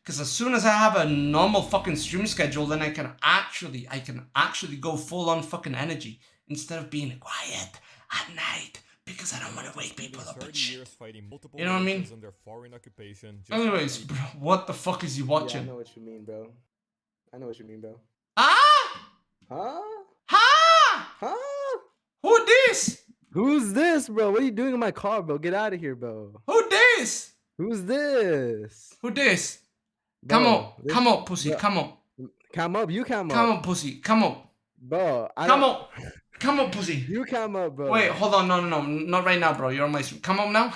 Because as soon as I have a normal fucking stream schedule, then I can actually go full on fucking energy instead of being quiet at night because I don't want to wake people up and shit. You know what I mean? Anyways, bro, what the fuck is he watching? Yeah, I know what you mean, bro. I know what you mean, bro. Ah! Huh? Ha! Huh? Who this? Who's this, bro? What are you doing in my car, bro? Get out of here, bro. Who this? Who's this? Who this? Bro, Come up. Come up, pussy. bro. Come up. Come up. You come up. Come up, pussy. Come up. Bro, Come up. Come up, pussy. You come up, bro. Wait, hold on. No. Not right now, bro. You're on my stream. Come up now.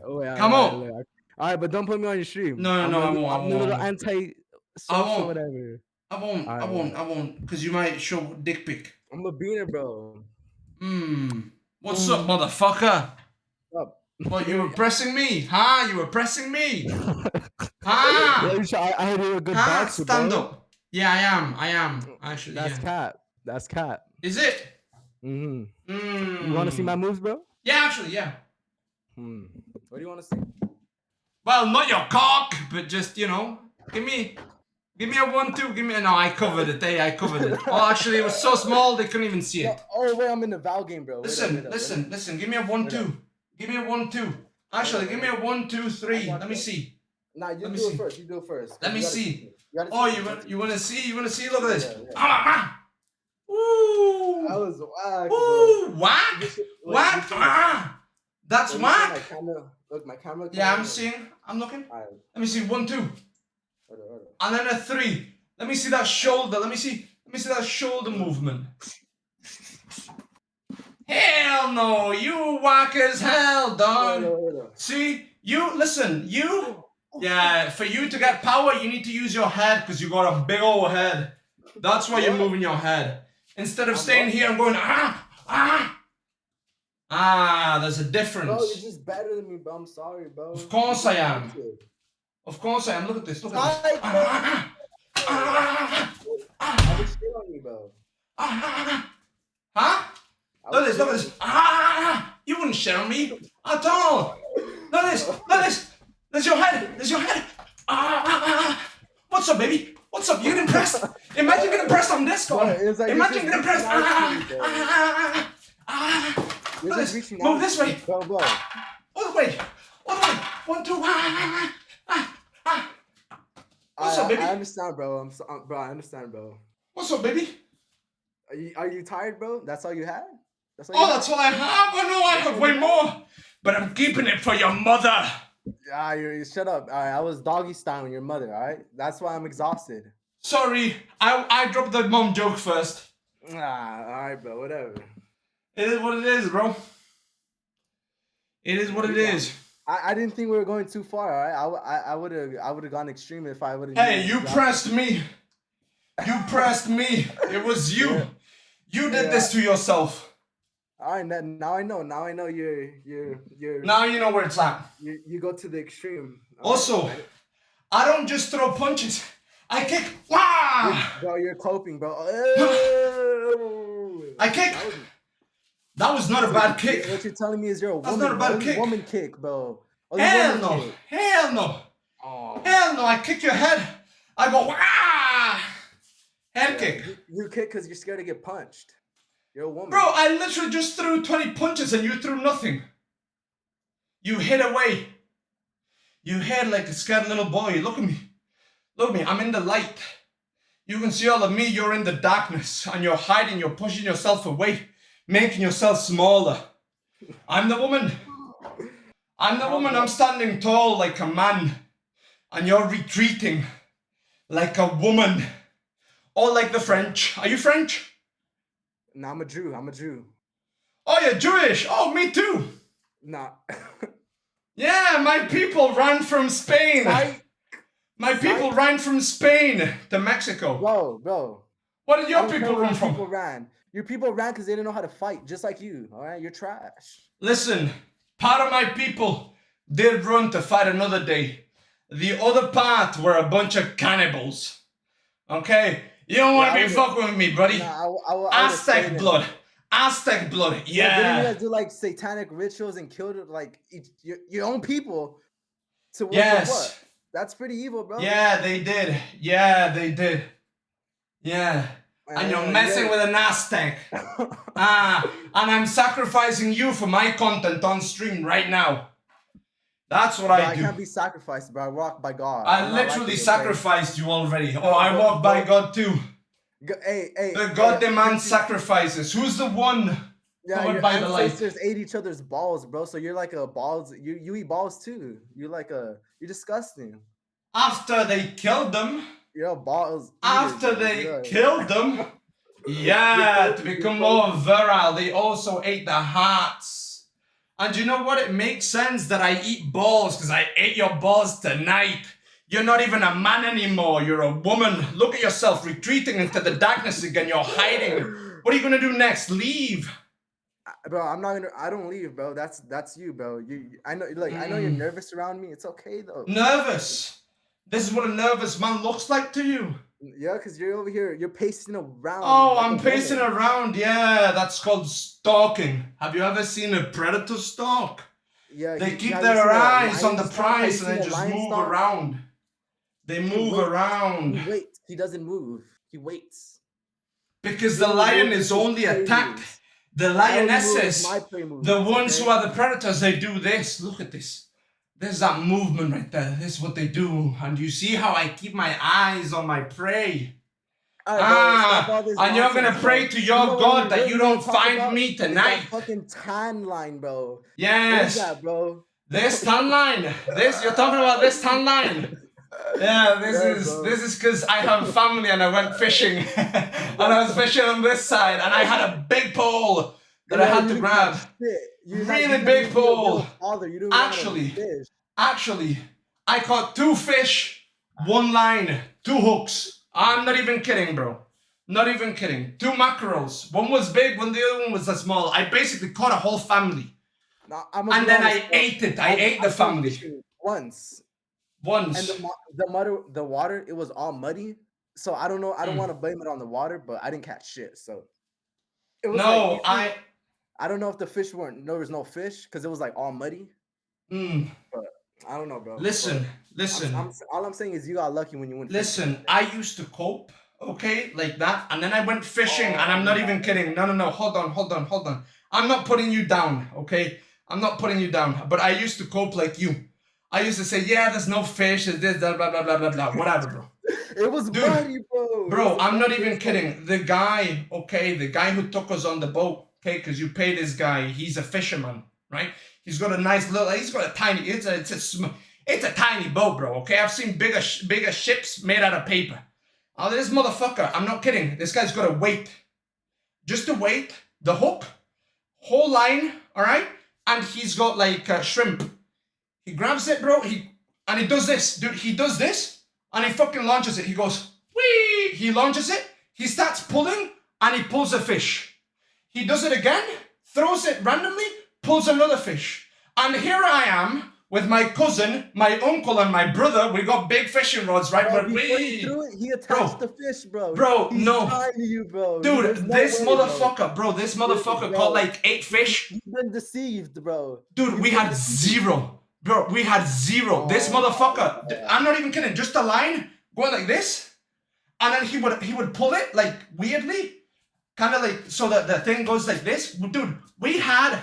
Wait, Come up. All right, but don't put me on your stream. No, I won't. I'm a little anti-social, whatever. I won't. Because you might show dick pic. I'm a beaner, bro. What's up, motherfucker? What's up? What, you were pressing me? Huh? You were pressing me? Huh? I heard you're a good boxer, Stand bro. up. Yeah, I am. Actually, That's cap. That's cap. Is it? You want to see my moves, bro? Yeah, actually, yeah. What do you want to see? Well, not your cock, but just, you know, give me a 1-2. No, I covered it. I covered it. Oh, actually, it was so small they couldn't even see it. Oh, wait, I'm in the Val game, bro. Listen. Give me a 1-2. Give me a 1-2. Actually, give me a 1-2-3. Let me see. Nah, you do it first. You do it first. Let me see. Oh, you want to see? You want to see? Look at this. Yeah. Ooh. That was whack. Ooh, whack. Whack. That's whack. Look, my camera. Yeah, I'm seeing. I'm looking. Right. Let me see 1-2. Hold on. And then a 3. Let me see that shoulder. Let me see that shoulder movement. Hell no, you whack as hell, dog. Hold on. See, yeah, for you to get power, you need to use your head because you got a big old head. That's why you're moving your head. Instead of staying here and going, there's a difference. Bro, you're just better than me, bro. I'm sorry, bro. Of course I am. Look at this. I would shit on you, bro. Huh? Look at this. You wouldn't shit on me at all. Look at this. There's your head. What's up, baby? What's up? You getting pressed? Imagine getting pressed on this one. Imagine getting pressed. Move this way. Bro. All the way. 1-2. What's up, baby? I understand, bro. I understand, bro. What's up, baby? Are you tired, bro? That's all you had? That's all I have? I know I have way more. But I'm keeping it for your mother. You shut up. All right, I was doggy styling your mother, all right? That's why I'm exhausted. Sorry, I dropped the mom joke first. All right, bro, whatever. It is what it is, bro. It is what it is. I didn't think we were going too far, all right? I would have gone extreme if I would have. Hey, you pressed me. You pressed me. It was you. Yeah. You did this to yourself. All right, now I know. Now I know you're. Now you know where it's at. You go to the extreme. Also, I don't just throw punches. I kick. Wah! Bro, you're coping, bro. I kick. That was not a bad kick. What you're telling me is you're a woman. That's not a bad kick. Woman kick, bro. Hell no. Hell no. Oh. Hell no. I kick your head. I go, wah! Head kick. You kick because you're scared to get punched. You're a woman. Bro, I literally just threw 20 punches and you threw nothing. You hit away. You hit like a scared little boy. Look at me. Look at me. I'm in the light. You can see all of me. You're in the darkness and you're hiding. You're pushing yourself away, making yourself smaller. I'm the woman. I'm standing tall like a man and you're retreating like a woman. Or like the French. Are you French? No, I'm a Jew. Oh, you're Jewish. Oh, me too. Nah. Yeah, my people ran from Spain. My people ran from Spain to Mexico. Bro. What did your people run from? Your people ran because they didn't know how to fight, just like you. All right, you're trash. Listen, part of my people did run to fight another day. The other part were a bunch of cannibals. Okay? You don't want to be fucking with me, buddy. Aztec blood. Yeah. Didn't you guys do like satanic rituals and killed like your own people? Yes. That's pretty evil, bro. Yeah, they did. Yeah, they did. Yeah. And you're messing with an Aztec. And I'm sacrificing you for my content on stream right now. That's what I do. I can't be sacrificed, bro. I walk by God. I literally sacrificed you already. Oh, I walk by God too. Hey, the God demands sacrifices. Who's the one? Yeah, your ancestors ate each other's balls, bro. So you're like a balls. You eat balls too. You're disgusting. After they killed them. You're balls. After they killed them. Yeah, to become more virile, they also ate the hearts. And you know what? It makes sense that I eat balls because I ate your balls tonight. You're not even a man anymore. You're a woman. Look at yourself retreating into the darkness again. You're hiding. What are you gonna do next? Leave. Bro, I'm not gonna. I don't leave, bro. That's you, bro. I know. Like I know you're nervous around me. It's okay though. Nervous. This is what a nervous man looks like to you. Yeah, because you're over here. You're pacing around. Oh, I'm pacing around. Yeah, that's called stalking. Have you ever seen a predator stalk? Yeah. They keep their eyes on the prize and they just move around. They move around. He waits. He doesn't move. He waits. Because the lion is only attacked. The lionesses, the ones who are the predators, they do this. Look at this. There's that movement right there. This is what they do. And you see how I keep my eyes on my prey. And you're going to pray to your God that you don't find me tonight. That fucking tan line, bro. Yes. What is that, bro? This tan line. You're talking about this tan line. Yeah, this is because I have family and I went fishing. And I was fishing on this side and I had a big pole that I had to grab. Really big pole. Actually, I caught 2 fish, 1 line, 2 hooks. I'm not even kidding, bro. Not even kidding. 2 mackerels. One was big, the other one was small. I basically caught a whole family. And then I ate it. I ate the family. Once. And the water, it was all muddy. So I don't know. I don't want to blame it on the water, but I didn't catch shit. So it was I don't know if the fish there was no fish because it was like all muddy. But I don't know, bro. Listen. All I'm saying is you got lucky when you went. Listen, I used to cope, okay, like that, and then I went fishing, and I'm not even kidding. No. Hold on. I'm not putting you down, okay? I'm not putting you down. But I used to cope like you. I used to say, yeah, there's no fish, there's this, blah, blah, blah, blah, blah, blah, whatever, bro. It was muddy, bro. Bro, I'm not even kidding. The guy who took us on the boat, okay, because you pay this guy, he's a fisherman, right? He's got a nice little, it's a tiny boat, bro, okay? I've seen bigger ships made out of paper. Oh, this motherfucker, I'm not kidding. This guy's got a weight. Just the weight, the hook, whole line, all right? And he's got like shrimp. He grabs it, bro, and he does this, dude. He does this, and he fucking launches it. He goes, whee! He launches it, he starts pulling, and he pulls a fish. He does it again, throws it randomly, pulls another fish. And here I am with my cousin, my uncle, and my brother. We got big fishing rods, right? Bro, he attached the fish, bro. Bro, He's no. You, bro. Dude, this motherfucker caught like 8 fish. You've been deceived, bro. Dude, we had 0. Bro, we had 0. This motherfucker, I'm not even kidding, just a line going like this. And then he would pull it like weirdly. Kind of like, so that the thing goes like this. Dude, we had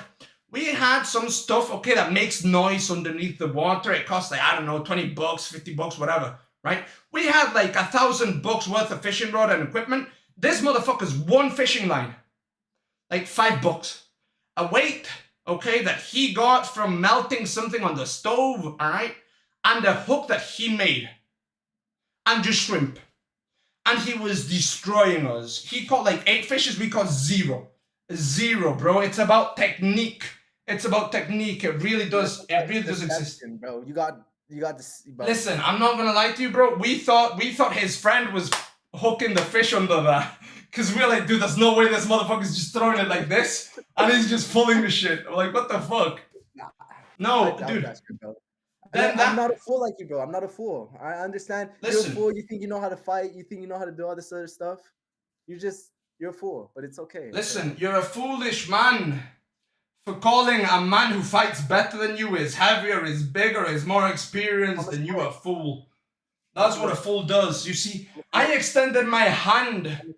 some stuff, okay, that makes noise underneath the water. It costs like, I don't know, $20, $50, whatever, right? We had like $1,000 worth of fishing rod and equipment. This motherfucker's 1 fishing line, like $5. A weight, okay, that he got from melting something on the stove, all right? And a hook that he made. And just shrimp. And he was destroying us. He caught like 8 fishes, we caught 0. 0, bro. It's about technique. It's about technique. It really does exist. Bro, you got this. Bro. Listen, I'm not gonna lie to you, bro. We thought his friend was hooking the fish under that. Cause we're like, dude, there's no way this motherfucker's just throwing it like this. And he's just pulling the shit. I'm like, what the fuck? No, dude. I'm not a fool like you, bro. I'm not a fool. I understand. Listen, you're a fool. You think you know how to fight. You think you know how to do all this other stuff. You're a fool, but it's okay. Listen, you're a foolish man. for calling a man who fights better than you, is heavier, is bigger, is more experienced than you a fool. That's what a fool does. You see, I extended my hand.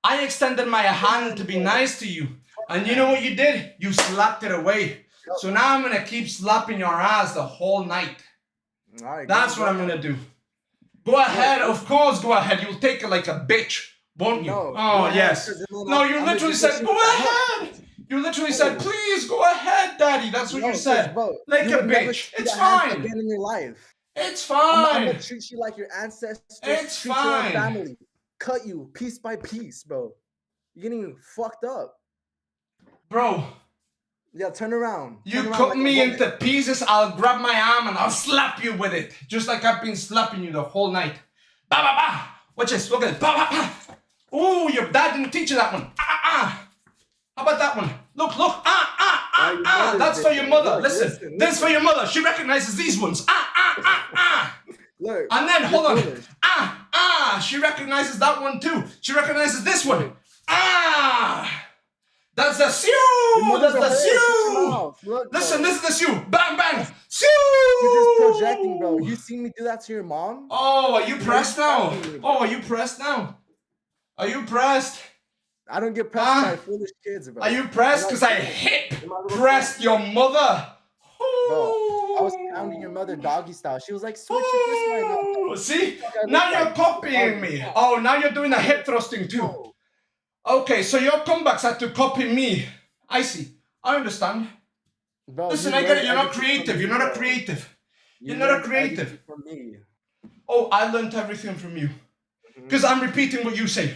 I extended my hand to be nice to you. And you know what you did? You slapped it away. So now I'm going to keep slapping your ass the whole night. That's what I'm going to do. Go ahead. Of course, go ahead. You'll take it like a bitch, won't you? Oh, yes. No, you literally said, go ahead. You literally said, please go ahead, daddy. That's what you said. Like a bitch. It's fine. Again in your life. It's fine. I'm gonna treat you like your ancestors. It's treat fine. Your family. Cut you piece by piece, bro. You're getting fucked up. Bro. Yeah, turn around. You cut me into pieces, I'll grab my arm and I'll slap you with it. Just like I've been slapping you the whole night. Ba ba ba. Watch this. Look at it. Ba ba ba. Ooh, your dad didn't teach you that one. How about that one? Look. That's for your mother. Listen. This is for your mother. She recognizes these ones. Look. And then, hold on. She recognizes that one too. She recognizes this one. That's the Sioux! That's the Sioux! Listen, this is the Sioux! Bang, bang! Sioux! You're just projecting, bro. You seen me do that to your mom? Oh, are you pressed now? Oh, are you pressed now? Are you pressed? I don't get pressed by foolish kids, bro. Are you pressed? Because I pressed your mother. Bro, I was pounding your mother doggy style. She was like, switch it this way now. See? Now you're copying me. Oh, now you're doing a hip thrusting too. Okay, so your comebacks had to copy me. I see. I understand. Bro, listen, I get it. You're not creative. You're not a creative. You're not a creative. From me. Oh, I learned everything from you. Because I'm repeating what you say.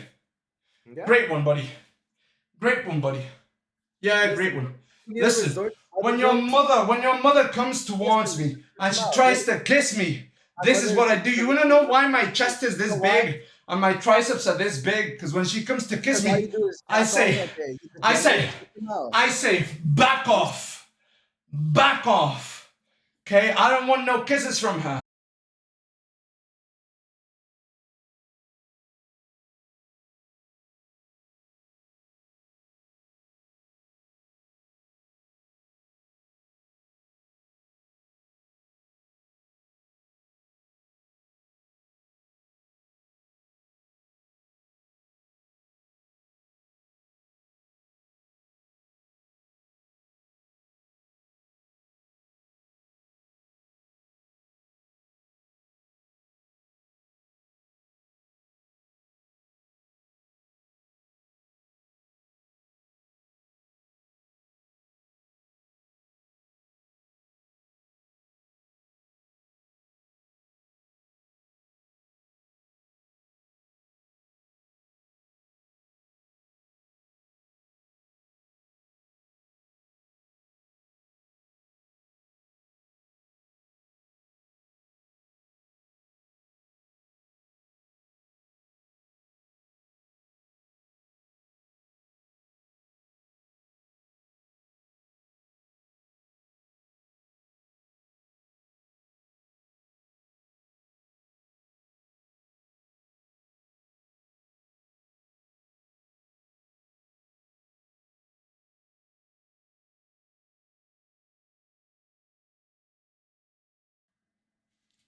Yeah. Great one, buddy. Great one, buddy. Yeah, great one. Listen, when your mother comes towards me and she tries to kiss me, this is what I do. You want to know why my chest is this big? And my triceps are this big, because when she comes to kiss me, I say, back off. Back off. Okay? I don't want no kisses from her.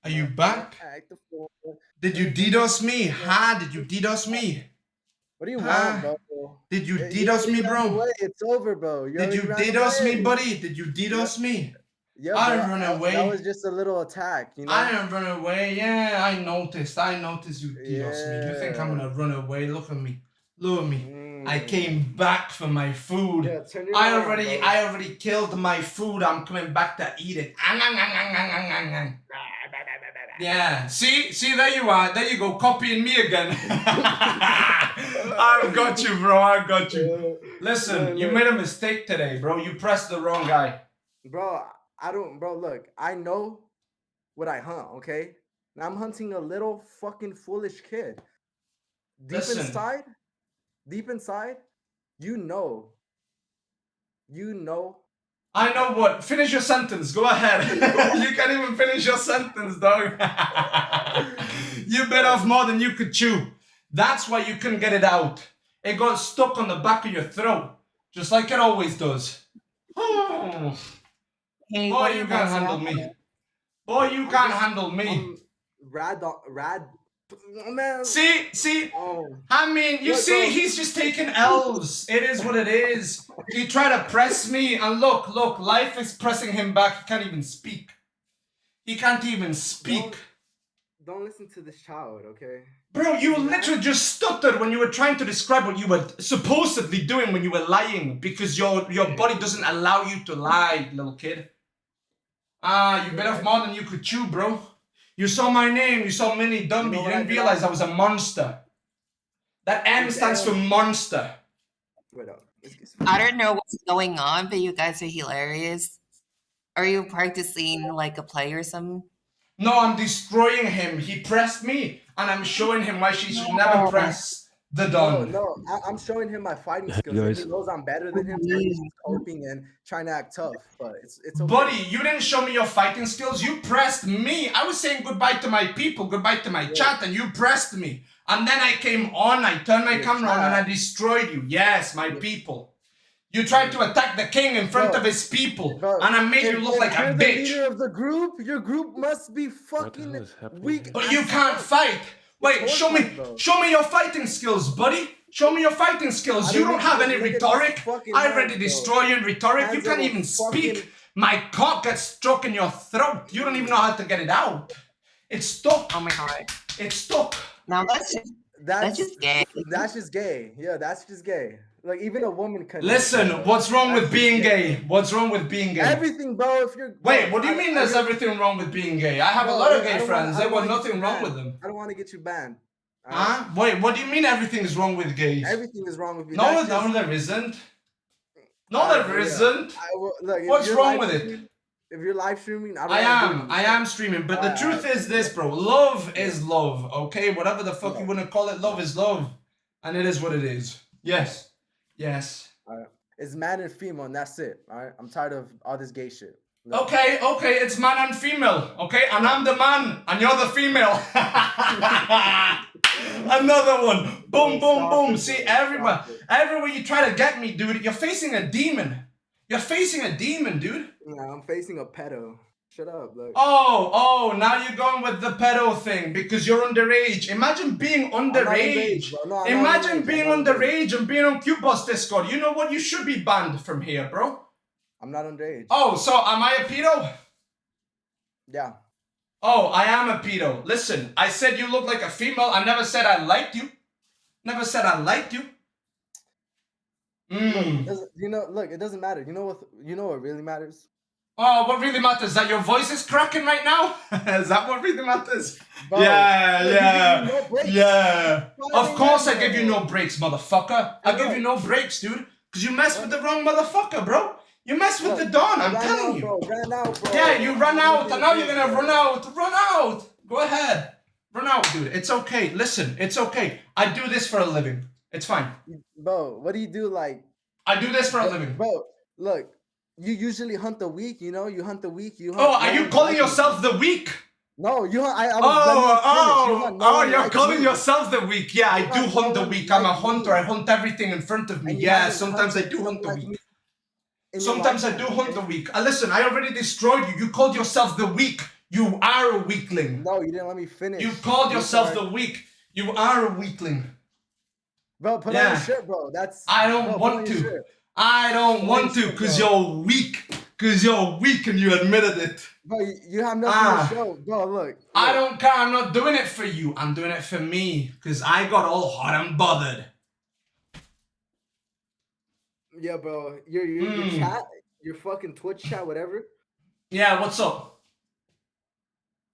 Are you back? Did you DDoS me? Did you DDoS me? What do you want, bro? Did you DDoS me, bro? It's over, bro. Did you DDoS me, buddy? Did you DDoS me? Yeah, I didn't run away. That was just a little attack, you know? I didn't run away. Yeah, I noticed you DDoS me. You think I'm gonna run away? Look at me. Look at me. I came back for my food. Yeah, I already killed my food. I'm coming back to eat it. Yeah, see, there you are. There you go, copying me again. I've got you, bro. I got you. Listen, you made a mistake today, bro. You pressed the wrong guy. Bro, look, I know what I hunt, okay? Now I'm hunting a little fucking foolish kid. Deep inside, you know. I know what. Finish your sentence. Go ahead. You can't even finish your sentence, dog. You bit off more than you could chew. That's why you couldn't get it out. It got stuck on the back of your throat, just like it always does. Oh, Hey, boy, what do you you can't guys handle have? me. Boy, you can't handle me. Rad. Man. See. Oh. I mean, you Look, see, bro. he's just taking L's. It is what it is. He tried to press me, and look, life is pressing him back. He can't even speak. He can't even speak. Don't listen to this child, okay? Bro, you literally just stuttered when you were trying to describe what you were supposedly doing when you were lying, because your body doesn't allow you to lie, little kid. You bit off more than you could chew, bro. You saw my name, you saw MiniDonbeE, you didn't realize I was a monster. That M stands for monster. Wait up. I don't know what's going on, but you guys are hilarious. Are you practicing like a play or something? No, I'm destroying him. He pressed me, and I'm showing him why she should never press the Don. No, I'm showing him my fighting skills. And he knows I'm better than him, so he's coping and trying to act tough. But it's okay. Buddy, you didn't show me your fighting skills. You pressed me. I was saying goodbye to my people, goodbye to my chat, and you pressed me. And then I came on, I turned my camera on, and I destroyed you. Yes, my people. You tried to attack the king in front of his people, and I made you look like a bitch. The leader of the group, your group must be fucking weak. But you can't fight. Wait, show me your fighting skills, buddy. Show me your fighting skills. You don't have any rhetoric. I already destroy you in rhetoric. You can't even speak. My cock gets stuck in your throat. You don't even know how to get it out. It's stuck. Oh my god. It's stuck. Now that's just gay. That's just gay. Yeah, that's just gay. Like, even a woman can. Listen, what's wrong with being gay? What's wrong with being gay? Everything, bro. If you're. Wait, what do you mean there's everything wrong with being gay? I have a lot of gay friends. There was nothing wrong with them. I don't want to get you banned. Huh? Wait, what do you mean everything is wrong with gays? Everything is wrong with you. No, there isn't. No, there isn't. What's wrong with it? If you're live streaming, I am streaming, but the truth is this, bro. Love is love, okay? Whatever the fuck you want to call it, love is love. And it is what it is. Yes. Yes. It's man and female, and that's it. All right, I'm tired of all this gay shit. No. Okay, it's man and female. Okay, and I'm the man, and you're the female. Another one. Boom, boom, boom. See, everywhere you try to get me, dude, you're facing a demon. You're facing a demon, dude. Yeah, I'm facing a pedo. Shut up, look. Oh, now you're going with the pedo thing because you're underage. Imagine being underage. Imagine being underage and being on Cubos Discord. You know what? You should be banned from here, bro. I'm not underage. Oh, so am I a pedo? Yeah. Oh, I am a pedo. Listen, I said you look like a female. I never said I liked you. Never said I liked you. Look, it doesn't matter. You know what really matters? Oh, what really matters is that your voice is cracking right now? Is that what really matters? Bro, yeah. Of course I give you no breaks, motherfucker. I give you no breaks, dude. Because you mess with the wrong motherfucker, bro. You mess with the Don, I'm telling you. Ran out, bro. Yeah, you run out, and now you're gonna run out. Run out. Go ahead. Run out, dude. It's okay. Listen, it's okay. I do this for a living. It's fine. Bro, what do you do, like? I do this for a living. Bro, look. You usually hunt the weak, you know? You hunt the weak. Are you calling yourself the weak? No, you hunt. You're calling yourself the weak. Yeah, I do hunt the weak. I'm a hunter. I hunt everything in front of me. Yeah, sometimes I do hunt the weak. Sometimes I do hunt the weak. Listen, I already destroyed you. You called yourself the weak. You are a weakling. No, you didn't let me finish. You called yourself the weak. You are a weakling. Bro, put on your shirt, bro. I don't want to. I don't want to because you're weak. Because you're weak and you admitted it. Bro, you have nothing to show. Bro, look. I don't care. I'm not doing it for you. I'm doing it for me. Because I got all hot and bothered. Yeah, bro. Your chat, your fucking Twitch chat, whatever. Yeah, what's up?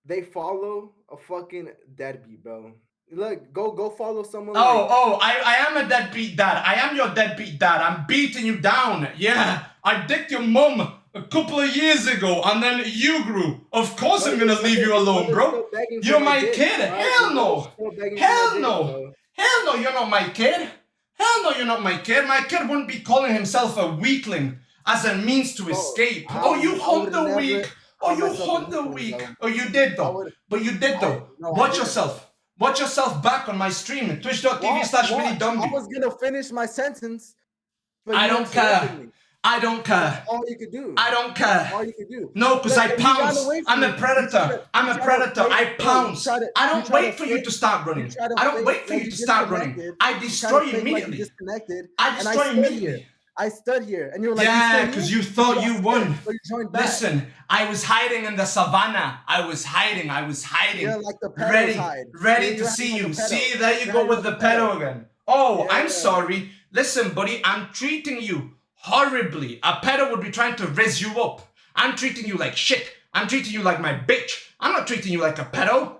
They follow a fucking deadbeat, bro. Look, go follow someone. I am a deadbeat dad. I am your deadbeat dad. I'm beating you down. Yeah, I dicked your mum a couple of years ago, and then you grew. Of course I'm gonna leave you alone, bro. You're my kid. Hell no. Hell no. Hell no, you're not my kid. Hell no, you're not my kid. My kid wouldn't be calling himself a weakling as a means to escape. You hunt the weak. You hunt the weak. You did though. But you did though. Watch yourself. Watch yourself back on my stream at twitch.tv/MiniDonbeE. I was gonna finish my sentence. I don't care. I don't care. All you could do. I don't care. All you could do. No, because I pounce. I'm a predator. I'm a predator. I pounce. I don't wait for you to start running. I don't wait for you to start running. I destroy you immediately. I destroy you immediately. I stood here, and you were like, yeah, because you thought you won. So you joined back. Listen, I was hiding in the savannah. I was hiding. Yeah, like the pedo ready to see you. See, there you go with the pedo again. Oh, yeah. I'm sorry. Listen, buddy, I'm treating you horribly. A pedo would be trying to raise you up. I'm treating you like shit. I'm treating you like my bitch. I'm not treating you like a pedo.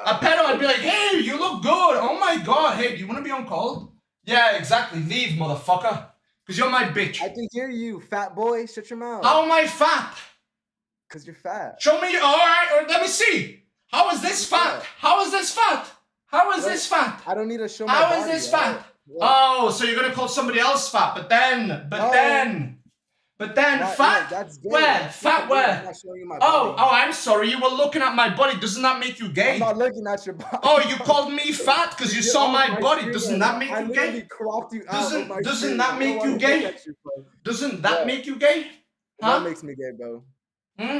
A pedo, I'd be like, hey, you look good. Oh my God. Hey, do you want to be on call? Yeah, exactly. Leave, motherfucker. Because you're my bitch. I can hear you, fat boy. Shut your mouth. How am I fat? Because you're fat. Show me. All right, let me see. How is this fat? How is this fat? How is this fat? I don't need to show my How body, is this right? fat? Oh, so you're going to call somebody else fat. But then, fat? That's gay. Where? That's fat where? I'm not showing you my Oh, body. I'm sorry. You were looking at my body. Doesn't that make you gay? I'm not looking at your body. Oh, you called me fat because you saw my body. Doesn't that make you gay? Cropped you Doesn't that make you gay? Doesn't that make you gay? Huh? That makes me gay, bro.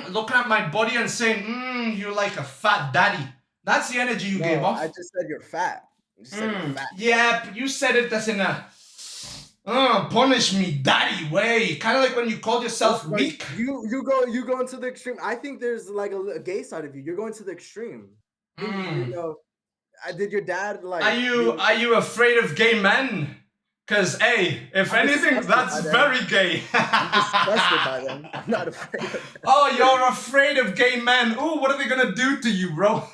Looking at my body and saying, you're like a fat daddy. That's the energy you gave off. I just said you're fat. You said you're fat. Yeah, but you said it as in a punish me daddy way. Kind of like when you called yourself weak. You go into the extreme. I think there's like a gay side of you. You're going to the extreme. You know, did your dad like? Are you afraid of gay men? Because, hey, if anything, that's very gay. I'm disgusted by them. I'm not afraid of them. Oh, you're afraid of gay men. Ooh, what are they going to do to you, bro?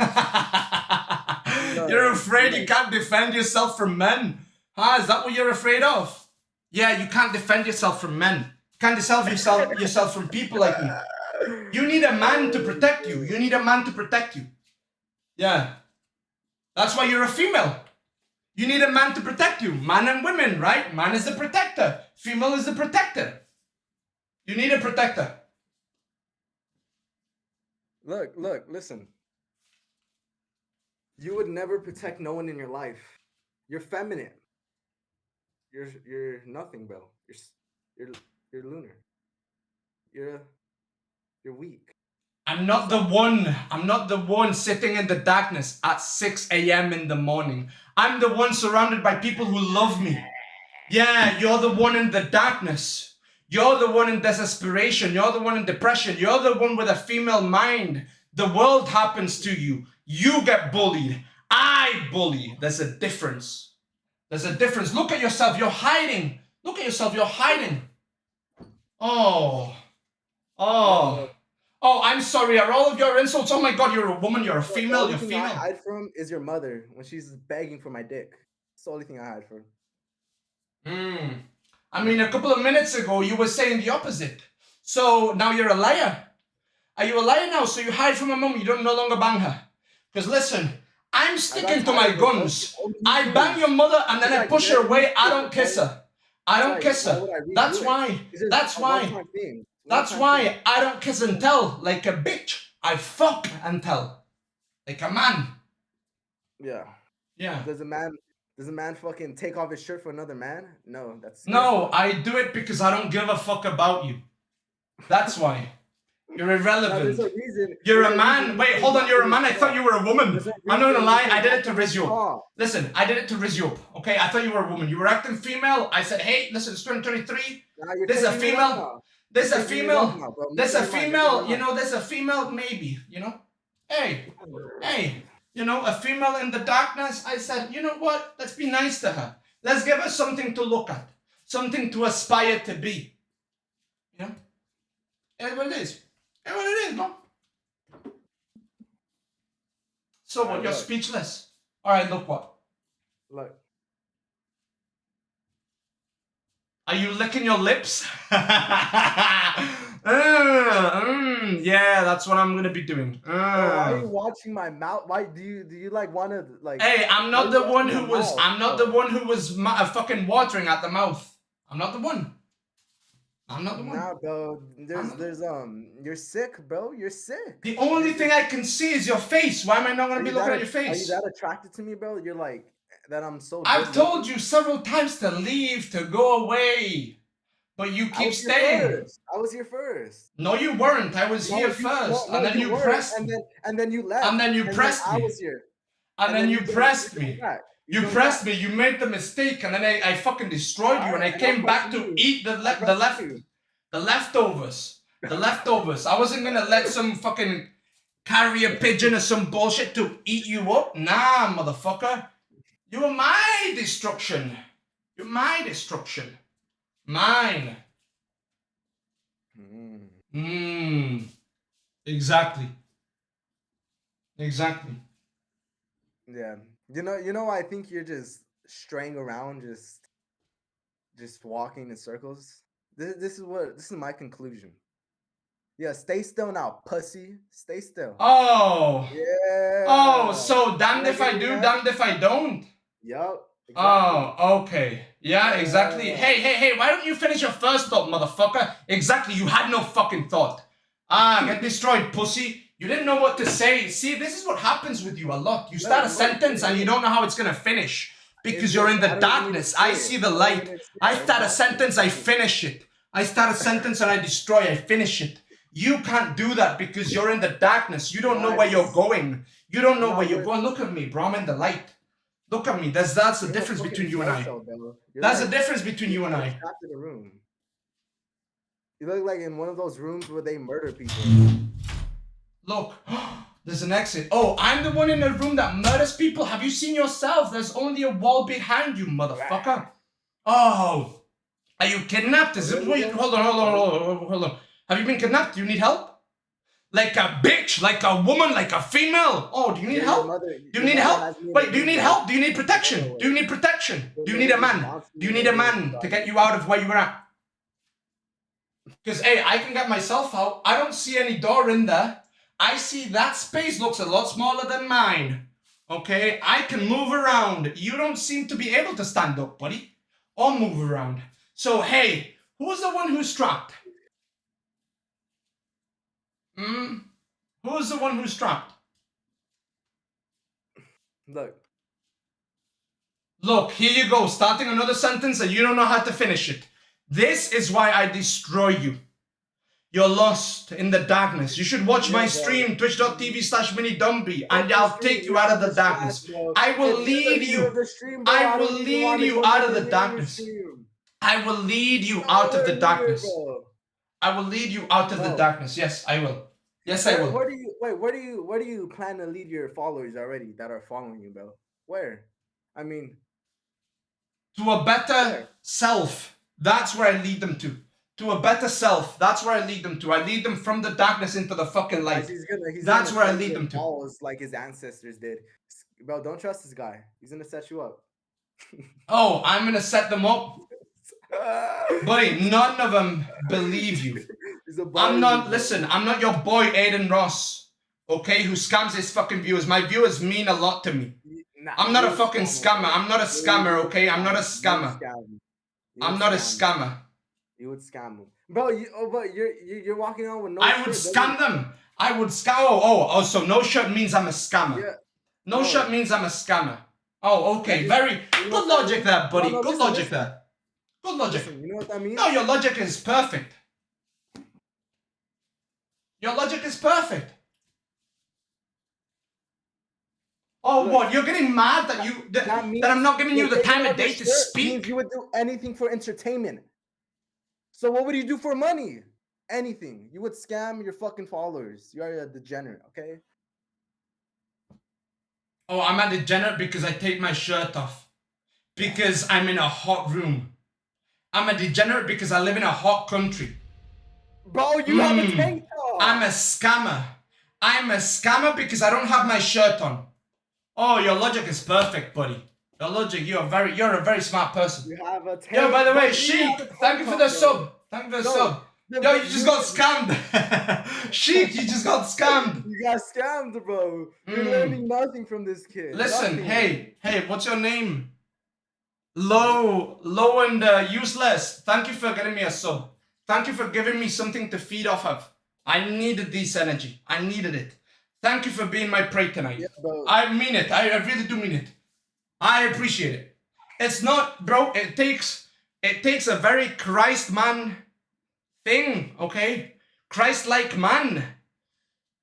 You're afraid you can't defend yourself from men. Huh? Is that what you're afraid of? Yeah, you can't defend yourself from men. You can't defend yourself from people like me. You need a man to protect you. You need a man to protect you. Yeah. That's why you're a female. You need a man to protect you. Man and women, right? Man is the protector. Female is the protector. You need a protector. Look, listen. You would never protect no one in your life. You're feminine. You're nothing, bro. You're lunar. You're weak. I'm not the one sitting in the darkness at 6 a.m. in the morning. I'm the one surrounded by people who love me. Yeah, you're the one in the darkness. You're the one in desperation. You're the one in depression. You're the one with a female mind. The world happens to you. You get bullied. I bully. There's a difference. There's a difference. Look at yourself. You're hiding. Look at yourself. You're hiding. Oh, I'm sorry. Are all of your insults? Oh my God, you're a woman. You're a female. You're female. The only thing I hide from is your mother when she's begging for my dick. It's the only thing I hide from. I mean, a couple of minutes ago, you were saying the opposite. So now you're a liar. Are you a liar now? So you hide from a mom. You don't no longer bang her. Because listen, I'm sticking to my guns. I bang your mother and then I push her away. I don't kiss her. I don't kiss her. That's why. That's why I don't kiss and tell like a bitch. I fuck and tell like a man. Yeah. Yeah. Does a man fucking take off his shirt for another man? No, that's no. I do it because I don't give a fuck about you. That's why. You're irrelevant. There's a reason. You're a man. Wait, hold on. You're a man. I thought you were a woman. I'm not gonna lie. I did it to raise you up. Listen, I did it to raise you up. Okay, I thought you were a woman. You were acting female. I said, hey, listen, it's 2023. This is a female. There's a female. There's a female. You know, there's a female. Maybe. You know. Hey. You know, a female in the darkness. I said, you know what? Let's be nice to her. Let's give her something to look at, something to aspire to be. You know. It's what it is. It's what it is, bro. So what? You're speechless. All right. Look what. Look. Are you licking your lips? Yeah, that's what I'm gonna be doing. Why are you watching my mouth? Why do you like want to like? Hey, I'm not the one who was. I'm not the one who was fucking watering at the mouth. I'm not the one. I'm not the one. Nah, bro. There's you're sick, bro. You're sick. The only thing I can see is your face. Why am I not gonna be looking at your face? Are you that attracted to me, bro? You're like that. I'm so. I've told you several times to leave, to go away. But you I keep was here staying. first. I was here first. No, you weren't. I was No, here you- first. no, And then you weren't. pressed me. And then you left. And then you pressed I me. was here. And then you jumped- pressed jumped me. back. You jumped pressed back. me. You made the mistake. And then I fucking destroyed you. And I Alright, came back to you. eat the pressed leftovers. The leftovers. I wasn't gonna let some fucking carrier pigeon or some bullshit to eat you up. Nah, motherfucker. You were my destruction. You're my destruction. Mine. Exactly. Exactly. Yeah. You know, I think you're just straying around, just walking in circles. This is my conclusion. Yeah, stay still now, pussy. Stay still. Oh. Yeah. Oh, so damned Am I if I getting do, that? damned if I don't. Yup. Exactly. Oh, okay. Yeah, exactly. Yeah. Hey, why don't you finish your first thought, motherfucker? Exactly, you had no fucking thought. Get destroyed, pussy. You didn't know what to say. See, this is what happens with you a lot. You start a sentence and you don't know how it's gonna finish. Because you're in the darkness. I see the light. I start a sentence, I finish it. I start a sentence and I destroy, I finish it. You can't do that because you're in the darkness. You don't know where you're going. You don't know where you're going. Look at me, bro. I'm in the light. Look at me. That's the difference between you and I. That's the difference between you and I. Trapped in a room. You look like in one of those rooms where they murder people. Look, there's an exit. Oh, I'm the one in the room that murders people. Have you seen yourself? There's only a wall behind you, motherfucker. Oh, are you kidnapped? Is it? Wait, hold on. Have you been kidnapped? Do you need help? Like a bitch, like a woman, like a female. Oh, do you need help? Do you need help? Wait, do you need help? Do you need protection? Do you need protection? Do you need a man? Do you need a man to get you out of where you were at? Because, hey, I can get myself out. I don't see any door in there. I see that space looks a lot smaller than mine. Okay, I can move around. You don't seem to be able to stand up, buddy. Or move around. So, hey, who's the one who's trapped? Who's the one who's trapped? Look, here you go, starting another sentence and you don't know how to finish it. This is why I destroy you. You're lost in the darkness. You should watch my stream, twitch.tv/MiniDonbeE, and I'll take you out of the darkness. I will lead you. I will lead you out of the darkness. I will lead you out of the darkness. I will lead you out of the darkness. Yes, I will. Yes, I will. Where do you plan to lead your followers already that are following you, bro? Where? I mean, to a better self. That's where I lead them to. To a better self. That's where I lead them to. I lead them from the darkness into the fucking light. That's where I lead them to. Like his ancestors did. Bro, don't trust this guy. He's gonna set you up. Oh, I'm gonna set them up? Buddy, none of them believe you. I'm not your boy Aiden Ross, okay, who scams his fucking viewers. My viewers mean a lot to me. I'm not a fucking scammer. I'm not a scammer, okay? I'm not a scammer. I'm not a scammer. You would scam them. Bro, you're walking on with no I would scam them. I would scam. Oh, so no shirt means I'm a scammer. Yeah. No shirt means I'm a scammer. Oh, okay. Very good logic there, buddy. Good logic there. Good logic. You know what that means? No, your logic is perfect. Your logic is perfect. Oh, what? You're getting mad that I'm not giving you the time of day to speak? Means you would do anything for entertainment. So what would you do for money? Anything. You would scam your fucking followers. You are a degenerate, okay? Oh, I'm a degenerate because I take my shirt off. Because I'm in a hot room. I'm a degenerate because I live in a hot country. Bro, you have a tank top. I'm a scammer. I'm a scammer because I don't have my shirt on. Oh, your logic is perfect, buddy. Your logic, you're a very smart person. You have a tank. Yo, by the way, Sheik, thank you for the sub. Thank you for the sub. Yo, you just got scammed. Sheik, you just got scammed. You got scammed, bro. You're learning nothing from this kid. Listen, hey, what's your name? Low and useless. Thank you for getting me a sub. Thank you for giving me something to feed off of. I needed this energy. I needed it. Thank you for being my prey tonight. Yeah, I mean it. I really do mean it. I appreciate it. It's not, bro, it takes It takes a very Christ man thing, okay? Christ-like man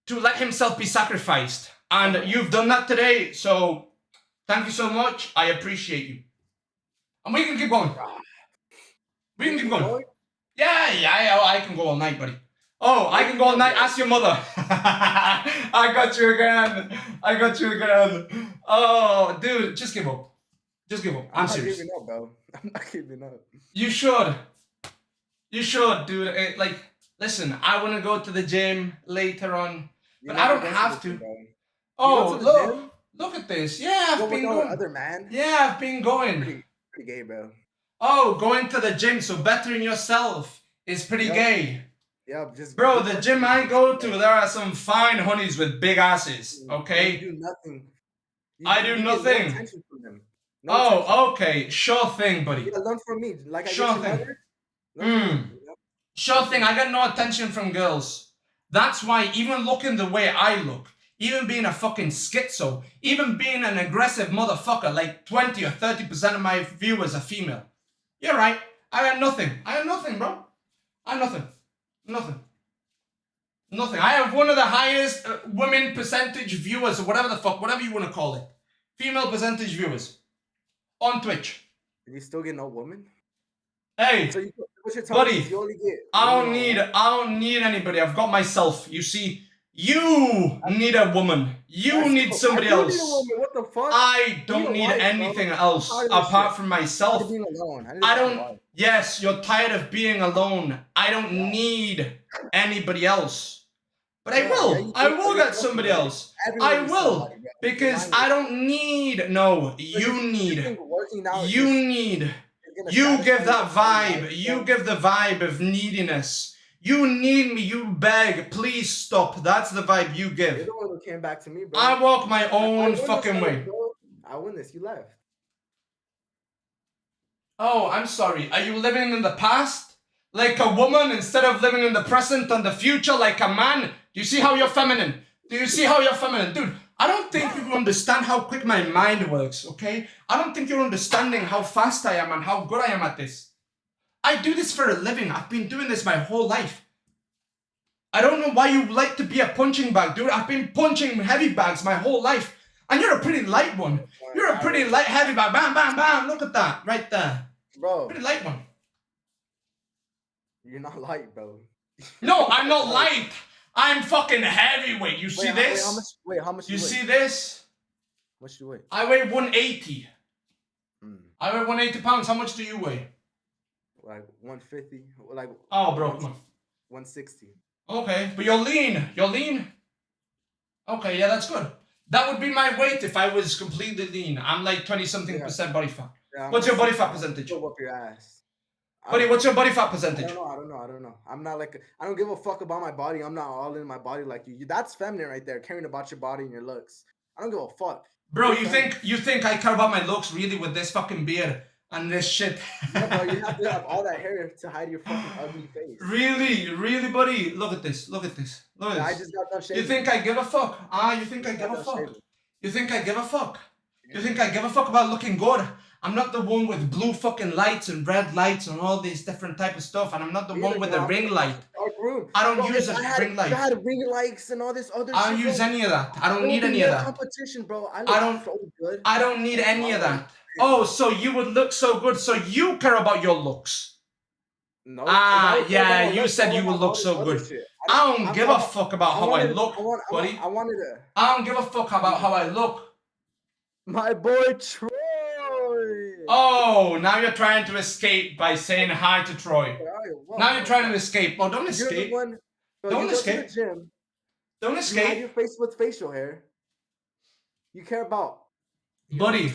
to let himself be sacrificed. And you've done that today, so thank you so much. I appreciate you. And we can keep going. We can keep going. Yeah, I can go all night, buddy. Oh, I can go all night. Ask your mother. I got you again. Oh, dude, just give up. Just give up. I'm serious. Not giving up, bro. I'm not giving up. You should. You should, dude. Like, listen, I want to go to the gym later on, but I don't have to. Oh, look at this. Yeah, I've been going. Other man. Yeah, I've been going. Pretty gay, bro. Oh, going to the gym, so bettering yourself is pretty gay. Yeah, just bro, the gym I go to, there are some fine honeys with big asses, okay? You do nothing. I do nothing. No attention from them. No attention. Okay, sure thing, buddy. Yeah, learn from me. Like I sure thing. Sure thing, I get no attention from girls. That's why even looking the way I look, even being a fucking schizo, even being an aggressive motherfucker, like 20 or 30% of my viewers are female. You're right. I have nothing. Bro. I have nothing. Nothing. I have one of the highest women percentage viewers, or whatever you want to call it. Female percentage viewers. On Twitch. And you still get no woman? Hey, so buddy, I don't need anybody. I've got myself. You see, you need a woman. You need somebody else. Need a woman. What the fuck? I don't need anything else apart from myself. Being alone. I don't. Yes, you're tired of being alone. I don't need anybody else. But I will. I will get somebody else. I will. Because I don't need. No, you need. You need. You give that vibe. You give the vibe of neediness. You need me. You beg. Please stop. That's the vibe you give. You're the one who came back to me, bro. I walk my own fucking way. I win this. You left. Oh, I'm sorry. Are you living in the past? Like a woman instead of living in the present and the future like a man? Do you see how you're feminine? Dude, I don't think you understand how quick my mind works, okay? I don't think you're understanding how fast I am and how good I am at this. I do this for a living. I've been doing this my whole life. I don't know why you like to be a punching bag, dude. I've been punching heavy bags my whole life. And you're a pretty light one. You're a pretty light heavy bag. Bam, bam, bam. Look at that. Right there. Bro. Pretty light one. You're not light, bro. No, I'm not light. I'm fucking heavyweight. You see this? How much you see this? How much do you weigh? I weigh 180. I weigh 180 pounds. How much do you weigh? Like 150. Like oh, bro, come on. 160. Okay, but you're lean. You're lean. Okay, yeah, that's good. That would be my weight if I was completely lean. I'm like 20-something% body fat. Yeah, what's your body fat percentage? Go up your ass. Buddy, what's your body fat percentage? I don't know. I'm not like, I don't give a fuck about my body. I'm not all in my body like you. That's feminine right there, caring about your body and your looks. I don't give a fuck. Bro, you think I care about my looks really with this fucking beard and this shit? Yeah, bro, you have to have all that hair to hide your fucking ugly face. Really, buddy? Look at this. I just got done shaving. You think I give a fuck? You think I give a fuck? You think I give a fuck? You think I give a fuck about looking good? I'm not the one with blue fucking lights and red lights and all these different type of stuff, and I'm not the one with the ring light. I don't use a ring light. I had ring lights and all this other shit. I don't use any of that. I don't need any of that. Competition, bro. I don't need any of that. Oh, so you would look so good, so you care about your looks. No. Yeah, you said you would look so good. I don't give a fuck about how I look, buddy. I don't give a fuck about how I look. My boy Troy. Oh, now you're trying to escape by saying hi to Troy. Now you're trying to escape. Oh, don't escape. Don't escape. Don't escape. You have your face with facial hair. You care about. Buddy.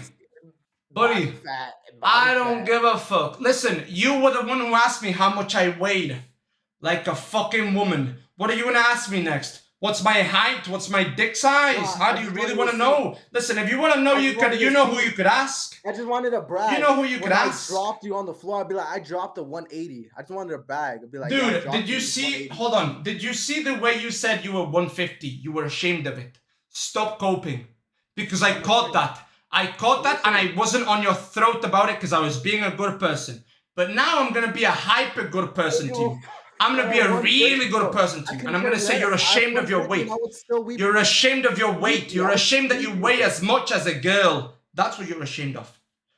I don't give a fuck. Listen, you were the one who asked me how much I weighed. Like a fucking woman. What are you gonna ask me next? What's my height? What's my dick size? How do you really want to know? Listen, if you want to know, you know who you could ask. I just wanted to brag. You know who you could ask. I dropped you on the floor. I'd be like, I dropped a 180. I just wanted to brag. I'd be like, dude, did you see? Hold on. Did you see the way you said you were 150? You were ashamed of it. Stop coping, because I caught that. I caught that, and I wasn't on your throat about it because I was being a good person. But now I'm gonna be a hyper good person to you. I'm gonna be a really good person to you. And I'm gonna say you're ashamed of your weight. You're ashamed of your weight. You're ashamed that you weigh as much as a girl. That's what you're ashamed of.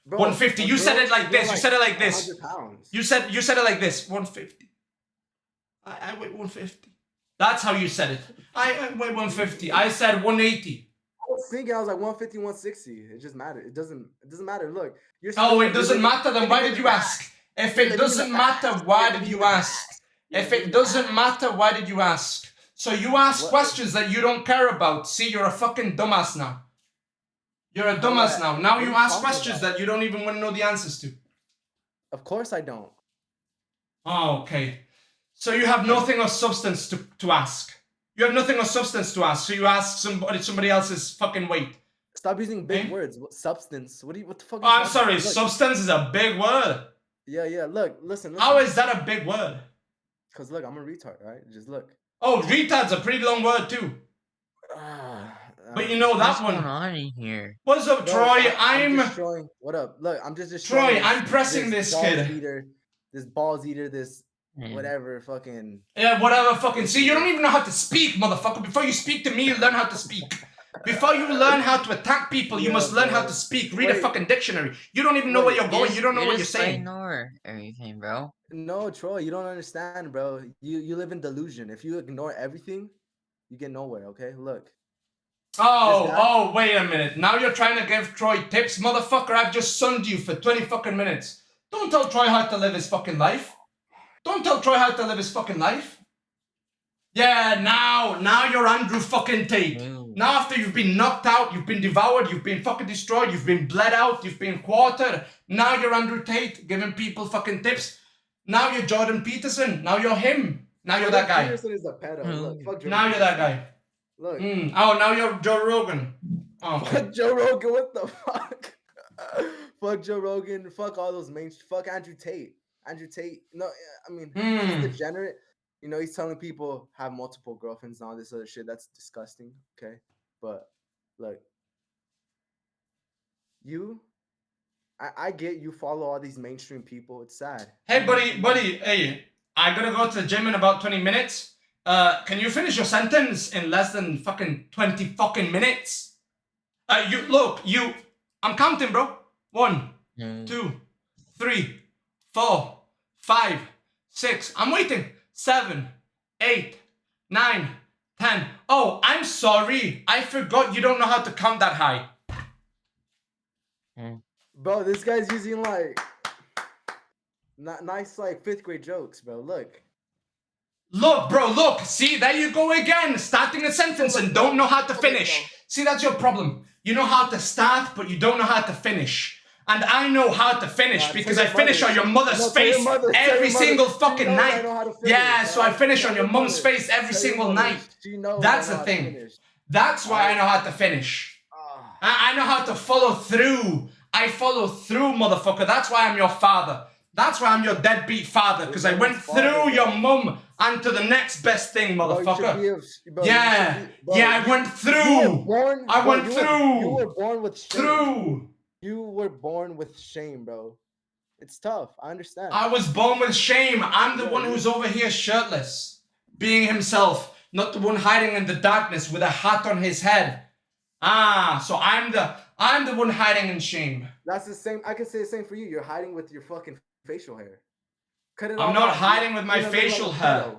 Bro, 150. You said it like this. You said it like this. 100 pounds. You said it like this. 150. I weigh 150. That's how you said it. I weigh 150. I said 180. I was thinking I was like 150, 160. It just mattered. It doesn't matter. Look, you're Oh, it doesn't matter. Then why did you ask? If it doesn't matter, why did you ask? If it doesn't matter, why did you ask? So you ask questions that you don't care about. See, you're a fucking dumbass now. You're a dumbass now. Now you ask questions that you don't even want to know the answers to. Of course I don't. Oh, okay. So you have nothing of substance to ask. You have nothing of substance to ask. So you ask somebody else's fucking weight. Stop using big words. Substance. What the fuck? Oh, I'm sorry. Substance is a big word. Yeah. Look, listen. How is that a big word? Cause look, I'm a retard, right? Just look. Oh, retard's a pretty long word too. But you know that one. What's going on in here? What's up, Troy? I'm destroying. What up? Look, I'm just destroying. Troy, I'm pressing this kid. This balls eater. This whatever. Fucking. Yeah, whatever. Fucking. See, you don't even know how to speak, motherfucker. Before you speak to me, you learn how to speak. Before you learn how to attack people, you must learn how to speak. Read a fucking dictionary. You don't even know where you're going. You don't know what you're saying. Ignore everything, bro. No, Troy, you don't understand, bro. You live in delusion. If you ignore everything, you get nowhere. Okay, look. Oh, wait a minute. Now you're trying to give Troy tips, motherfucker. I've just sunned you for 20 fucking minutes. Don't tell Troy how to live his fucking life. Don't tell Troy how to live his fucking life. Yeah, now you're Andrew fucking Tate. Now after you've been knocked out, you've been devoured, you've been fucking destroyed, you've been bled out, you've been quartered. Now you're Andrew Tate, giving people fucking tips. Now you're Jordan Peterson. Now you're him. Now you're that guy. Peterson is a pedo. Look, fuck Jordan now you're that guy. Look. Oh, now you're Joe Rogan. Oh, okay. Fuck Joe Rogan. What the fuck? Fuck Joe Rogan. Fuck all those fuck Andrew Tate. Andrew Tate. No, I mean, he's degenerate. You know, he's telling people have multiple girlfriends and all this other shit. That's disgusting. Okay, but look, I get you follow all these mainstream people. It's sad. Hey, buddy. Hey, I gotta go to the gym in about 20 minutes. Can you finish your sentence in less than fucking 20 fucking minutes? I'm counting, bro. 1, 2, 3, 4, 5, 6. I'm waiting. 7, 8, 9, 10. Oh, I'm sorry. I forgot you don't know how to count that high. Bro, this guy's using like nice like 5th grade jokes, bro. Look, bro, look. See, there you go again. Starting a sentence and don't know how to finish. See, that's your problem. You know how to start, but you don't know how to finish. And I know how to finish because I finish on your mother's face every single fucking night. Yeah, so I finish on your mom's face every single night. That's the thing. That's why I know how to finish. I know how to follow through. I follow through, motherfucker. That's why I'm your father. That's why I'm your deadbeat father, because I went through your mum and to the next best thing, motherfucker. I went through. I went through. You were born with shame. Through. You were born with shame, bro. It's tough. I understand. I was born with shame. I'm the one who's over here shirtless, being himself, not the one hiding in the darkness with a hat on his head. So I'm the one hiding in shame. That's the same. I can say the same for you. You're hiding with your fucking facial hair. I'm not hiding with my facial hair.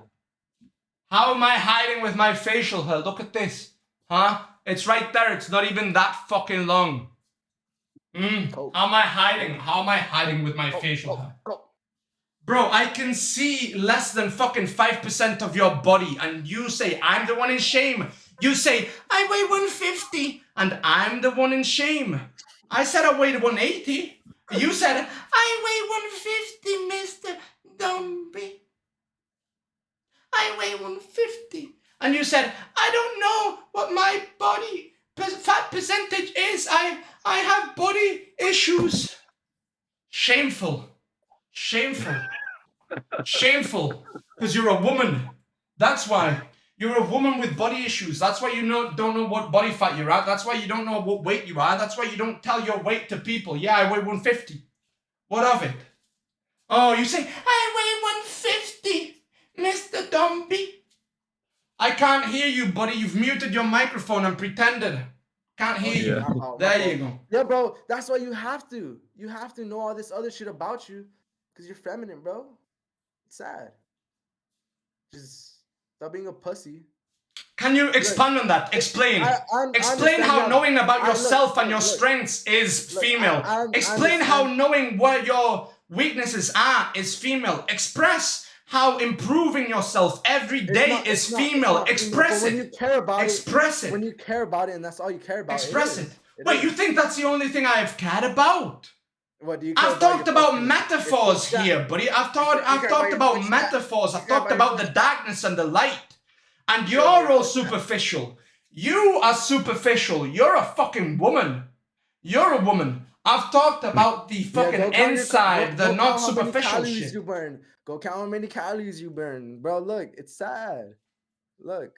How am I hiding with my facial hair? Look at this. Huh? It's right there. It's not even that fucking long. How am I hiding? How am I hiding with my facial hair? Bro, I can see less than fucking 5% of your body, and you say I'm the one in shame. You say I weigh 150 and I'm the one in shame. I said I weighed 180. You said I weigh 150, Mr. DonbeE. I weigh 150. And you said I don't know what my body fat percentage is. I have body issues. Shameful. Shameful. Because you're a woman. That's why. You're a woman with body issues. That's why you don't know what body fat you're at. That's why you don't know what weight you are. That's why you don't tell your weight to people. Yeah, I weigh 150. What of it? Oh, you say, I weigh 150, Mr. Dombey. I can't hear you, buddy. You've muted your microphone and pretended. Can't hear you. Yeah. There you go. Yeah, bro. That's why you have to. You have to know all this other shit about you, cause you're feminine, bro. It's sad. Just stop being a pussy. Can you expand on that? Explain. Explain understand how that. knowing about yourself and your look, strengths is look, female. I Explain how understand. knowing where your weaknesses are is female. Express how improving yourself every day is female. Express When you it. care about Express it, when it. you care about it, and that's all you care about. Express it. it. It Wait, is. you think that's the only thing I've cared about? What do you? Care I've talked your about fucking- metaphors your here, buddy. I've talked your about foot stat. metaphors. I've You care talked about your about the foot darkness and the light. And care you're about your all foot stat. superficial. You are superficial. You're a fucking woman. You're a woman. I've talked about the fucking go count your- inside, go the not count how many superficial calories shit. you burn. Go count how many calories you burn, bro. Look, it's sad. Look.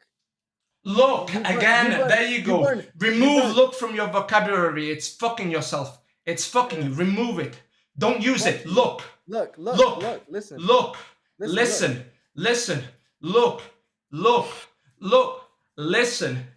Look, You burn- again, you burn- there you you go. burn- you Remove burn. look from your vocabulary. It's fucking yourself. It's fucking you. Remove it. Don't use it. Look. Look. Look. Listen. Look. Listen, Listen. Look.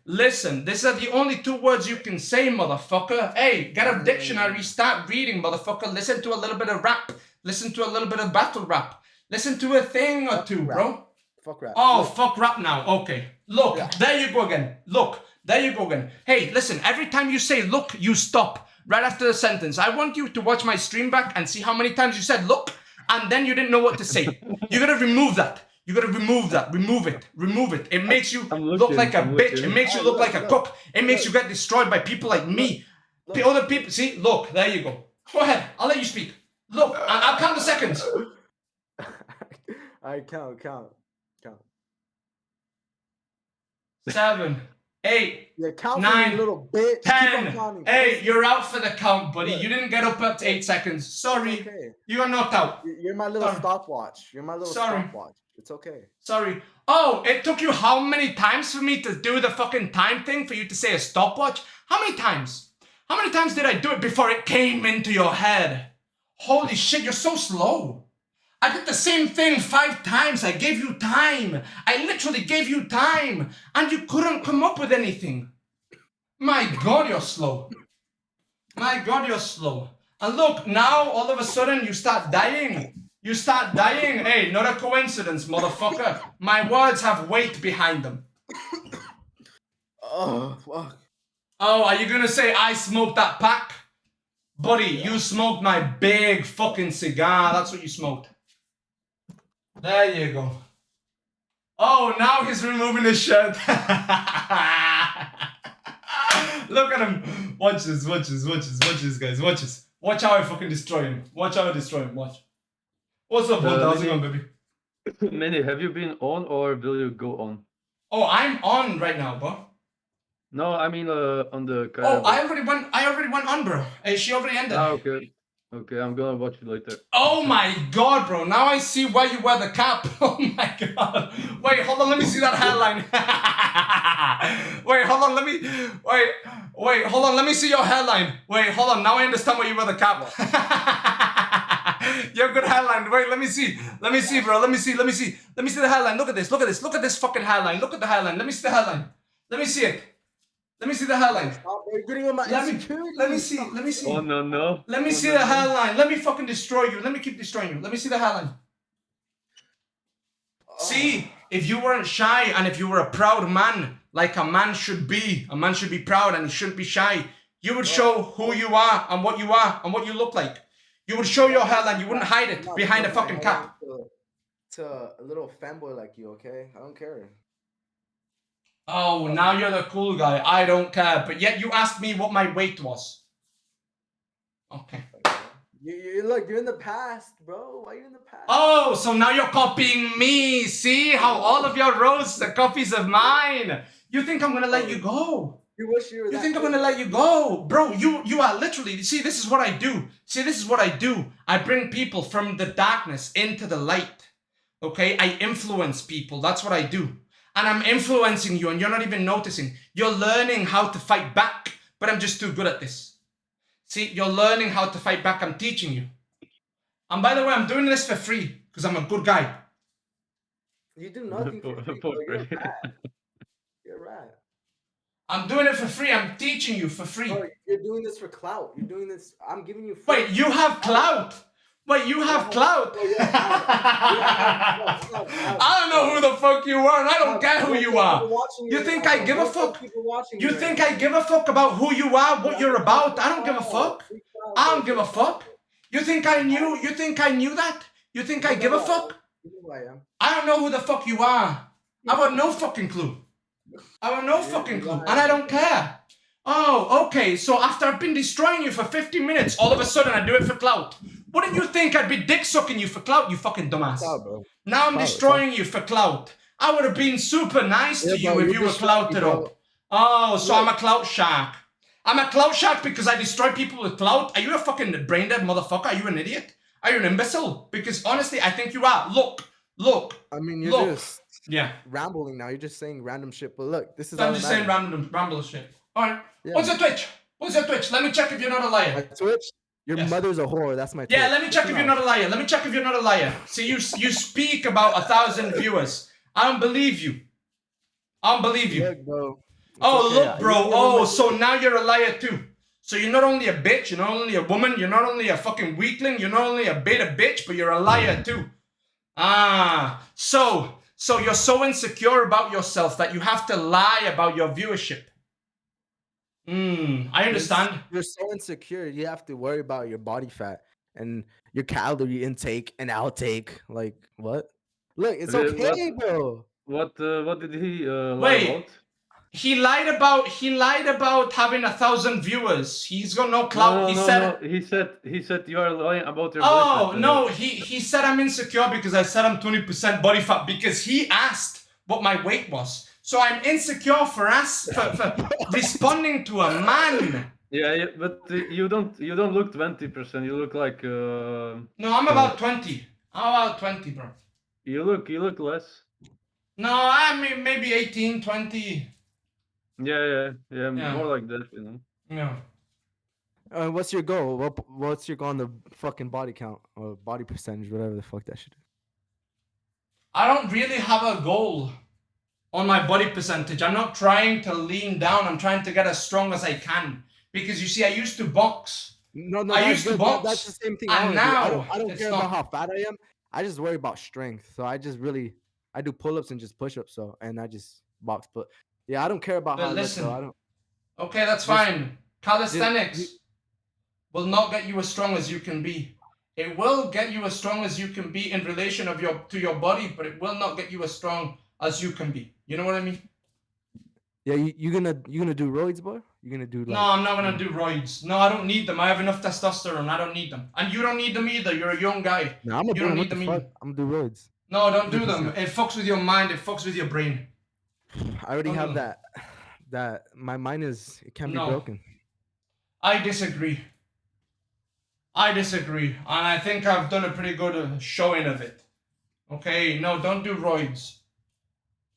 Listen. These are the only two words you can say, motherfucker. Hey, get a dictionary, start reading, motherfucker. Listen to a little bit of rap. Listen to a little bit of battle rap. Listen to a thing or two, bro. Fuck rap. Oh, Look. fuck rap now. Okay. Look, Yeah. there you go again. Look, there you go again. Hey, listen, every time you say look, you stop right after the sentence. I want you to watch my stream back and see how many times you said look and then you didn't know what to say. You gotta remove that. You gotta remove that. Remove it. It makes you I'm look looking, like a I'm bitch. looking. It makes you Oh, look look, like a look, cook. It makes you look. get destroyed by people like me. Look. The other people, see, look, there you go. Go ahead. I'll let you speak. Look, I'll count the seconds. Alright, count. 7, 8, Yeah, count for me, 9, you little bitch. Keep on 10. counting. Hey, you're out for the count, buddy. Look. You didn't get up to 8 seconds. Sorry. Okay. You got knocked out. You're my little Sorry. stopwatch. You're my little Sorry. stopwatch. It's okay. Sorry. Oh, it took you how many times for me to do the fucking time thing for you to say a stopwatch? How many times? How many times did I do it before it came into your head? Holy shit, you're so slow. I did the same thing 5 times. I gave you time. I literally gave you time. And you couldn't come up with anything. My God, you're slow. My God, you're slow. And look, now all of a sudden you start dying. You start dying. Hey, not a coincidence, motherfucker. My words have weight behind them. Oh, fuck. Oh, are you gonna say I smoked that pack? Buddy, you smoked my big fucking cigar. That's what you smoked. There you go. Oh, now he's removing his shirt. Look at him. Watch this, guys. Watch this. Watch how I fucking destroy him. Watch. What's up, bud? How's it going, baby? Mini, have you been on or will you go on? Oh, I'm on right now, bro. No, I mean on the. Oh, I already went on, bro. She already ended. Ah, okay. Okay, I'm gonna watch it later. Oh my God, bro. Now I see why you wear the cap. Oh my God. Wait, hold on. Let me see that hairline. Wait, hold on. Let me see your hairline. Wait, hold on. Now I understand why you wear the cap. Your good hairline. Wait, let me see, bro. Let me see the hairline. Look at this fucking hairline. Look at the hairline. Let me see the hairline. Let me see it. Let me see the hairline. Stop, you're getting on my insecurities. Let me see. Oh no. Let me see the hairline. Let me fucking destroy you. Let me keep destroying you. Let me see the hairline. See, if you weren't shy and if you were a proud man, like a man should be proud and he shouldn't be shy, you would show who you are and what you look like. You would show your hairline. You wouldn't hide it behind a fucking cap. To a little fanboy like you, okay? I don't care. Oh, now you're the cool guy. I don't care. But yet you asked me what my weight was. Okay. Look, you're in the past, bro. Why are you in the past? Oh, so now you're copying me. See how all of your roasts are copies of mine. You think I'm gonna let you go? You wish you were You that think I'm good. gonna let you go? Bro, you are literally, see, this is what I do. I bring people from the darkness into the light. Okay? I influence people. That's what I do. And I'm influencing you and you're not even noticing. You're learning how to fight back, but I'm just too good at this. See, you're learning how to fight back. I'm teaching you. And by the way, I'm doing this for free because I'm a good guy. You do nothing for free, For bro. You're a free. rat. You're a rat. I'm doing it for free. I'm teaching you for free. Bro, you're doing this for clout. You're doing this. I'm giving you free. Wait, you have clout? Wait, you have clout? I don't know who the fuck you are, and I don't care who you are. You think I give a fuck? You think I give a fuck about who you are, what you're about? I don't give a fuck. I don't give a fuck. You think I knew? You think I knew that? You think I give a fuck? You know who I am. I don't know who the fuck you are. I have no fucking clue. I have no fucking clue, and I don't care. Oh, okay, so after I've been destroying you for 50 minutes, all of a sudden I do it for clout. Wouldn't you think I'd be dick sucking you for clout, you fucking dumbass? Now I'm destroying you for clout. I would have been super nice to you if you were clouted up. Oh, so I'm a clout shark. I'm a clout shark because I destroy people with clout? Are you a fucking brain dead motherfucker? Are you an idiot? Are you an imbecile? Because honestly, I think you are. Look. I mean, you're just yeah, rambling now. You're just saying random shit. But look, this is I'm all just that saying matters. ramble shit. Alright. Yeah. What's your Twitch? What's your Twitch? Let me check if you're not a liar. My Twitch? Your Yes. mother's a whore. That's my Twitch. Yeah, let me check if you're not a liar. Let me check if you're not a liar. See, you speak about 1,000 viewers. I don't believe you. I don't believe you. Look, bro. Oh, okay. look, bro. Oh, so now you're a liar too. So you're not only a bitch, you're not only a woman, you're not only a fucking weakling, you're not only a beta bitch, but you're a liar too. Ah, so you're so insecure about yourself that you have to lie about your viewership. I understand. You're so insecure. You have to worry about your body fat and your calorie intake and outtake. Like what? Look, it's What- okay, bro. What did he lie Wait. about? He lied about having 1,000 viewers. He's got no clout. No. He said you are lying about your Oh, boyfriend. no, he said I'm insecure because I said I'm 20% body fat because he asked what my weight was. So I'm insecure for responding to a man. Yeah, but you don't look 20%. You look like No, I'm about 20. I'm about 20, bro. you look less. No, I mean maybe 18, 20. Yeah, Yeah. more like that, you know. No. What's your goal? What's your goal on the fucking body count or body percentage, whatever the fuck that shit is? I don't really have a goal on my body percentage. I'm not trying to lean down. I'm trying to get as strong as I can. Because you see, I used to box. No, I that's used to good. box, That's the same thing. and now I don't it's care not. about how fat I am. I just worry about strength. So I do pull-ups and just push-ups. And I just box. But yeah, I don't care about But how I listen, look. So I don't. Okay, that's Just- fine. Calisthenics will not get you as strong as you can be. It will get you as strong as you can be in relation to your body, but it will not get you as strong as you can be. You know what I mean? Yeah, you gonna do roids, boy? You gonna do like? No, I'm not gonna do roids. No, I don't need them. I have enough testosterone. I don't need them, and you don't need them either. You're a young guy. No, I'm gonna You do don't them. need What the them fuck? either. I'm gonna do roids. No, don't do them. 100%. It fucks with your mind. It fucks with your brain. I already Don't have do them. that. My mind it can be No. broken. I disagree. And I think I've done a pretty good showing of it. Okay, no, don't do roids.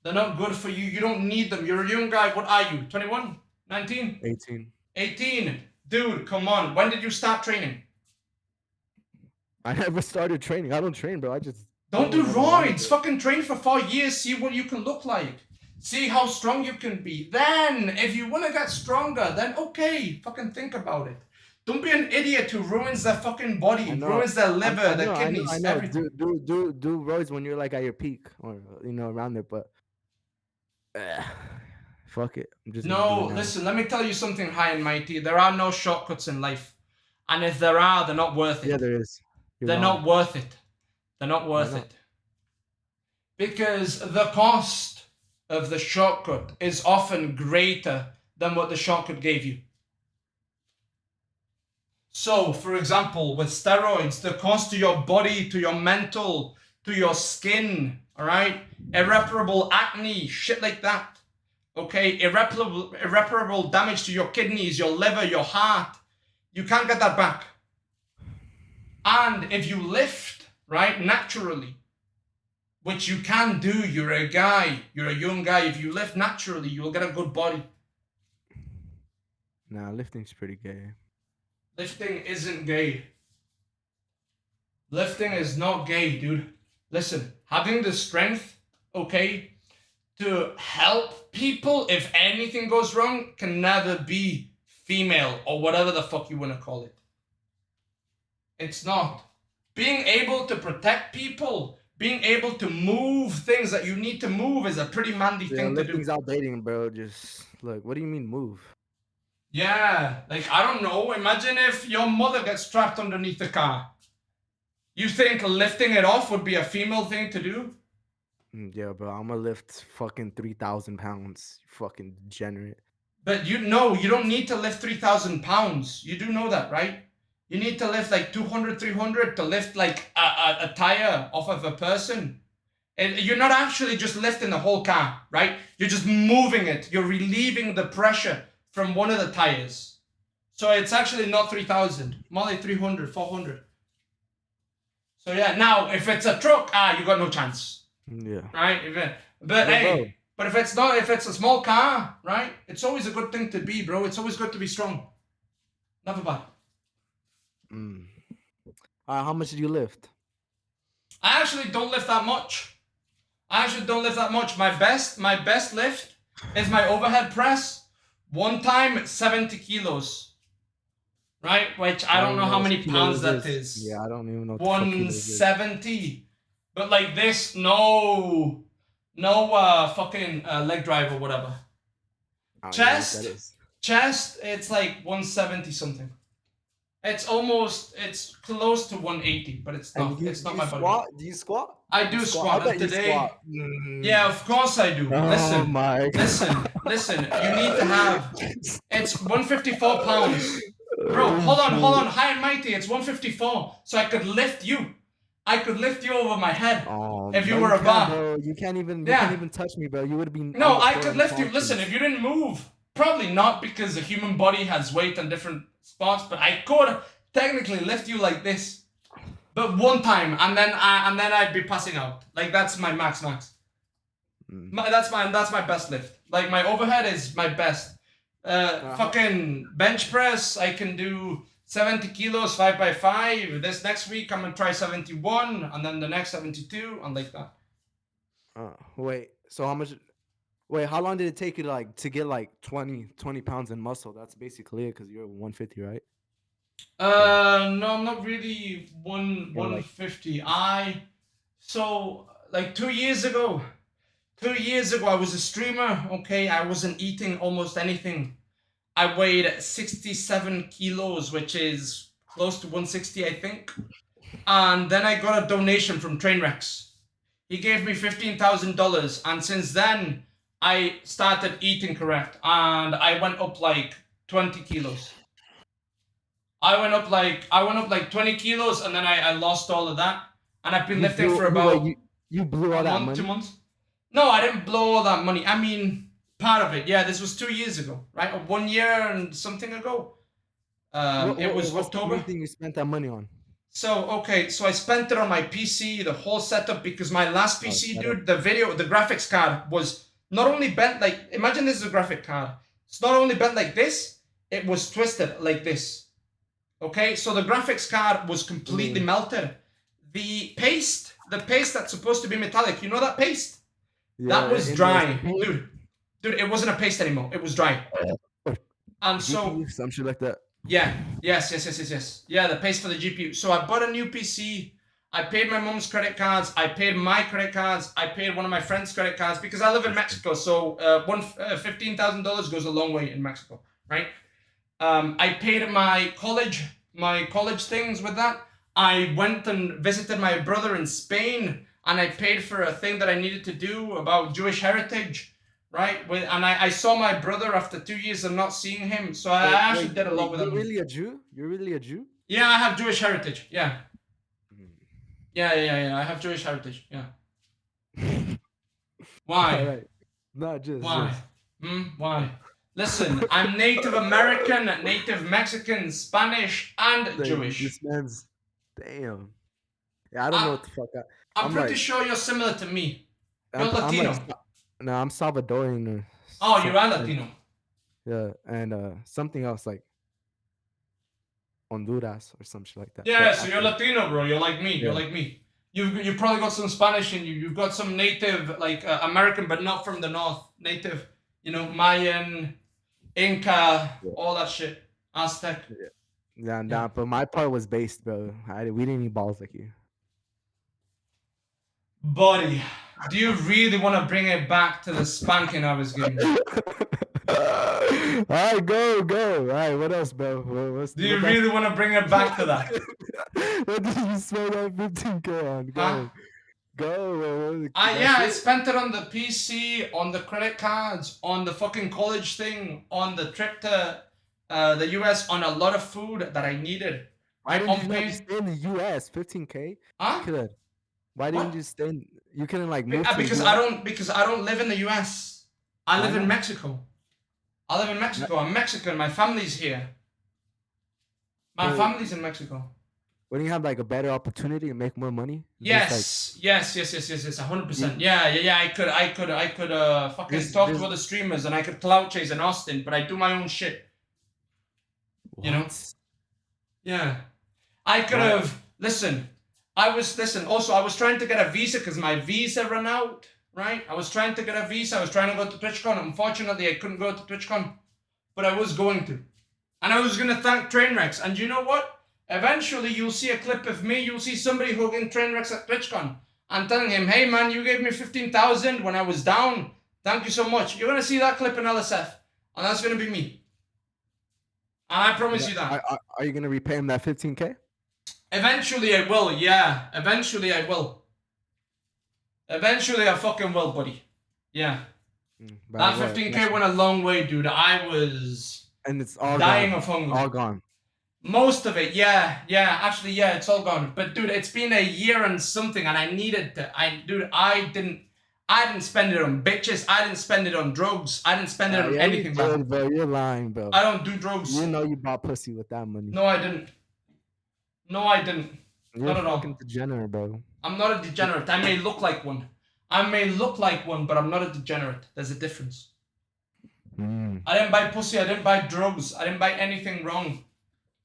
They're not good for you. You don't need them. You're a young guy. What are you? 21? 19? 18. 18? Dude, come on. When did you start training? I never started training. I don't train, bro. I just Don't do whatever I wanna roids. do. Fucking train for 4 years. See what you can look like. See how strong you can be. Then, if you want to get stronger, then okay, fucking think about it. Don't be an idiot who ruins their fucking body, I know. ruins their liver, I their know, kidneys, I know. everything. Do roids when you're like at your peak or around there, but fuck it. I'm just gonna do No, it now. listen, let me tell you something high and mighty. There are no shortcuts in life. And if there are, they're not worth it. Yeah, there is. You're They're wrong. not worth it. They're not worth not? it. Because the cost of the shortcut is often greater than what the shortcut gave you. So, for example, with steroids, the cost to your body, to your mental, to your skin, all right? Irreparable acne, shit like that. Okay? Irreparable damage to your kidneys, your liver, your heart. You can't get that back. And if you lift, right, naturally, which you can do, you're a guy, you're a young guy, if you lift naturally, you will get a good body. Nah, lifting's pretty gay. Lifting isn't gay. Lifting is not gay, dude. Listen, having the strength, okay, to help people if anything goes wrong can never be female or whatever the fuck you want to call it. It's not. Being able to protect people, being able to move things that you need to move is a pretty manly Yeah, thing to do. lifting's outdating, bro. Just look. What do you mean move? Yeah, like I don't know. Imagine if your mother gets trapped underneath the car. You think lifting it off would be a female thing to do? Yeah, bro. I'm gonna lift fucking 3,000 pounds. You fucking degenerate. But you know, you don't need to lift 3,000 pounds. You do know that, right? You need to lift like 200, 300 to lift like a tire off of a person. And you're not actually just lifting the whole car, right? You're just moving it. You're relieving the pressure from one of the tires. So it's actually not 3,000, more like 300, 400. So yeah, now if it's a truck, you got no chance. Yeah. Right? But hey, bro. but if it's a small car, right? It's always a good thing to be, bro. It's always good to be strong. Never bad. How much did you lift? I actually don't lift that much. My best lift is my overhead press. One time, 70 kilos. Right? Which I don't know how many pounds that is. Yeah, I don't even know. What the fuck kilos is. 170. But like this, no fucking leg drive or whatever. I don't know what that Chest, is. chest, it's like 170 something. It's close to 180, but it's not. It's not my body. Squat? Do you squat? I do squat. I bet And you today, squat. yeah, of course I do. Oh Listen, my God. listen. You need to have. It's 154 pounds, bro. Hold on. High and mighty. It's 154. So I could lift you. I could lift you over my head if you no, were a bar. Bro. You can't even touch me, bro. You would have been. No, I could lift you. Listen, if you didn't move, probably not because the human body has weight in different spots, but I could technically lift you like this. But one time, and then I'd be passing out. Like that's my max. That's my best lift. Like my overhead is my best. Fucking bench press, I can do 70 kilos 5x5. This next week I'm gonna try 71, and then the next 72, and like that. Wait. So how much? Wait, how long did it take you to get like 20 pounds in muscle? That's basically it, because you're 150, right? No, I'm not really 150. So like 2 years ago, I was a streamer. Okay, I wasn't eating almost anything. I weighed 67 kilos, which is close to 160, I think. And then I got a donation from Trainwrecks. He gave me $15,000, and since then I started eating correct, and I went up like 20 kilos. I went up like 20 kilos, and then I lost all of that, and I've been lifting for about you blew all that money? 2 months. No, I didn't blow all that money. I mean, part of it. Yeah, this was 2 years ago, right? 1 year and something ago. It was what's October. the main thing you spent that money on? So I spent it on my PC, the whole setup, because my last PC, dude, the graphics card was not only bent like, imagine this is a graphic card. It's not only bent like this, it was twisted like this. Okay, so the graphics card was completely melted. The paste that's supposed to be metallic, you know that paste? Yeah, that was dry, dude. It wasn't a paste anymore. It was dry. And so some shit like that. Yeah, yes. Yeah, the paste for the GPU. So I bought a new PC. I paid my mom's credit cards. I paid my credit cards. I paid one of my friend's credit cards because I live in Mexico. So $15,000 goes a long way in Mexico, right? I paid my college things with that. I went and visited my brother in Spain, and I paid for a thing that I needed to do about Jewish heritage, right? And I saw my brother after 2 years of not seeing him, so I actually did a lot with him. You're really a Jew? You're really a Jew? Yeah, I have Jewish heritage. Yeah. Yeah. I have Jewish heritage. Yeah. Why? All right. Not just. Why? Why? Listen, I'm Native American, Native Mexican, Spanish, and Jewish. This man's, damn. Yeah, I don't know what the fuck. I'm pretty sure you're similar to me. You're Latino. No, I'm Salvadorian. Oh, you are Latino. Yeah, and something else like. Honduras or some shit like that. Yeah, but so I you're think- Latino, bro. You're like me. You're Yeah. like me. You've probably got some Spanish in you. You've got some native, like American, but not from the north. Native, Mayan, Inca, Yeah. all that shit. Aztec. Nah, but my part was based, bro. We didn't need balls like you. Buddy, do you really want to bring it back to the spanking I was giving you? All right, go. All right, what else, bro? Do you really want to bring it back to that? What did you spend that 15K on? Go. Huh? Go. I spent it on the PC, on the credit cards, on the fucking college thing, on the trip to the US, on a lot of food that I needed. Why didn't you paying- not stay in the US? 15K? Huh? Could. Why didn't What? you stay in? You couldn't like move to Because the US? because I don't live in the US. I live Why in not? Mexico. I live in Mexico. I'm Mexican. My family's here. My Wait. family's in Mexico. Wouldn't you have like a better opportunity to make more money? Just, Yes, 100%. Yeah. I could fucking This- talk this- to other streamers and I could clout chase in Austin, but I do my own shit. You know? What? Yeah. I could Right. have also I was trying to get a visa because my visa ran out, right? I was trying to get a visa, I was trying to go to TwitchCon. Unfortunately I couldn't go to TwitchCon. But I was going to. And I was gonna thank Trainwrecks. And you know what? Eventually you'll see a clip of me, you'll see somebody hugging Trainwrecks at TwitchCon. I'm telling him, hey man, you gave me 15,000 when I was down. Thank you so much. You're gonna see that clip in LSF. And that's gonna be me. And I promise you that. Are you gonna repay him that 15K? Eventually I will, yeah. Eventually I will. Eventually I fucking will, buddy. Yeah. By That what? 15K went a long way, dude. I was And it's all dying gone. of hunger. All gone. Most of it, yeah. Actually, yeah, it's all gone. But dude, it's been a year and something, and I needed to. I didn't spend it on bitches. I didn't spend it on drugs. I didn't spend it on Yeah, anything, you bro. did, bro. You're lying, bro. I don't do drugs. You know you bought pussy with that money. No, I didn't. You're not at all. fucking degenerate, bro. I'm not a degenerate. I may look like one. But I'm not a degenerate. There's a difference. Mm. I didn't buy pussy. I didn't buy drugs. I didn't buy anything wrong.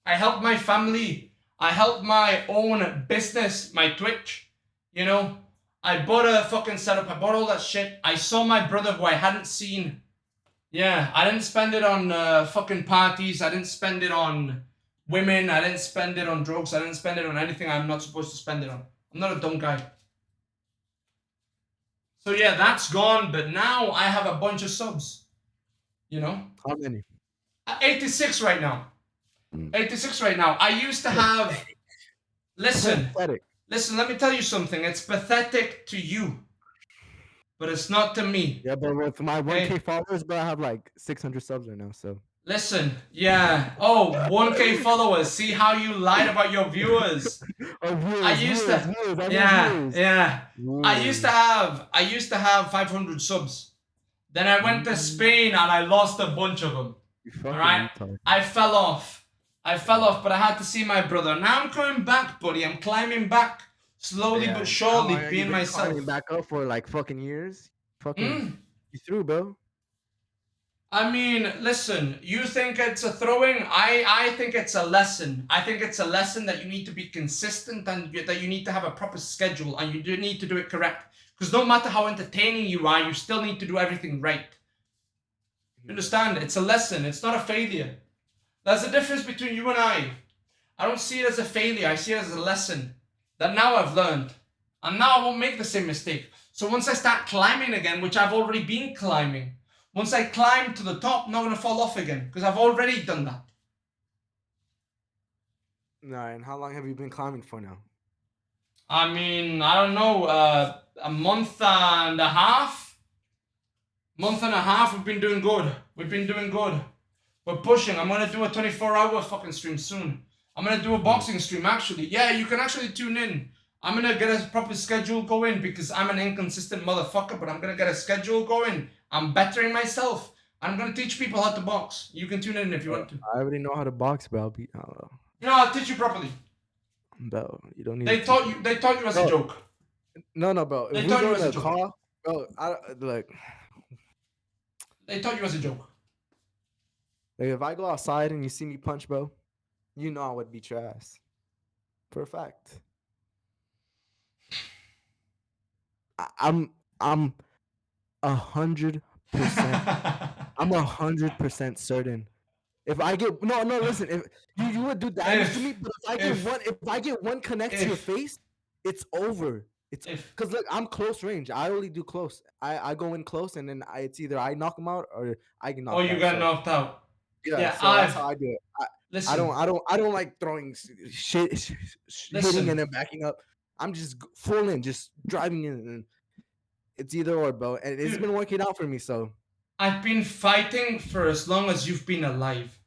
I helped my family. I helped my own business, my Twitch. I bought a fucking setup. I bought all that shit. I saw my brother who I hadn't seen. Yeah, I didn't spend it on fucking parties. I didn't spend it on women. I didn't spend it on drugs. I didn't spend it on anything I'm not supposed to spend it on. I'm not a dumb guy. So yeah, that's gone. But now I have a bunch of subs. How many? 86 right now. Mm. 86 right now. I used to have. Listen, Pathetic. let me tell you something. It's pathetic to you, but it's not to me. Yeah, but with my 1K Hey. followers, bro, I have like 600 subs right now. So Listen, yeah. Oh, 1K followers. See how you lied about your viewers. oh, viewers, I used to- viewers, I mean Yeah, viewers. yeah. I Viewers. used to have 500 subs. Then I went to Spain and I lost a bunch of them. You fucking Alright. retard. I fell off, but I had to see my brother. Now I'm coming back, buddy. I'm climbing back slowly Yeah, but surely, how long have you being been myself. climbing back up for like fucking years. Fucking Mm. you through, bro. I mean, listen, you think it's a throwing? I think it's a lesson. I think it's a lesson that you need to be consistent and that you need to have a proper schedule and you do need to do it correct. Because no matter how entertaining you are, you still need to do everything right. You understand? It's a lesson. It's not a failure. There's a difference between you and I. I don't see it as a failure. I see it as a lesson that now I've learned. And now I won't make the same mistake. So once I start climbing again, which I've already been climbing, once I climb to the top, I'm not going to fall off again because I've already done that. Nah, and how long have you been climbing for now? I mean, I don't know, a month and a half? We've been doing good. We're pushing. I'm going to do a 24-hour fucking stream soon. I'm going to do a boxing stream, actually. Yeah, you can actually tune in. I'm going to get a proper schedule going because I'm an inconsistent motherfucker, but I'm going to get a schedule going. I'm bettering myself. I'm going to teach people how to box. You can tune in if you want to. I already know how to box, bro. I'll teach you properly. Bro, you don't need. They to taught teach you. They taught you as a Bro. joke. No, bro. They If we taught you go as to a a joke. car, bro, They taught you as a joke. like if I go outside and you see me punch, bro, you know I would beat your ass. For a fact. I'm 100%. I'm 100% certain. If I get no, listen. If you would do damage to me, but if I get one connect to your face, it's over. It's because look, I'm close range. I only do close. I go in close, and then it's either I knock him out or I get knocked out. Oh, you got knocked out. Yeah, so that's how I do it. Listen, I don't like throwing shit, hitting and then backing up. I'm just full in, just driving in, and it's either or, bro. And it's been working out for me. So I've been fighting for as long as you've been alive.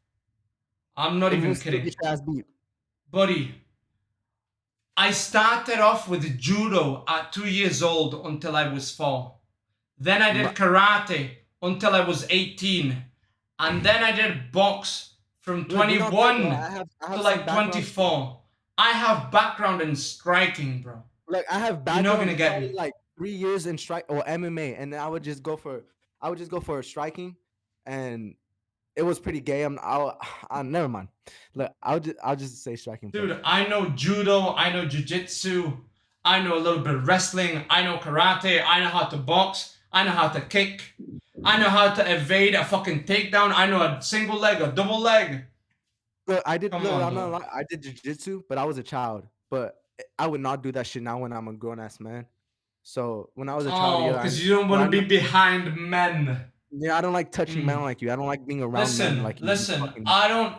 I'm not even kidding. Get your ass beat. Buddy, I started off with judo at 2 years old until I was 4. Then I did karate until I was 18. And then I did box from 21 to like 24. I have background in striking, bro. Like I have background. You're not gonna get me. Like 3 years in strike or MMA, and I would just go for striking, and it was pretty gay. Never mind. Look, I'll just say striking. Dude, I know judo. I know jiu-jitsu. I know a little bit of wrestling. I know karate. I know how to box. I know how to kick. I know how to evade a fucking takedown. I know a single leg, a double leg. Look, I did. I did jiu-jitsu, but I was a child. But I would not do that shit now when I'm a grown-ass man. So when I was a child, because you don't want to be behind men. Yeah, I don't like touching men like you. I don't like being around men like you. Listen, I don't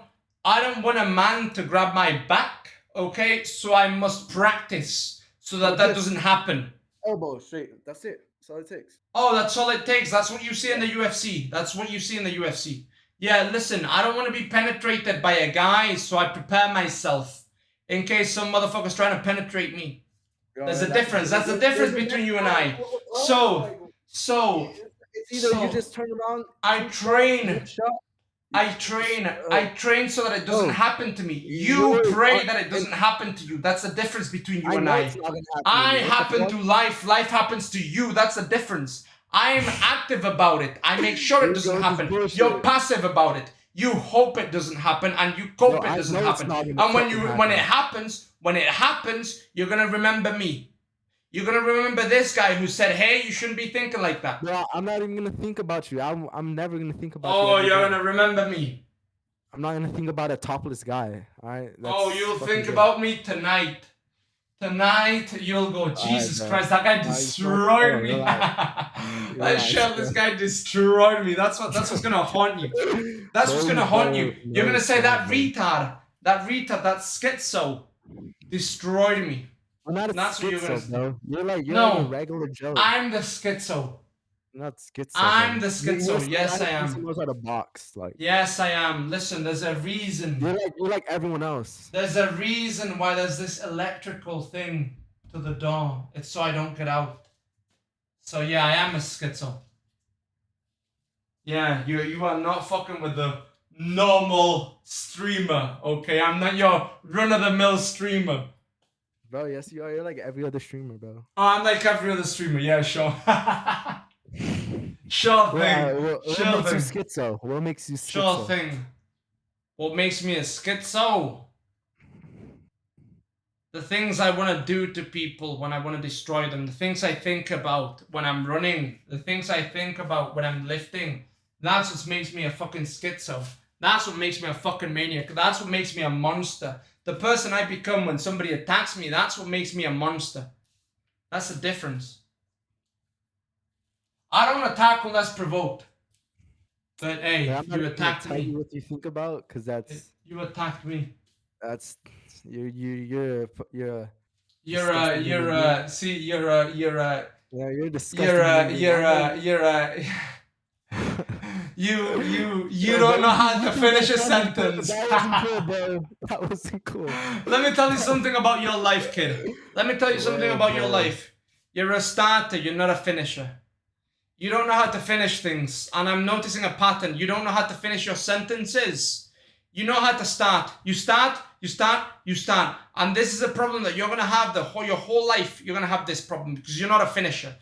want a man to grab my back. Okay, so I must practice so that doesn't happen. Elbow straight. That's it. That's all it takes. Oh, that's all it takes. That's what you see in the UFC. That's what you see in the UFC. Yeah, listen, I don't want to be penetrated by a guy, so I prepare myself in case some motherfucker's trying to penetrate me. There's a difference. That's the difference between you and I. So it's either you just turn around. I train so that it doesn't happen to me. You pray that it doesn't happen to you. That's the difference between you and I. I happen to life. Life happens to you. That's the difference. I'm active about it. I make sure it doesn't happen. You're passive about it. You hope it doesn't happen, and you cope it doesn't happen. And when it happens, you're gonna remember me. You're gonna remember this guy who said, "Hey, you shouldn't be thinking like that." Bro, I'm not even gonna think about you. I'm never gonna think about you. Oh, you're gonna remember me. I'm not gonna think about a topless guy. All right. You'll think about me tonight. Tonight you'll go, Jesus Christ, that guy destroyed me. That shirtless guy destroyed me. That's what's gonna haunt you. That's what's gonna haunt you. You're gonna say that retard, that schizo destroyed me. I'm not a schizo, bro. You're like a regular Joe. I'm the schizo. Not schizo. I'm the schizo. Yes, I am. Knows how to box, like. Yes, I am. Listen, there's a reason. You're like everyone else. There's a reason why there's this electrical thing to the door. It's so I don't get out. So yeah, I am a schizo. Yeah, you are not fucking with the normal streamer, okay? I'm not your run-of-the-mill streamer. Bro, yes you are. You're like every other streamer, bro. Oh, I'm like every other streamer. Yeah, sure. Sure thing. What makes you schizo? What makes you schizo? Sure thing. What makes me a schizo? The things I want to do to people when I want to destroy them. The things I think about when I'm running. The things I think about when I'm lifting. That's what makes me a fucking schizo. That's what makes me a fucking maniac. That's what makes me a monster. The person I become when somebody attacks me, that's what makes me a monster. That's the difference. I don't attack unless provoked. But hey, you attacked me. What you think about? Because that's you attacked me. That's you're disgusting. You don't know how to finish a sentence. That wasn't cool, bro. That wasn't cool. Let me tell you something about your life, kid. Let me tell you something about your life. You're a starter, you're not a finisher. You don't know how to finish things, and I'm noticing a pattern. You don't know how to finish your sentences. You know how to start. You start. And this is a problem that you're going to have your whole life. You're going to have this problem because you're not a finisher.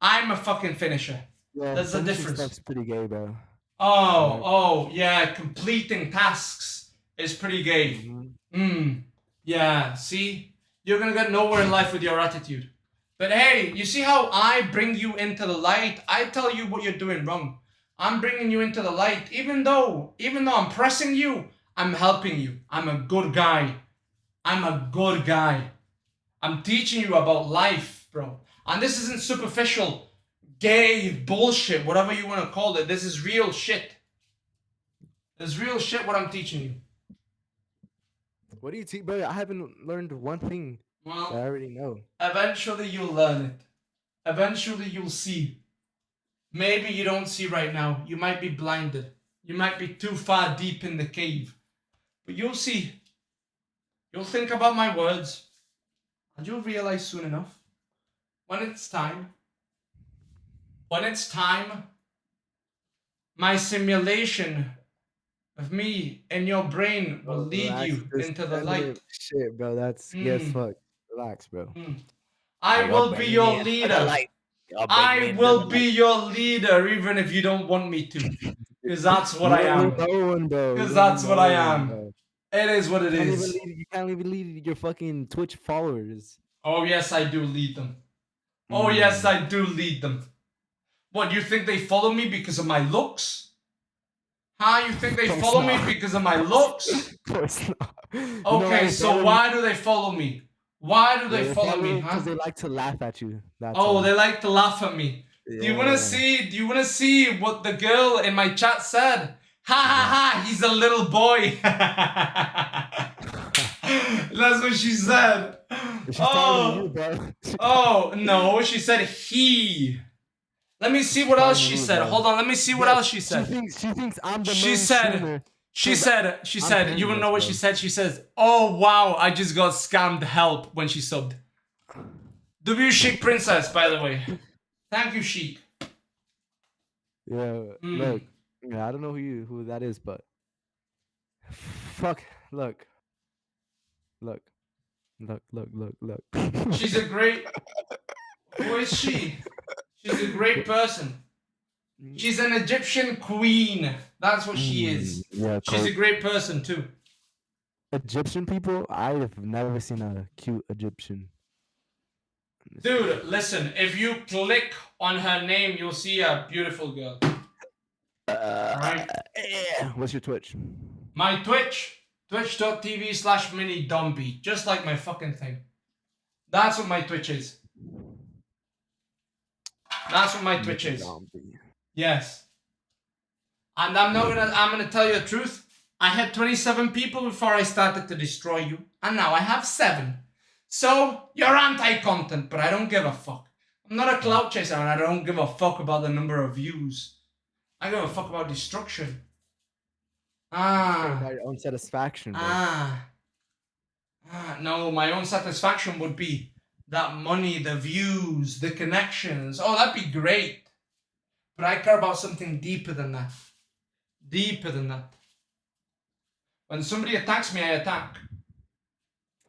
I'm a fucking finisher. Yeah, there's a difference. That's pretty gay, bro. Oh, yeah, completing tasks. is pretty gay. Mhm. Yeah, see? You're gonna get nowhere in life with your attitude. But hey, you see how I bring you into the light? I tell you what you're doing wrong. I'm bringing you into the light. Even though I'm pressing you, I'm helping you. I'm a good guy. I'm a good guy. I'm teaching you about life, bro. And this isn't superficial, gay bullshit, whatever you want to call it. This is real shit. There's real shit what I'm teaching you. What do you teach, bro? I haven't learned one thing that I Well, already know. eventually you'll learn it. Eventually you'll see. Maybe you don't see right now. You might be blinded. You might be too far deep in the cave. But you'll see. You'll think about my words. And you'll realize soon enough. When it's time. When it's time. My simulation of me in your brain will lead Relax, you this into the feminine light. shit, bro. That's gay as Mm. fuck. Relax, bro. I will be your leader. I will be your leader even if you don't want me to. Because that's what I am. No one, bro. Because You don't that's need what no I one, am. bro. It is what it is. You can't even lead your fucking Twitch followers. Oh yes, I do lead them. Oh yes, I do lead them. What, you think they follow me because of my looks? Huh? You think they Of course follow me not. because of my looks? Of course not. Okay, so why do they follow me? Why do they follow me, huh? Because they like to laugh at you. That's Oh, why. they like to laugh at me. Do you wanna see? Do you wanna see what the girl in my chat said? Ha ha ha! He's a little boy. That's what she said. She's talking to you, bro. Oh no! She said he. Let me see what else she said. Hold on. Let me see what else she said. She thinks I'm the She main said. streamer. She said. You wanna know what bro. she said? She says, "Oh wow! I just got scammed. Help!" When she subbed. W Chic Princess, by the way. Thank you, Chic. Yeah, look. Yeah, I don't know who that is, but fuck. Look. She's a great. Who is she? She's a great person. She's an Egyptian queen. That's what she is. Yeah, She's a great person too. Egyptian people. I have never seen a cute Egyptian. Dude, listen. If you click on her name, you'll see a beautiful girl. Alright. What's your Twitch? My Twitch. Twitch.tv/MiniDonbeE. Just like my fucking thing. That's what my Twitch is. That's what my Twitch is. Yes. And I'm gonna tell you the truth. I had 27 people before I started to destroy you. And now I have 7. So you're anti-content, but I don't give a fuck. I'm not a clout chaser and I don't give a fuck about the number of views. I give a fuck about destruction. About your own satisfaction, bro. No, my own satisfaction would be that money, the views, the connections. Oh, that'd be great. But I care about something deeper than that. Deeper than that. When somebody attacks me, I attack.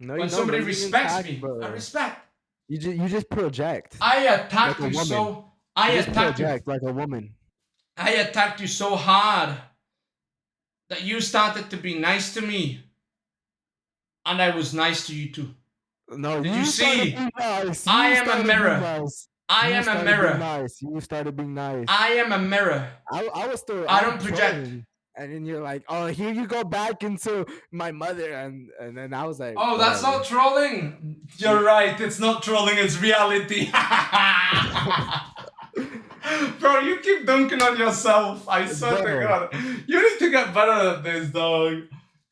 No, When you somebody don't, bro. You didn't respects attack, me, bro. I respect. You just project. I attacked Like a you woman. so. I You just attacked you. project like a woman. I attacked you so hard that you started to be nice to me, and I was nice to you too. No, Did you started see? being nice. I You am a started being mirror. nice. I You am a started mirror. being nice. You started being nice. I am a mirror. I was still. I I'm don't project. trolling. And then you're like, oh, here you go back into my mother, and then I was like, Oh, that's whatever. not trolling. You're right. It's not trolling. It's reality. Bro, you keep dunking on yourself. I swear to Bro. God. You need to get better at this, dog.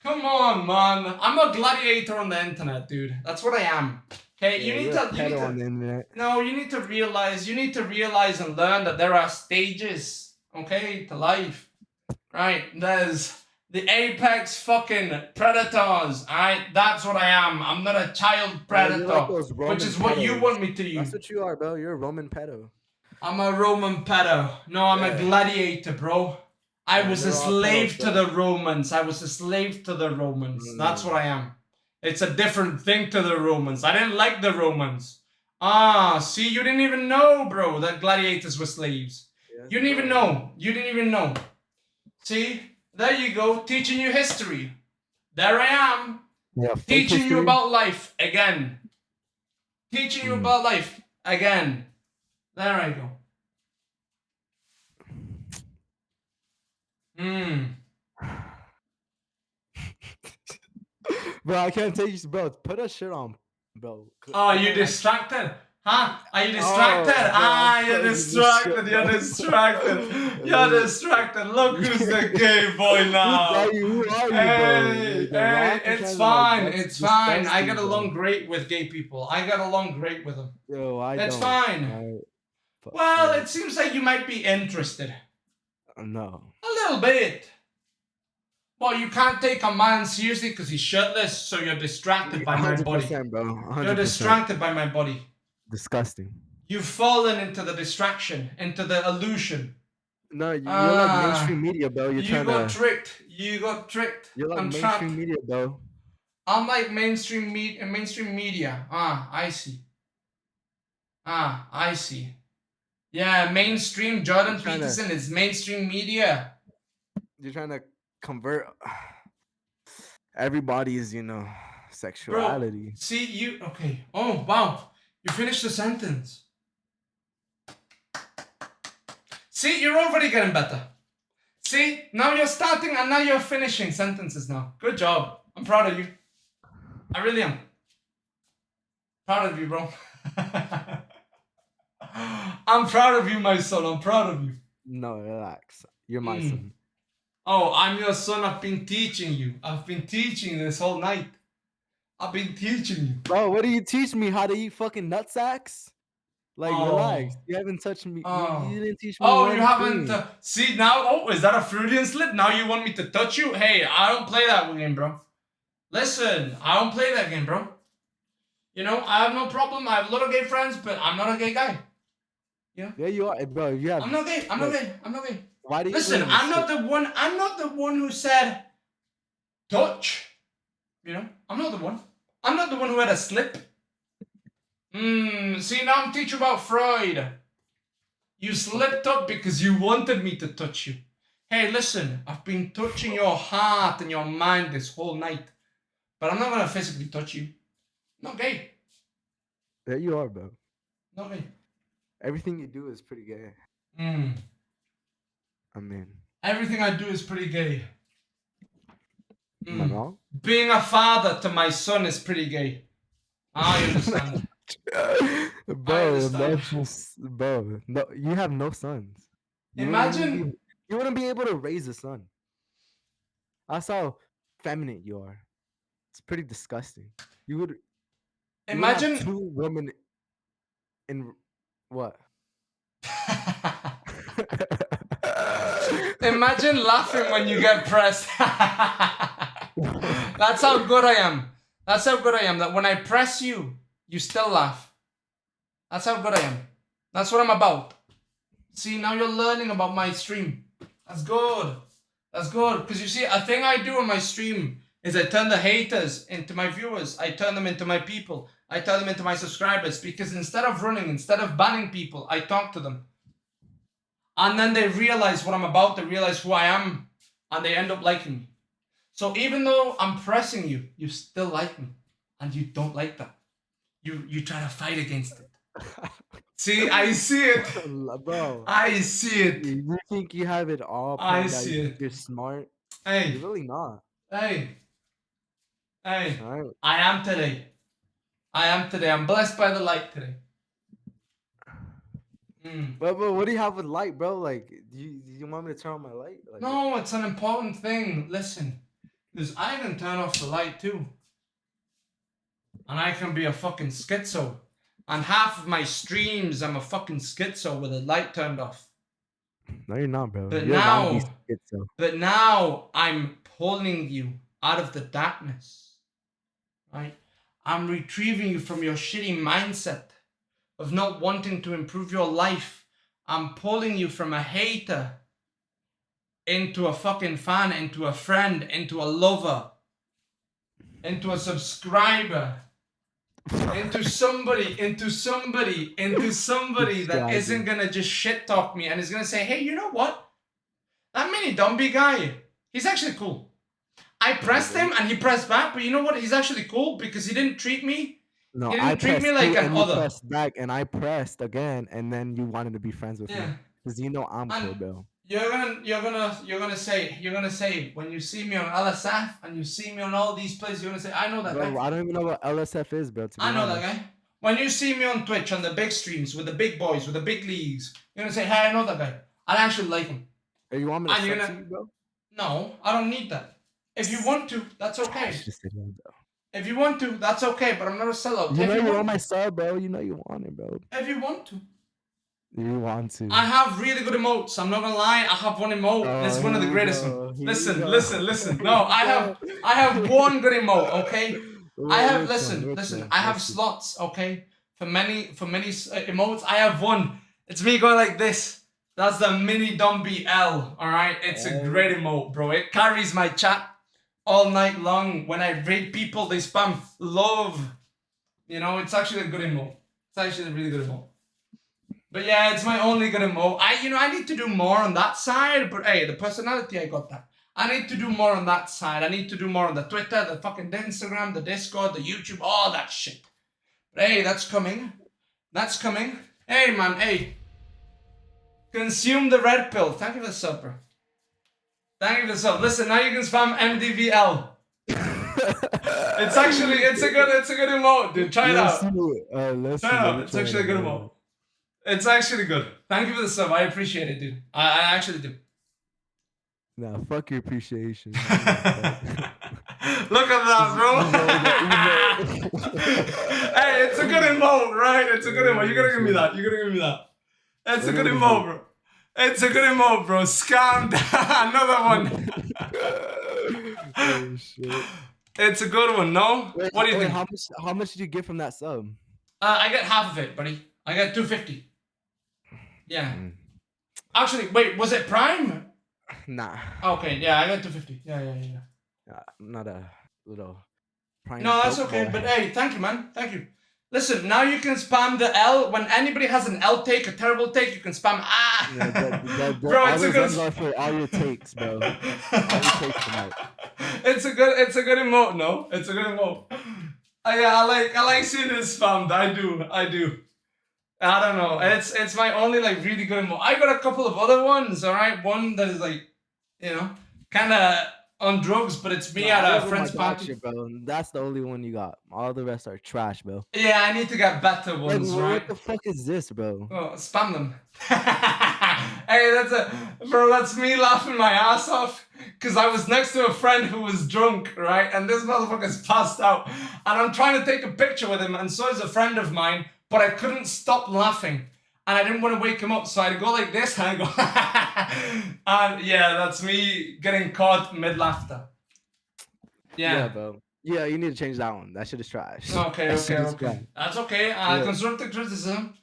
Come on, man. I'm a gladiator on the internet, dude. That's what I am. Okay, Yeah, you're a pedo on the internet. No, you need to realize and learn that there are stages, okay, to life. Right? There's the apex fucking predators. Alright, that's what I am. I'm not a child predator, You're like those Roman which is what you pedos. want me to use. That's what you are, bro. You're a Roman pedo. I'm a Roman pedo. No, I'm a gladiator, bro. I was a they're all slave pedos, to bro. the Romans. I was a slave to the Romans. That's what I am. It's a different thing to the Romans. I didn't like the Romans. See, you didn't even know, bro, that gladiators were slaves. Yes, You didn't even bro. know. You didn't even know. See? There you go. Teaching you history. There I am. Yeah, fake Teaching you history. about life again. Teaching you about life again. There I go. Bro, I can't take you, bro. Put a shirt on, bro. Oh, you distracted? Huh? Are you Oh, distracted? bro, Ah, I'm you're putting this distracted. shit, You're bro. distracted. You're distracted. Look who's the gay boy now. Who are you, bro? Hey, Like, The hey, Rock, you're it's trying to, fine. that's It's fine. I disgusting, get bro. along great with gay people. I get along great with them. Yo, I It's don't. fine. Alright, but, Well, like, it seems like you might be interested. no. A little bit. Well, you can't take a man seriously because he's shirtless, so you're distracted by my body. 100%, bro. 100%. You're distracted by my body. Disgusting. You've fallen into the distraction, into the illusion. No, you're like mainstream media, bro. You're You trying got to. tricked. You got tricked. You're like I'm mainstream trapped. media, bro. I'm like mainstream media. Ah, I see. Ah, I see. Yeah, mainstream Jordan I'm trying to- Peterson is mainstream media. You're trying to convert everybody's, sexuality. See you. Okay. Oh wow, you finished the sentence. See, you're already getting better. See, now you're starting and now you're finishing sentences now. Good job. I'm proud of you. I really am. Proud of you, bro. I'm proud of you, my son. I'm proud of you. No, relax. You're my son. Oh, I'm your son. I've been teaching you. I've been teaching you this whole night. I've been teaching you. Bro, what do you teach me? How to eat fucking nutsacks? Like, relax. You haven't touched me. You didn't teach me. Oh, one you haven't. thing. See, now, oh, is that a Freudian slip? Now you want me to touch you? Hey, I don't play that game, bro. Listen, I don't play that game, bro. You know, I have no problem. I have a lot of gay friends, but I'm not a gay guy. Yeah, you are, bro. You have. I'm not gay. I'm not gay. I'm not gay. Why do you Listen, believe I'm this not the one. I'm not the one who said touch. You know, I'm not the one. I'm not the one who had a slip. See, now I'm teaching about Freud. You slipped up because you wanted me to touch you. Hey, listen, I've been touching your heart and your mind this whole night, but I'm not gonna physically touch you. Not gay. Yeah, you are, bro. Not gay. Everything you do is pretty gay. I mean, Everything I do is pretty gay. am I wrong? Being a father to my son is pretty gay. I understand. Bro, understand. bro, no, you have no sons. Imagine. You wouldn't be able to raise a son. That's how feminine you are. It's pretty disgusting. You would have Imagine. 2 women in what? Imagine laughing when you get pressed. That's how good I am. That's how good I am. That when I press you, you still laugh. That's how good I am. That's what I'm about. See, now you're learning about my stream. That's good. That's good. Because you see, a thing I do on my stream is I turn the haters into my viewers. I turn them into my people. I turn them into my subscribers. Because instead of running, instead of banning people, I talk to them. And then they realize what I'm about. They realize who I am. And they end up liking me. So even though I'm pressing you, you still like me. And you don't like that. You try to fight against it. See, I see it. Bro, I see it. you think you have it all? I planned out, see you it. think you're smart. Hey, You're really not. hey, hey. Alright. I am today. I am today. I'm blessed by the light today. But what do you have with light, bro? Like, you want me to turn on my light? Like, No, it's an important thing. Listen, because I can turn off the light too. And I can be a fucking schizo. And half of my streams, I'm a fucking schizo with the light turned off. No, you're not, bro. But You're allowed to now, be schizo. but now I'm pulling you out of the darkness. Right? I'm retrieving you from your shitty mindset of not wanting to improve your life. I'm pulling you from a hater into a fucking fan, into a friend, into a lover, into a subscriber, into somebody that isn't gonna just shit talk me and is gonna say, hey, you know what? That MiniDonbeE guy, he's actually cool. I pressed him and he pressed back, but you know what? He's actually cool because he didn't treat me. No, He I didn't treat pressed me like you an and you other. pressed back, and I pressed again, and then you wanted to be friends with me Yeah. because you know I'm cool, And bro. you're gonna say when you see me on LSF and you see me on all these places, you're gonna say, I know that Bro, guy. I don't even know what LSF is, bro. To be I know honest. that guy. When you see me on Twitch on the big streams with the big boys, with the big leagues, you're gonna say, hey, I know that guy. I actually like him. Hey, you want me to And you're sub to gonna you, bro? No, I don't need that. If you want to, that's I okay. should have said yeah, bro. If you want to, that's okay, but I'm not a sellout. You If know you you want want my sub, bro. You know you want it, bro. if you want to. You want to. I have really good emotes. I'm not gonna lie. I have one emote. This is one of the greatest ones. Listen. No, I have one good emote. Okay. I have listen. I have slots. Okay. For many emotes, I have one. It's me going like this. That's the MiniDonbeE L. All right. It's a great emote, bro. It carries my chat all night long. When I raid people, they spam love. You know, it's actually a good emote. It's actually a really good emote. But yeah, it's my only good emote. I need to do more on that side, but hey, the personality, I got that. I need to do more on that side. I need to do more on the Twitter, the fucking Instagram, the Discord, the YouTube, all that shit. But hey, that's coming. That's coming. Hey, man, hey. Consume the red pill. Thank you for the sub, bro. Thank you for the sub. Listen, now you can spam MDVL. It's a good emote, dude. Try it out. Try it out. It's actually a good emote. It's actually good. Thank you for the sub. I appreciate it, dude. I actually do. Nah, fuck your appreciation. Look at that, bro. Hey, it's a good emote, right? It's a good emote. You gotta give me that. It's a good emote, bro. It's a good emote, bro. Scammed. Another one. Oh shit. It's a good one, no? Wait, What do you think? How much did you get from that sub? I get half of it, buddy. I got 250. Yeah. Actually, wait, was it Prime? Nah. Okay, yeah, I got 250. Yeah. I'm not a little prime. No, that's okay. But hey, thank you, man. Thank you. Listen, now you can spam the L. When anybody has an L take, a terrible take, you can spam bro, it's a good. For all your takes, bro. All your takes tonight. It's a good emote, no? It's a good emote. I like seeing it spammed. I do. I don't know. It's my only like really good emote. I got a couple of other ones, alright? One that is like, kinda on drugs, but it's me at a friend's party. Bro. That's the only one you got. All the rest are trash, bro. Yeah, I need to get better ones, right? What the fuck is this, bro? Oh, spam them. Hey, that's me laughing my ass off because I was next to a friend who was drunk, right? And this motherfucker's passed out. And I'm trying to take a picture with him, and so is a friend of mine, but I couldn't stop laughing. And I didn't want to wake him up, so I'd go like this, and I'd go, and yeah, that's me getting caught mid-laughter. Yeah, bro. Yeah, you need to change that one. That shit is trash. Okay. That's okay. Constructive criticism.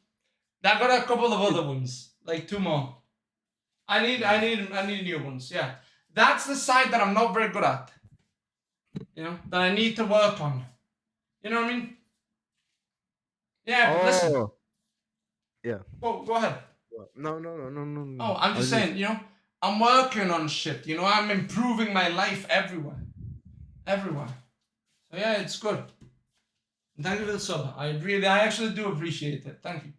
I got a couple of other ones, like 2 more. I need new ones. Yeah, that's the side that I'm not very good at. That I need to work on. You know what I mean? Yeah, but listen. Yeah. Go ahead. No. Oh, I'm just saying, I'm working on shit. I'm improving my life everywhere. So yeah, it's good. Thank you for the sub. I actually do appreciate it. Thank you.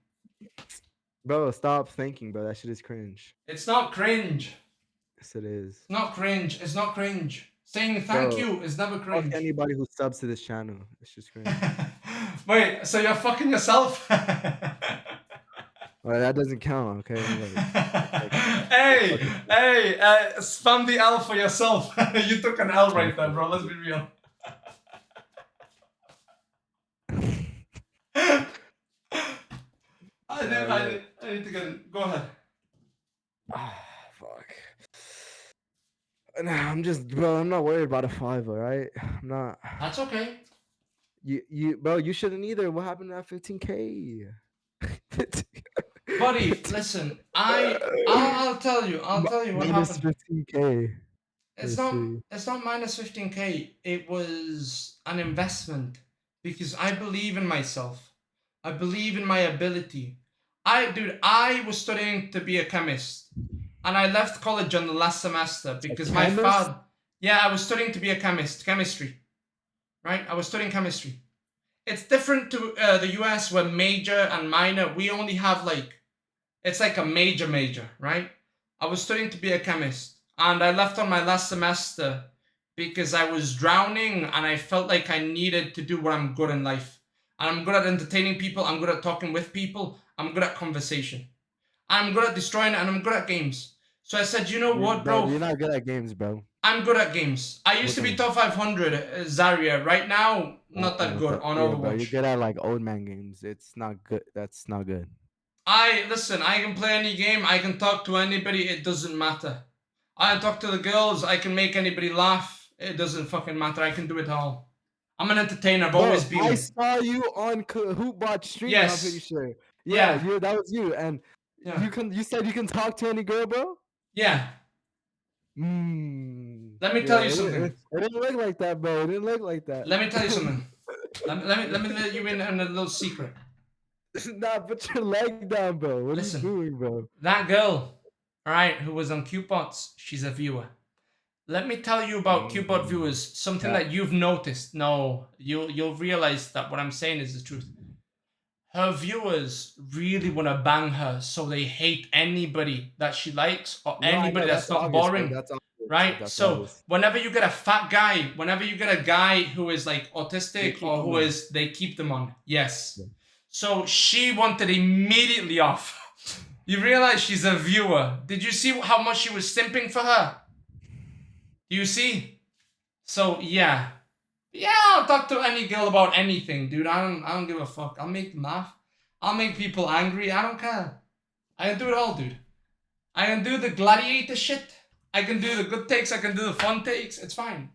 Bro, stop thinking, bro. That shit is cringe. It's not cringe. Yes, it is. It's not cringe. Saying thank you is never cringe. Fuck anybody who subs to this channel. It's just cringe. Wait, so you're fucking yourself? Well, that doesn't count, okay? Hey, spam the L for yourself. You took an L right there, bro. Let's be real. I need to get it. Go ahead. Fuck. Nah, I'm not worried about a 5, alright? I'm not. That's okay. Bro, you shouldn't either. What happened to that 15K? Buddy, listen, I'll tell you what happened. 15K. It's not minus 15K. It was an investment because I believe in myself. I believe in my ability. I was studying to be a chemist, and I left college on the last semester because my father. Yeah, I was studying to be a chemistry, right? I was studying chemistry. It's different to the US where major and minor, we only have like, it's like a major, right? I was studying to be a chemist and I left on my last semester because I was drowning and I felt like I needed to do what I'm good in life. And I'm good at entertaining people, I'm good at talking with people, I'm good at conversation. I'm good at destroying and I'm good at games. So I said, you know what, bro? You're not good at games, bro. I'm good at games. I used to be top 500 Zarya. Right now, not that good on Yeah, Overwatch. bro, you're good at like old man games. It's not good. That's not good. Listen, I can play any game. I can talk to anybody. It doesn't matter. I can talk to the girls. I can make anybody laugh. It doesn't fucking matter. I can do it all. I'm an entertainer. I've always been. I saw you on Hoopbot stream. Yes. I'm pretty sure. Yeah. That was you. And Yeah. you said you can talk to any girl, bro. Yeah. Let me tell you something. It didn't look like that, bro. It didn't look like that. Let me tell you something. let me let you in on a little secret. Nah, put your leg down, bro. What Listen. are you doing, bro? That girl, all right, who was on Qbots, she's a viewer. Let me tell you about Qbot viewers, something that you've noticed. No, you'll realize that what I'm saying is the truth. Her viewers really want to bang her, so they hate anybody that she likes or anybody that's not obvious, boring. bro. That's obvious. Right? That's So obvious. whenever you get a fat guy, whenever you get a guy who is like autistic or who is, they keep them on. Yes. Yeah. So she wanted immediately off. You realize she's a viewer. Did you see how much she was simping for her? Do you see? So yeah. Yeah, I'll talk to any girl about anything, dude. I don't give a fuck. I'll make them laugh. I'll make people angry. I don't care. I can do it all, dude. I can do the gladiator shit. I can do the good takes. I can do the fun takes. It's fine.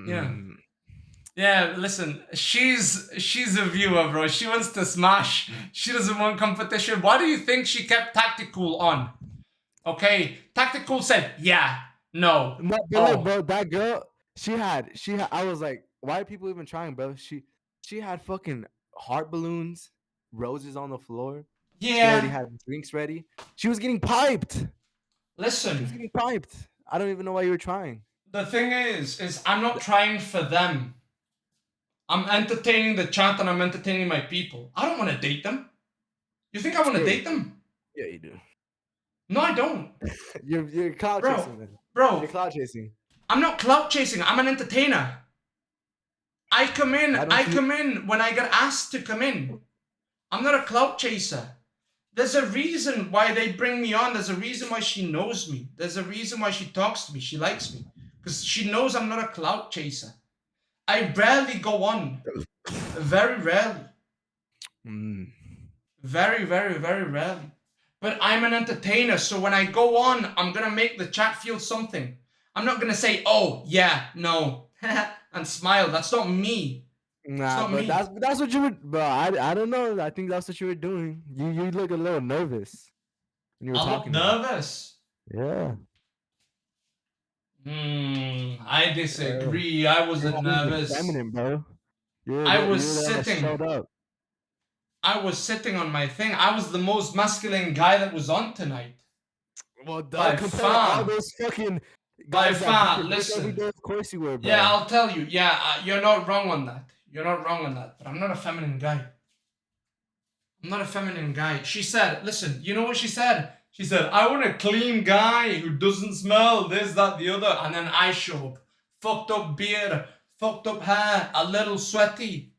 Yeah. Yeah, listen. She's a viewer, bro. She wants to smash. She doesn't want competition. Why do you think she kept Tactical on? Okay, Tactical said, yeah, no. But look, bro, that girl, she had. I was like, why are people even trying, bro? She had fucking heart balloons, roses on the floor. Yeah. She already had drinks ready. She was getting piped. Listen. She was getting piped. I don't even know why you were trying. The thing is I'm not trying for them. I'm entertaining the chat and I'm entertaining my people. I don't want to date them. You think I want to date them? Yeah, you do. No, I don't. You're cloud chasing them. Bro, You're cloud chasing. I'm not clout chasing. I'm an entertainer. I come in when I get asked to come in. I'm not a clout chaser. There's a reason why they bring me on. There's a reason why she knows me. There's a reason why she talks to me. She likes me. Because she knows I'm not a clout chaser. I rarely go on. Very rarely. Very, very, very rarely. But I'm an entertainer, so when I go on, I'm going to make the chat feel something. I'm not going to say, oh, yeah, no, and smile. That's not me. Nah, but that's what you were, bro. I don't know. I think that's what you were doing. You look a little nervous when you were talking. I look nervous? Yeah. I disagree. I wasn't nervous. Feminine, bro. I was sitting on my thing. I was the most masculine guy that was on tonight. Well, by compared far. to all those fucking By guys far, that listen. every day, of course you were, bro. Yeah, I'll tell you. Yeah, you're not wrong on that. You're not wrong on that. But I'm not a feminine guy. I'm not a feminine guy. She said, listen, you know what she said? She said, I want a clean guy who doesn't smell this, that, the other. And then I show up. Fucked up beard, fucked up hair, a little sweaty.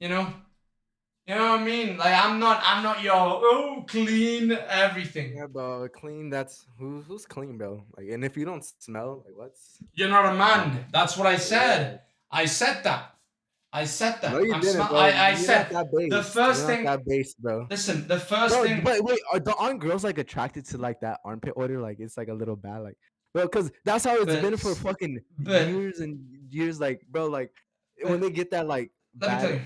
You know? You know what I mean? Like, I'm not your, clean everything. Yeah, bro, clean, that's, who's clean, bro? Like, and if you don't smell, like, what's... You're not a man. That's what I said. I said that. No, you didn't, bro. I said the the first thing. That base, bro. Listen, the first bro, thing. But wait, aren't girls like attracted to like that armpit odor? Like it's like a little bad, like, bro, because that's how it's been for fucking years and years. Like, bro, like when they get that like. Let me tell you.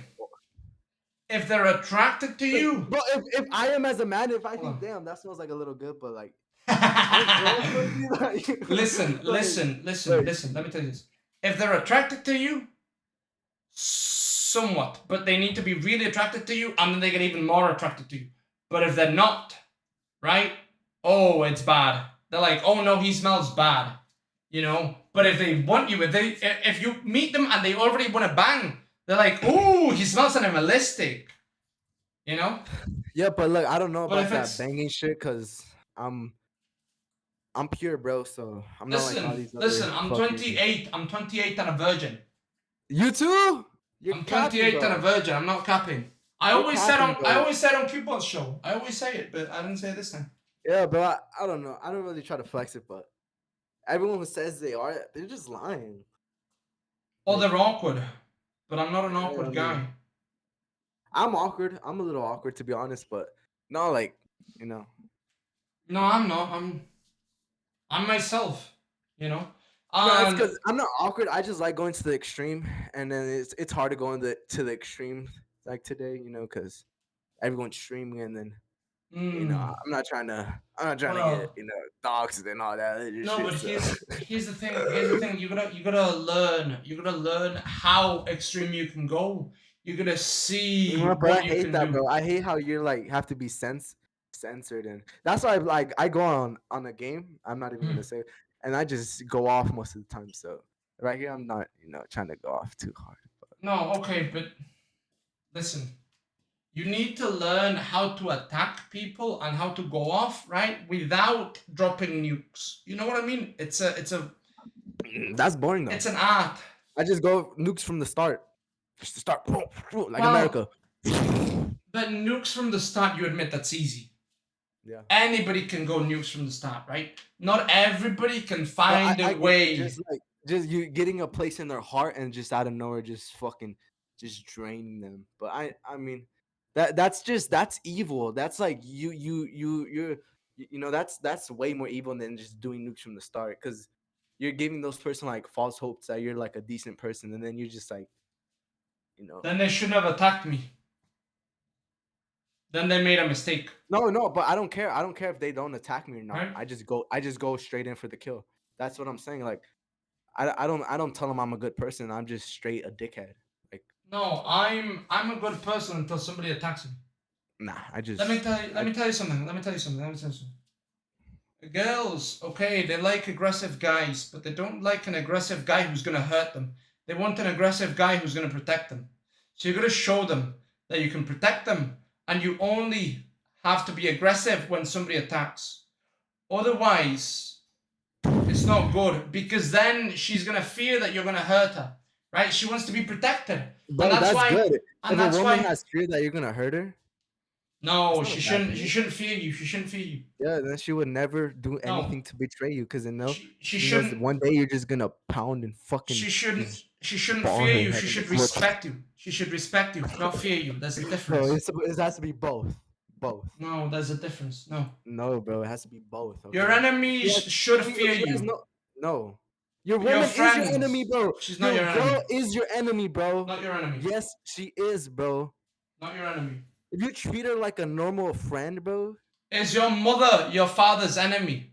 If they're attracted to you, bro, if I am as a man, if I think, damn, that smells like a little good, but like. Listen. Let me tell you this. If they're attracted to you. Somewhat, but they need to be really attracted to you, and then they get even more attracted to you. But if they're not, right? Oh, it's bad. They're like, oh no, he smells bad. You know, but if they want you, if you meet them and they already want to bang, they're like, "Oh, he smells animalistic," you know. Yeah, but look, I don't know But about if that it's banging shit, cause I'm pure, bro. So I'm not like all these other listen, I'm fuckers. 28. I'm 28 and a virgin. You too? You're I'm capping, 28 and a bro. virgin. I'm not capping. I You're always capping, said bro. on Coupon's show. I always say it, but I didn't say it this time. Yeah, bro. I don't know. I don't really try to flex it, but everyone who says they are, they're just lying. Or Like, they're awkward, but I'm not an I awkward mean, guy. I'm awkward. I'm a little awkward to be honest, but not like, you know. No, I'm not. I'm myself. You know. No, it's And because I'm not awkward. I just like going to the extreme, and then it's hard to go to the extreme like today, you know, because everyone's streaming, and then you know I'm not trying to Bro. get doxed and all that other No, shit. but So. here's the thing. Here's the thing. You gotta learn how extreme you can go. You gotta see Bro, I what you hate can that, do. bro. I hate how you're like have to be censored, and that's why I go on a game. I'm not even gonna say, it, and I just go off most of the time. So right here, I'm not trying to go off too hard. But. No, okay, but listen. You need to learn how to attack people and how to go off, right? Without dropping nukes. You know what I mean? It's a That's boring though. it's an art. I just go nukes from the start. Just to start like Well, America. But nukes from the start, you admit that's easy. Yeah. Anybody can go nukes from the start, right? Not everybody can But find I a way. just you getting a place in their heart and just out of nowhere just fucking just draining them. But I mean that's evil. That's like you're that's way more evil than just doing nukes from the start because you're giving those person like false hopes that you're like a decent person and then you're just like Then they shouldn't have attacked me. Then they made a mistake. No, but I don't care. I don't care if they don't attack me or not. Right. I just go straight in for the kill. That's what I'm saying. Like I don't tell them I'm a good person. I'm just straight a dickhead. Like No, I'm a good person until somebody attacks me. nah, I just Let me tell you something. Girls, okay, they like aggressive guys, but they don't like an aggressive guy who's gonna hurt them. They want an aggressive guy who's gonna protect them. So you're gonna show them that you can protect them, and you only have to be aggressive when somebody attacks. Otherwise, it's not good because then she's gonna fear that you're gonna hurt her, right? She wants to be protected, Bro, and that's why. good. And If that's a woman why. has fear that you're gonna hurt her, No, That's not she a bad shouldn't. thing. She shouldn't fear you. She shouldn't fear you. yeah, then she would never do No. anything to betray you because She she knows that shouldn't. one day you're just gonna pound and fucking. She shouldn't. just She shouldn't ball fear her you. head She in should the floor. respect you. She should respect you, not fear you. There's a Bro, difference. it has to be both. Both. No, there's a difference. No. No, bro, it has to be both. Your okay? enemies Yes, should she fear has you. No. Your But your woman is your friends- enemy, bro. she's not your girl enemy. is your enemy, bro. Not your enemy. Yes, she is, bro. Not your enemy. If you treat her like a normal friend, bro, Is your mother your father's enemy?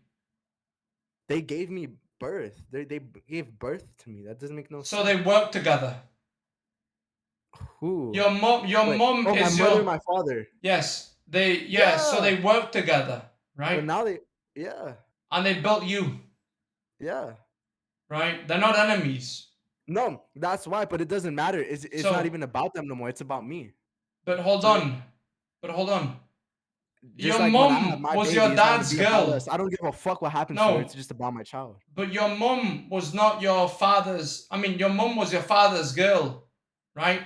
they gave me birth. They gave birth to me. That doesn't make no So sense. they work together. Who? Your mom. Your Wait, mom oh, is my mother your. and my father. Yes. They. Yes. So Yeah. they work together, right? But now yeah, And they built you, yeah. right? They're not enemies. No, that's why. But it doesn't matter. It's So- not even about them no more. It's about me. But hold So- on. Your Just like when I mom have my was baby, your it's not gonna dad's be about girl. us. I don't give a fuck what happens to No. her. It's just about my child. But your mom was not your father's. I mean, your mom was your father's girl, right?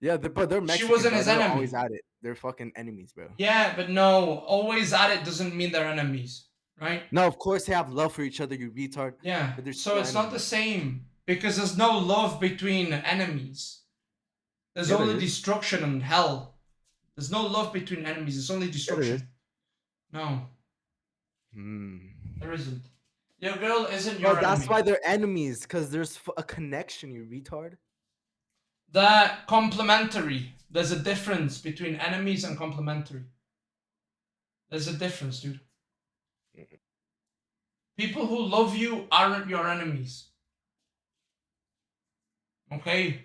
Yeah, but they're Mexican. wasn't bro. his They're enemy. always at it. They're fucking enemies, bro. Yeah, but no, always at it doesn't mean they're enemies, right? No, of course they have love for each other, you retard. Yeah. But they're So still it's not the enemies. same because there's no love between enemies. There's Yeah, there only is. destruction and hell. There's no love between enemies. It's only destruction. is. No, Hmm. there isn't. Your girl isn't Bro, your that's enemy. why they're enemies, because there's a connection, you retard. They're complementary. There's a difference between enemies and complementary. There's a difference, dude. People who love you aren't your enemies. Okay?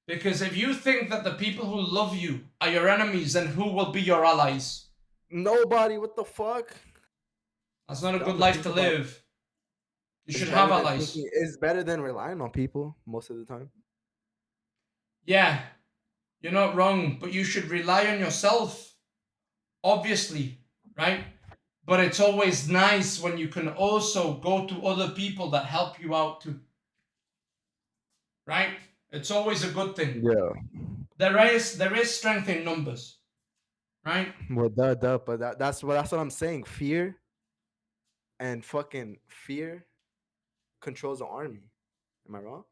Because if you think that the people who love you are your enemies, then who will be your allies? Nobody, what the fuck? That's not a Dumb good to life think to about. live. You should have better than allies. thinking- It's better than relying on people most of the time. Yeah, you're not wrong, but you should rely on yourself, obviously, right? But it's always nice when you can also go to other people that help you out too. Right? It's always a good thing. Yeah. There is strength in numbers. Right? Well, but that's what I'm saying. Fear and fucking fear controls the army. Am I wrong?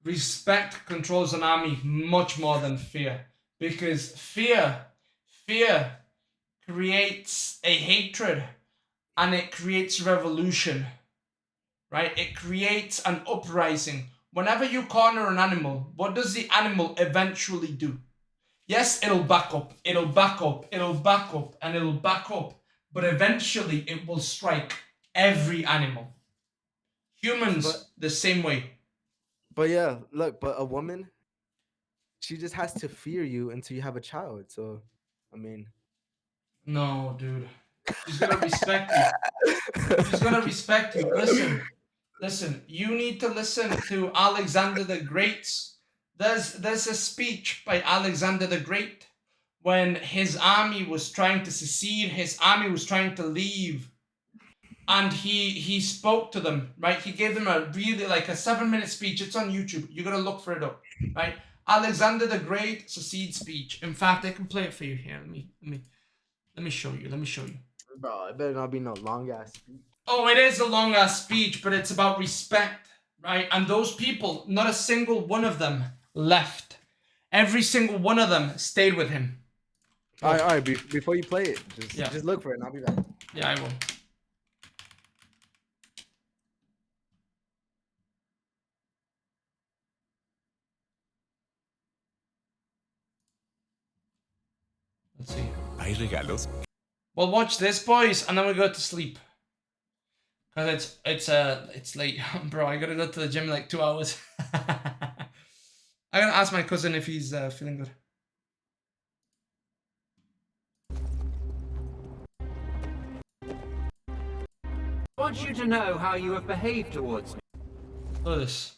Respect controls an army much more than fear. Because fear creates a hatred and it creates revolution. Right? It creates an uprising. Whenever you corner an animal, what does the animal eventually do? Yes, it'll back up, it'll back up, it'll back up, and it'll back up. But eventually it will strike every animal. Humans, the same way. But yeah, look, but a woman, she just has to fear you until you have a child. So, I mean, No, dude. She's gonna respect you. She's gonna respect you. Listen, you need to listen to Alexander the Great's. There's a speech by Alexander the Great when his army was trying to secede, his army was trying to leave. And he spoke to them, right? He gave them a really like a 7-minute speech. It's on YouTube. You're gonna look for it up, right? Alexander the Great secede speech. In fact, I can play it for you here. Let me show you. bro, it better not be no long ass speech. Oh, it is a long ass speech, but it's about respect, right? And those people, not a single one of them left. Every single one of them stayed with him. All right. Before you play it, Yeah. just look for it, and I'll be back. Yeah, I will. Let's see. ¿Hay regalos? Well, watch this, boys, and then we go to sleep. Cause it's late, bro. I gotta go to the gym in like 2 hours. I gotta ask my cousin if he's feeling good. I want you to know how you have behaved towards me. Look at this.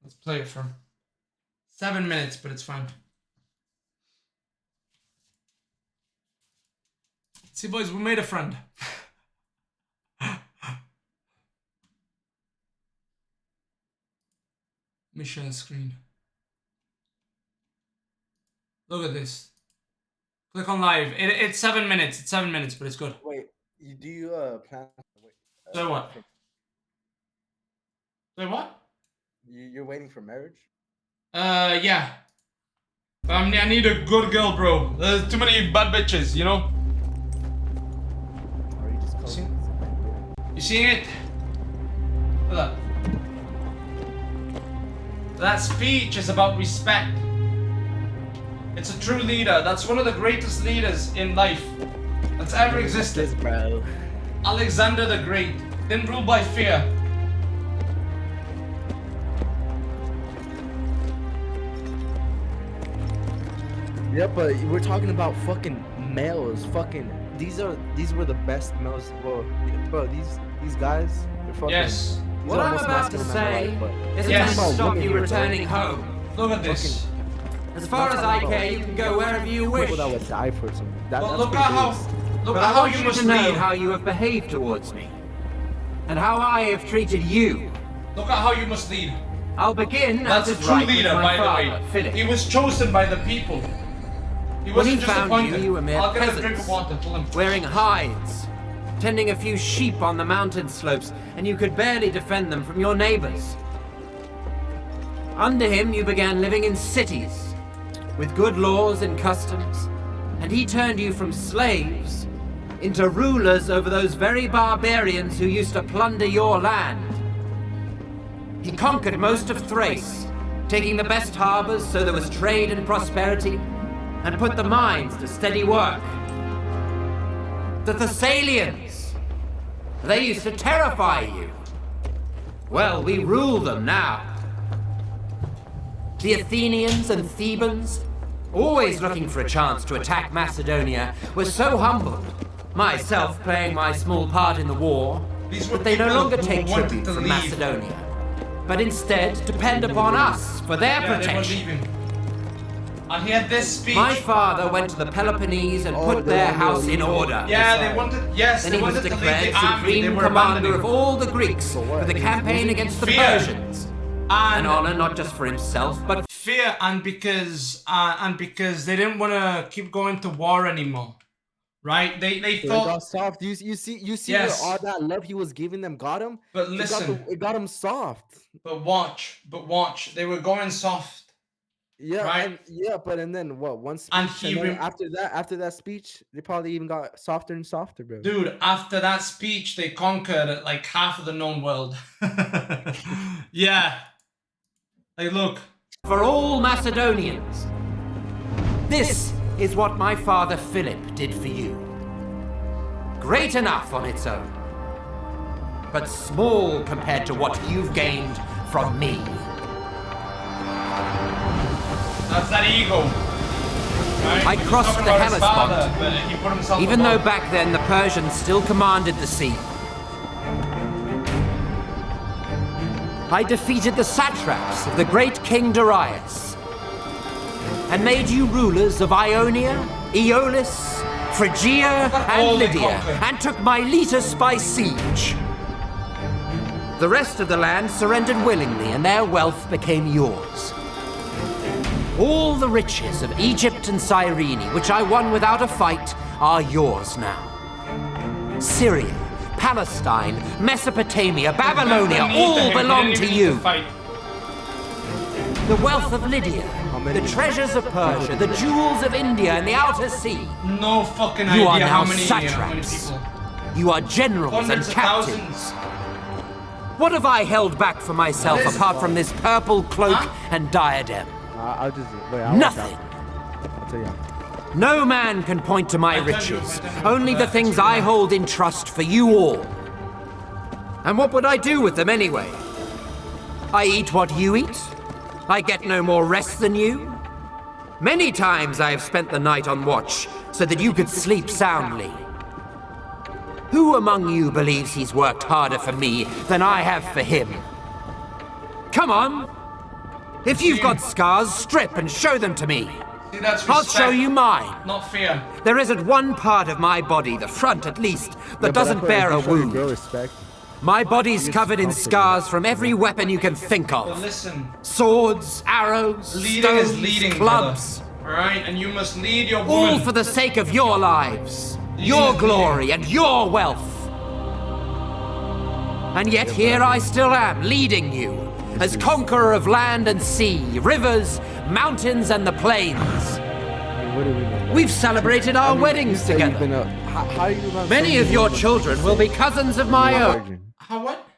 Let's play it for 7 minutes, but it's fine. See, boys, we made a friend. Let me share the screen. Look at this. Click on live. It's 7 minutes. It's 7 minutes, but it's good. Wait, do you plan? Wait, Say what? Say what? You're waiting for marriage? Yeah. I need a good girl, bro. There's too many bad bitches, you know? Or are you just See- coasting? You seeing it? Look at that. That speech is about respect. It's a true leader. That's one of the greatest leaders in life that's ever existed. Bro. Alexander the Great didn't rule by fear. Yeah, but we're talking about fucking males. Fucking these were the best males. Bro, these guys, they're fucking. Yes. these What are I'm most about to masculine men say alive, but isn't Yes. going to stop Women you here, returning home. Look at this. As far as I care, you can go wherever you wish. people that would die for something. Well, That's look pretty at how big. look But at I how want you you must to know lead. how you have behaved towards me. And how I have treated you. Look at how you must lead. I'll begin That's a as is true right with leader, my by the father, way. Philip. He was chosen by the people. He When he wasn't just found appointed. you were mere I'll get a drink of peasants. water. Tell him. Wearing hides, tending a few sheep on the mountain slopes, and you could barely defend them from your neighbors. Under him, you began living in cities, with good laws and customs, and he turned you from slaves into rulers over those very barbarians who used to plunder your land. He conquered most of Thrace, taking the best harbors so there was trade and prosperity, and put the mines to steady work. The Thessalians, they used to terrify you. Well, we rule them now. The Athenians and Thebans, always looking for a chance to attack Macedonia, were so humbled, myself playing my small part in the war, These were But they no people longer who take wanted tribute to from leave. Macedonia, but instead depend upon us for their Yeah, they were protection. leaving. And he had this speech. My father went to the Peloponnese and Oh, put they their wanted to house in leave. order. Yeah, Sorry. they wanted. Yes, Then they he was wanted to leave declared the army. They supreme were commander abandoning. of all the Greeks For what? for the campaign against the Fear. Persians. An honor not just for himself, but Fear, and because they didn't want to keep going to war anymore, right? They It thought. got soft. You see Yes. where all that love he was giving them got him. But listen. It got him soft. But watch. They were going soft. Yeah, Right. and then what? One speech, And and then after that speech, they probably even got softer and softer, bro. Dude, after that speech, they conquered like half of the known world. Yeah. Like, look. for all Macedonians. This is what my father Philip did for you. Great enough on its own, but small compared to what you've gained from me. That's that ego. Right? I He was crossed talking the about his Hellespont, father, but he put himself even though above. back then the Persians still commanded the sea. I defeated the satraps of the great King Darius and made you rulers of Ionia, Aeolis, Phrygia, All and they Lydia, conquered. and took Miletus by siege. The rest of the land surrendered willingly, and their wealth became yours. All the riches of Egypt and Cyrene, which I won without a fight, are yours now. Syria, Palestine, Mesopotamia, Babylonia, Nothing to all him. He belong didn't to even need you. fight. The wealth of Lydia, many? the treasures of Persia, the jewels of India and the outer sea. No fucking You idea are how now many satraps. people. You are generals and Hundreds of captains. thousands. What have I held back for myself This- apart from this purple cloak Huh? and diadem? I'll just wait. I'll Nothing. I'll tell you. No man can point to my I tell you, riches, I tell you, only the but things it's I true. hold in trust for you all. And what would I do with them anyway? I eat what you eat. I get no more rest than you. Many times I have spent the night on watch so that you could sleep soundly. Who among you believes he's worked harder for me than I have for him? Come on! If you've got scars, strip and show them to me. See, that's I'll respect, show you mine. not fear. There isn't one part of my body, the front at least, that doesn't bear a wound. Respect. My body's covered in scars from every weapon you can think But of. listen, Swords, arrows, leading stones, is leading, clubs. Alright, and you must lead your All woman. for the sake of your lives, your glory, and your wealth. And yet here I still am, leading you, as conqueror of land and sea, rivers, mountains, and the plains. What do we know? We've celebrated our weddings You say you've together. been how are you around Many so of many your women children will be cousins of my you're a own. virgin? How what?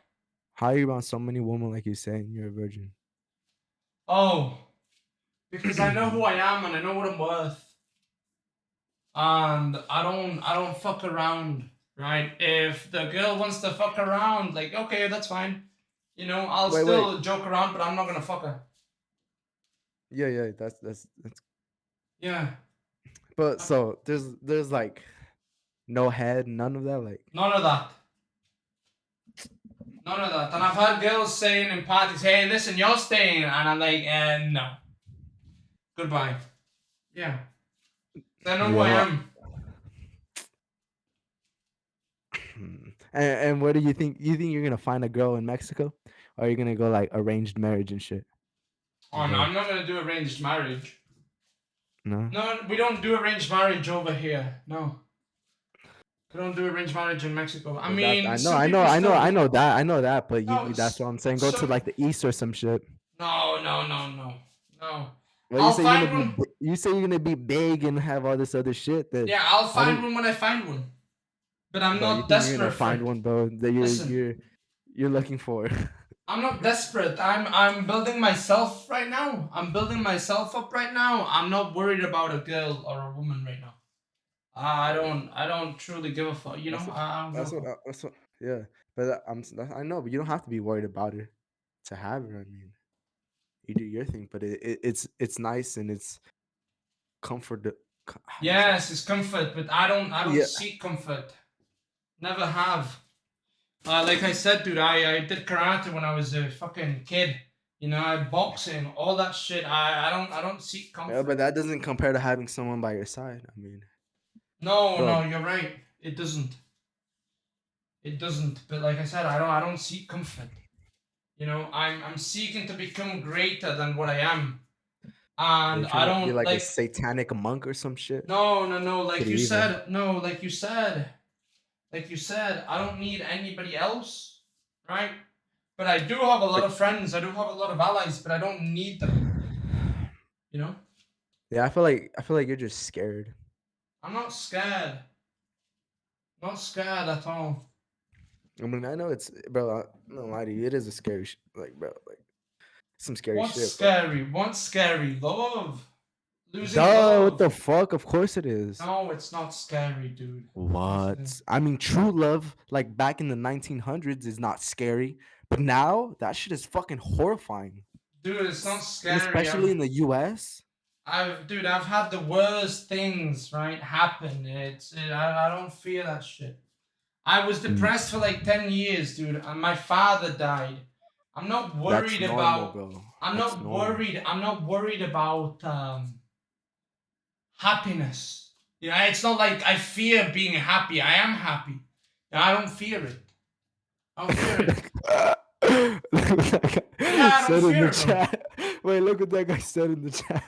How are you around so many women like you saying you're a virgin? Oh, because I know who I am and I know what I'm worth. And I don't fuck around, right? If the girl wants to fuck around, like, okay, that's fine. You know, I'll Wait, still joke around, but I'm not gonna fuck her. Yeah, that's Yeah, but so there's like no head, none of that, like none of that. None of that. And I've had girls saying in parties, hey, listen, you're staying. And I'm like, no. Goodbye. Yeah. I know who I Yeah. am. and what do you think? You think you're gonna find a girl in Mexico? Or are you gonna go like arranged marriage and shit? Oh, no, I'm not going to do arranged marriage. No? No, we don't do arranged marriage over here. No. We don't do arranged marriage in Mexico. I But mean, I some know people still do. I know that, but No, that's what I'm saying. Go to some- like the east or some shit. No. Well, I'll you say find you're gonna one. be, you say you're gonna be big and have all this other shit. That Yeah, I'll find don't- one when I find one. But I'm bro, you not think you're gonna desperate for find it. one, bro. That Listen. you're looking for. I'm not desperate. I'm building myself right now. I'm building myself up right now. I'm not worried about a girl or a woman right now. I don't truly give a fuck. You know, I don't That's give a fuck. that's what. Yeah, but I know, but you don't have to be worried about her to have her. I mean, you do your thing, but it's nice and it's comfort. Yes, it's comfort, but I don't Yeah. seek comfort. Never have. Like I said, dude, I did karate when I was a fucking kid. You know, I boxing, all that shit. I don't seek comfort. Yeah, but that doesn't compare to having someone by your side. I mean, No, Bro. no, you're right. It doesn't. It doesn't. But like I said, I don't seek comfort. You know, I'm seeking to become greater than what I am. And you're I trying to don't be like like a satanic monk or some shit. no, no, no, like Pretty you evil. said, no, like you said, I don't need anybody else, right? But I do have a lot of friends, I do have a lot of allies, but I don't need them. You know? Yeah, I feel like you're just scared. I'm not scared. Not scared at all. I mean, I know it's, bro. I'm not lie to you. It is a scary, like, bro, like some scary What's shit. scary? What's scary? Love. Losing Duh, love. what the fuck? Of course it is. No, it's not scary, dude. What? I mean, true love, like back in the 1900s, is not scary, but now that shit is fucking horrifying. Dude, it's not And scary. especially in the U.S. Dude, I've had the worst things, right, happen. I don't fear that shit. I was depressed for like 10 years, dude, and my father died. I'm not worried That's normal, about. bro. I'm That's not normal. worried. I'm not worried about happiness. You know, it's not like I fear being happy. I am happy. I don't fear it. I don't fear it. Look what that guy Yeah, I don't said in fear the it, bro. chat. Wait, look what that guy said in the chat.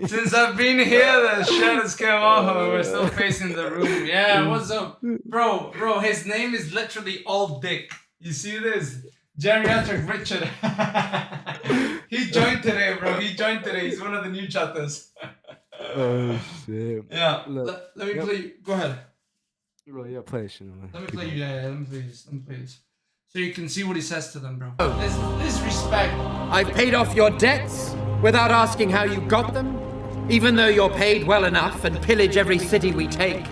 Since I've been here, the shirt has come off and we're still facing the room. Yeah, what's up? Bro, his name is literally Old Dick. You see this? Geriatric Richard. He joined today, bro. He joined today. He's one of the new chatters. Oh shit. Yeah, Look, let me yep. play. Go ahead. Bro, yeah, play it, shit, man. Let me Keep play going. you. Yeah, let me play this. Let me play this. So you can see what he says to them, bro. This respect. I've paid off your debts without asking how you got them, even though you're paid well enough and pillage every city we take.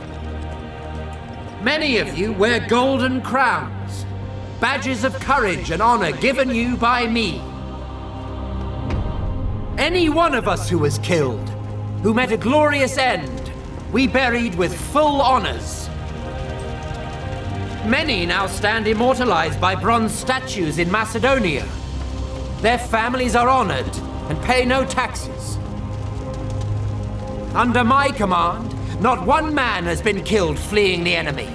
Many of you wear golden crowns, badges of courage and honor given you by me. Any one of us who was killed, who met a glorious end, we buried with full honors. Many now stand immortalized by bronze statues in Macedonia. Their families are honored and pay no taxes. Under my command, not one man has been killed fleeing the enemy.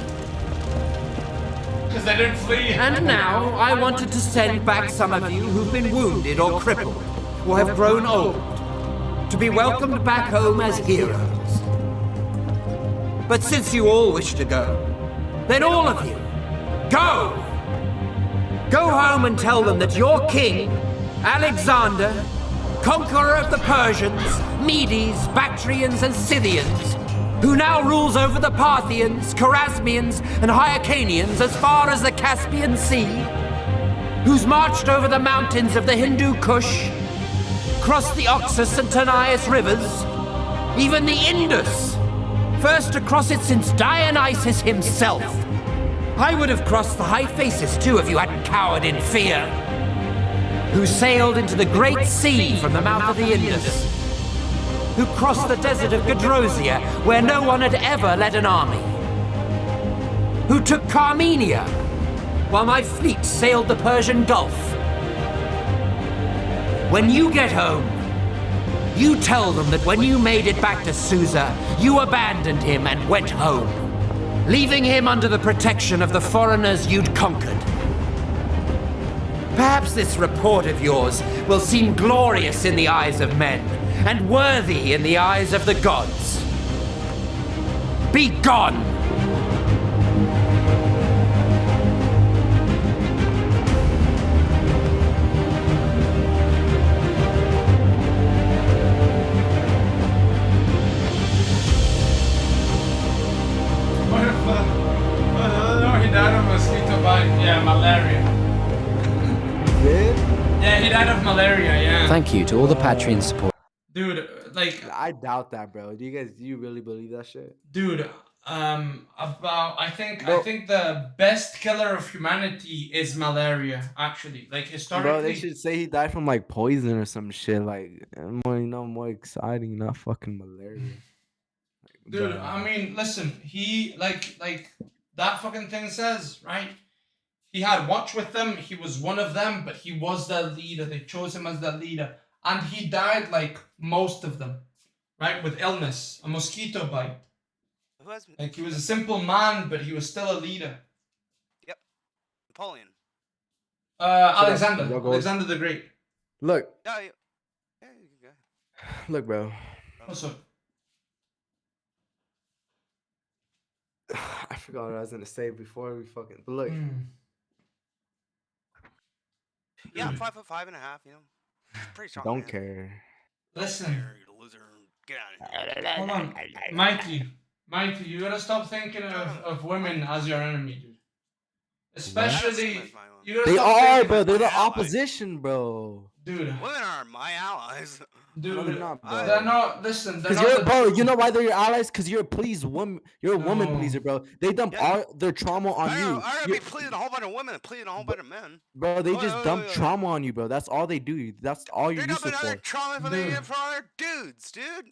Because they didn't flee. And now I wanted to send back some of you who've been wounded or crippled, or have grown old, to be welcomed back home as heroes. But since you all wish to go, then all of you, go! Go home and tell them that your king, Alexander, conqueror of the Persians, Medes, Bactrians, and Scythians, who now rules over the Parthians, Chorasmians, and Hyrcanians as far as the Caspian Sea, who's marched over the mountains of the Hindu Kush, crossed the Oxus and Tanais rivers, even the Indus, first to cross it since Dionysus himself. I would have crossed the Hyphasis too if you hadn't cowered in fear. Who sailed into the Great Sea from the mouth of the Indus. Who crossed the desert of Gadrosia, where no one had ever led an army. Who took Carmenia, while my fleet sailed the Persian Gulf. When you get home, you tell them that when you made it back to Susa, you abandoned him and went home, leaving him under the protection of the foreigners you'd conquered. Perhaps this report of yours will seem glorious in the eyes of men, and worthy in the eyes of the gods. Be gone! What if, no, he died of mosquito bite. Yeah, malaria. Did? Yeah, he died of malaria, yeah. Thank you to all the Patreon support. Dude, like, I doubt that, bro. Do you really believe that shit? dude, I think Bro. the best killer of humanity is malaria, actually. Like, historically. Bro, they should say he died from like poison or some shit. Like more exciting, not fucking malaria. Dude, But, I mean, listen, he like that fucking thing says, right? He had watch with them. He was one of them, but he was their leader. They chose him as their leader. And he died like most of them, right? With illness, a mosquito bite. Who has Like he was a simple man, but he was still a leader. Napoleon? Alexander. Your goals? Alexander the Great. Look, Yeah, you can go. look, bro. What's up? I forgot what I was gonna say before we fucking. But look, Yeah, I'm 5'5.5", you know. Pretty strong. don't man. care. Listen. You loser. Get out of here. Hold on. Mikey, you gotta stop thinking of women as your enemy, dude. Especially, you gotta They stop are, thinking- bro. They're the my ally. opposition, bro. Dude, Women are my allies. dude, No, they're not, bro. they're not. Listen, they're Cause not. you're, the bro, truth. you know why they're your allies? Cause you're a pleased woman. You're a woman No. pleaser, bro. They dump Yeah. all their trauma on I you. gotta You- be pleasing a whole bunch of women and pleasing a whole bunch of men. Bro, they Wait, just wait, dump wait, wait. trauma on you, bro. That's all they do. That's all you're They're useful dumping other for, trauma for they Dude. get for other dudes, dude.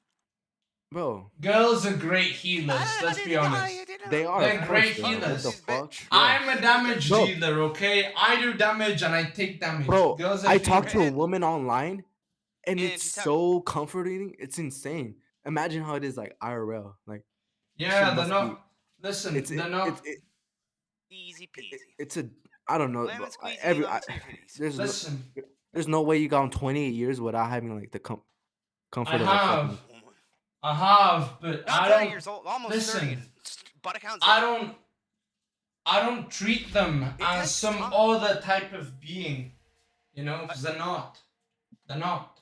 bro. Girls are great healers. Let's be honest. They are. They're of great course, bro. healers. What the fuck? I'm a damage Bro. dealer, okay? I do damage and I take damage. Bro, Girls are I talked to a And- woman online, and and it's she's happy. so comforting. It's insane. Imagine how it is like IRL. Like Yeah, shit they're must not. Listen, it's they're not. Easy peasy. it's a I don't know. Lemon Bro, squeezy, every lemon squeezy. there's no way you got 28 years without having like the comfort I of a have. fucking- I have, but Not I 30 don't. years old, almost listen, 30. Butt accounts. I don't treat them It as takes some time. other type of being, you know, because they're not. They're not.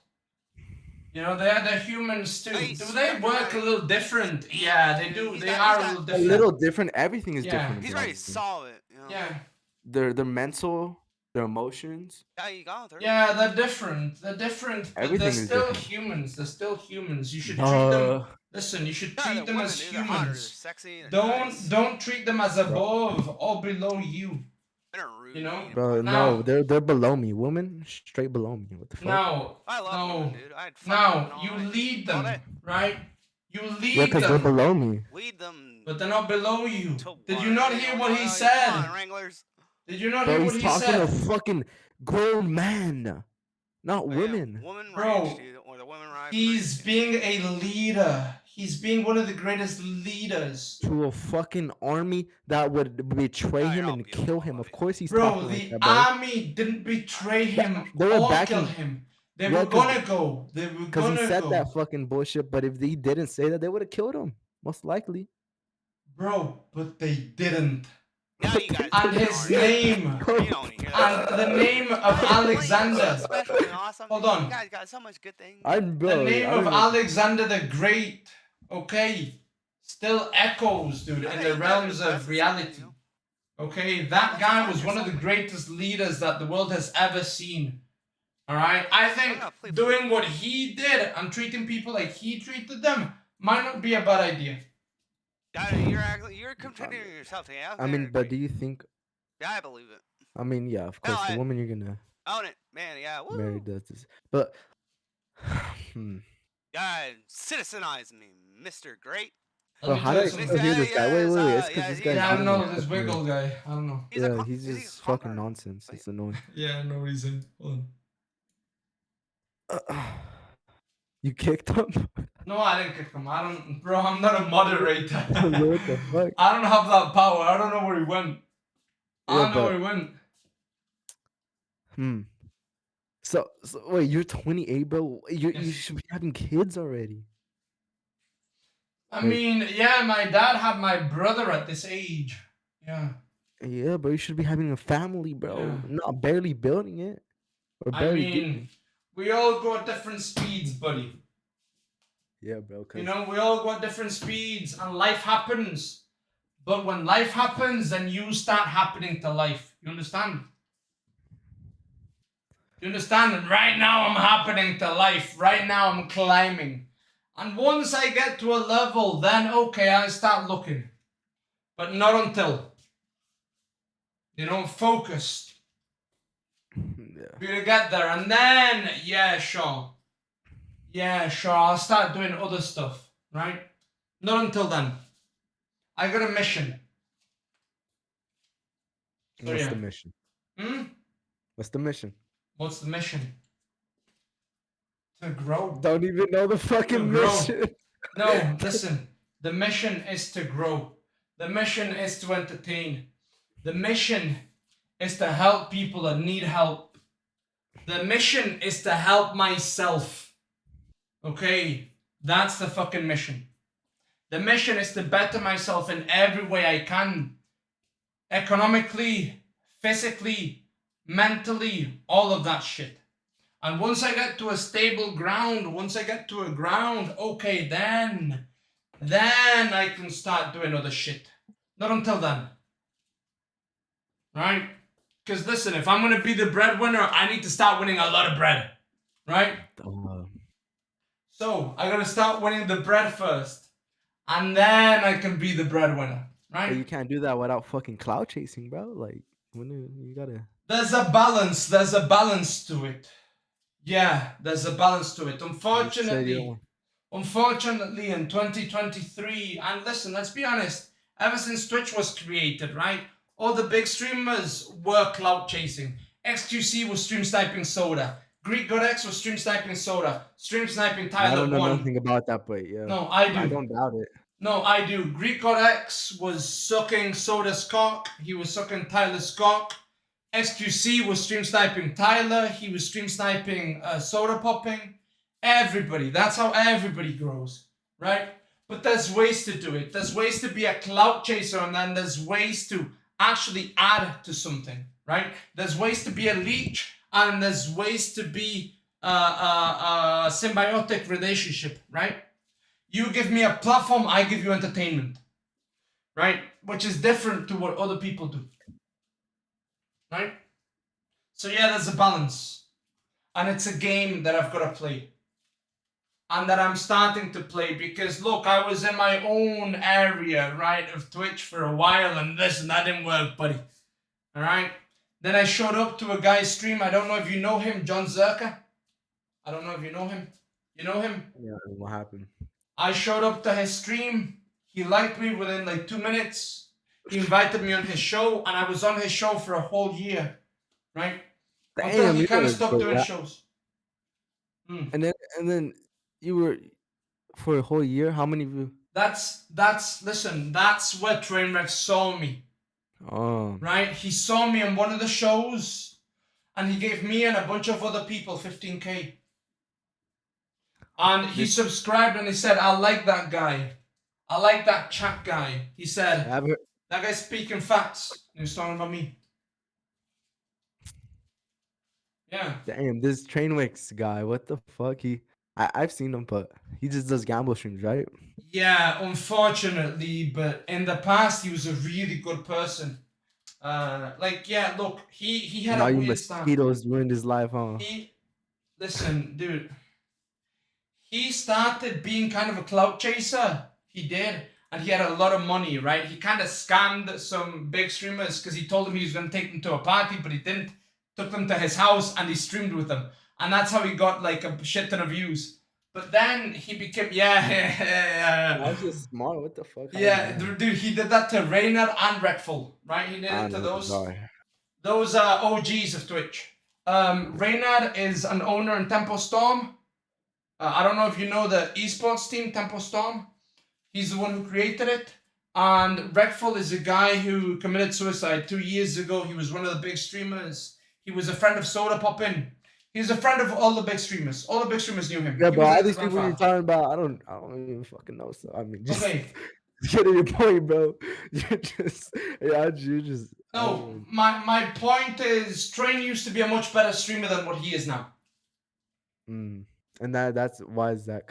You know, they're humans too. Hey, Do they Steph work a Curry. little different? Yeah, they do. He's They got- are he's a little got- a different. little different. Everything is Yeah. different. He's to be ready to honest with you. solve it. You know? Yeah, Their mental, their emotions. Yeah, you got it. yeah, they're different. They're different, but Everything they're is still different. humans. They're still humans. You should treat them. Uh, Listen, you should Yeah, treat they're them women, as dude. They're hotter, they're humans. sexy. They're Don't nice. don't treat them as above or below you. They're rude. you know? bro, Now- no, they're below me. Women straight below me. What the fuck? Now, I love no, women, dude. I'd fuck now women all you night. lead All them, day. right? You Yeah, lead because they're them, below me. Lead them. but they're not below you. to Did war. you not know, hear what he come said? on, Wranglers. Did you not Bro, hear what he's he talking said? to fucking grown men, not Oh, yeah, women. Woman Bro, rage, dude. Or the women ride. He's first. being a leader. He's being one of the greatest leaders. To a fucking army that would betray Yeah, him I'll and be kill all him. of Of it. course he's Bro, talking like the that, bro. army didn't betray him They were or backing- kill him. They Yeah, were 'cause- gonna go. They were Because gonna he said go. that fucking bullshit. But if he didn't say that, they would have killed him. Most likely. Bro, but they didn't. Now you guys. And know, his yeah. name. You don't wanna hear that. And the name of Please, Alexander. so special and awesome. Hold You on. guys got so much good things. The name of Alexander the Great, okay, still echoes, dude, in the realms of reality. Okay, that guy was one of the greatest leaders that the world has ever seen. Alright? I think doing what he did and treating people like he treated them might not be a bad idea. You're contradicting yourself. Yeah. I mean, but do you think? Yeah, I believe it. I mean, yeah, of No, course, the I- woman you're gonna Own it, man. Yeah. Woo. marry does this, but Yeah, citizenize me, Mr. Great. Bro, how do I Let me still tell you hear something. this guy? Wait, it's because yeah, this yeah, guy's. Yeah, I don't know, really this fucking wiggle weird. guy. I don't know. He's a Yeah, con- he's he's a just fucking conqueror. nonsense. It's annoying. Yeah, no reason. Hold on. You kicked him? No, I didn't kick him. I don't, bro, I'm not a moderator. What the fuck? I don't have that power. I don't know where he went. I Yeah, don't know but- where he went. So wait, you're 28, bro. You Yes. should be having kids already. I Wait. mean, yeah, my dad had my brother at this age. Yeah. Yeah, bro. You should be having a family, bro. Yeah. Not barely building it, or I barely. mean, we all go at different speeds, buddy. Yeah, bro. You know, we all go at different speeds and life happens. But when life happens, then you start happening to life. You understand? You understand? And right now I'm happening to life. Right now I'm climbing. And once I get to a level, then okay, I start looking. But not until. You know, focused. Yeah. We're gonna get there, and then, yeah, sure. Yeah, sure, I'll start doing other stuff, right? Not until then. I got a mission. So What's yeah. the mission? Hmm? What's the mission? What's the mission? To grow. Don't even know the fucking grow. mission. No, listen. The mission is to grow. The mission is to entertain. The mission is to help people that need help. The mission is to help myself. Okay? That's the fucking mission. The mission is to better myself in every way I can. Economically, physically, mentally, all of that shit. And once I get to a stable ground, once I get to a ground, okay, then I can start doing other shit. Not until then. Right? Because listen, if I'm going to be the breadwinner, I need to start winning a lot of bread. Right? So, I got to start winning the bread first. And then I can be the breadwinner. Right? But you can't do that without fucking cloud chasing, bro. Like, you gotta. There's a balance. There's a balance to it. Yeah, there's a balance to it. Unfortunately, in 2023, and listen, let's be honest, ever since Twitch was created, right? All the big streamers were clout chasing. XQC was stream sniping Soda. Greek God X was stream sniping Soda. Stream sniping Tyler. I don't know 1. nothing about that, but yeah. No, I do. I don't doubt it. No, I do. Greek God X was sucking Soda's cock. He was sucking Tyler's cock. XQC was stream sniping Tyler. He was stream sniping Soda Popping. Everybody. That's how everybody grows, right? But there's ways to do it. There's ways to be a clout chaser, and then there's ways to actually add to something, right? There's ways to be a leech, and there's ways to be a symbiotic relationship, right? You give me a platform, I give you entertainment, right? Which is different to what other people do. Right? So yeah, there's a balance. And it's a game that I've got to play. And that I'm starting to play because look, I was in my own area, right, of Twitch for a while and listen, that didn't work, buddy. Alright? Then I showed up to a guy's stream, I don't know if you know him, John Zerka. I don't know if you know him. You know him? Yeah, what happened? I showed up to his stream. He liked me within like 2 minutes. He invited me on his show, and I was on his show for a whole year, right? Until he kind of stopped doing shows. And then you were for a whole year. How many of you? Listen. That's where Trainwreck saw me. Oh. Right? He saw me on one of the shows, and he gave me and a bunch of other people 15K. And he subscribed, and he said, "I like that guy. I like that chat guy." He said. That guy's speaking facts. He was talking about me. Yeah. Damn, this Trainwix guy, what the fuck? I've seen him, but he just does gamble streams, right? Yeah, unfortunately, but in the past he was a really good person. Yeah, look, he had a weird start. Mosquitoes ruined his life, huh? Listen, dude. He started being kind of a clout chaser. He did. And he had a lot of money, right? He kind of scammed some big streamers because he told them he was going to take them to a party, but he didn't. Took them to his house and he streamed with them. And that's how he got like a shit ton of views. But then he became, That's just smart, what the fuck? Yeah, dude, he did that to Reynard and Reckful, right? He did it to those OGs of Twitch. Reynard is an owner in Tempo Storm. I don't know if you know the esports team, Tempo Storm. He's the one who created it. And Reckful is a guy who committed suicide 2 years ago. He was one of the big streamers. He was a friend of Soda Poppin'. He was a friend of all the big streamers. All the big streamers knew him. Yeah, but all these people you're talking about, I don't even fucking know. So I mean, just okay. Get to your point, bro. You just. No, my point is, Train used to be a much better streamer than what he is now. And that's why is that?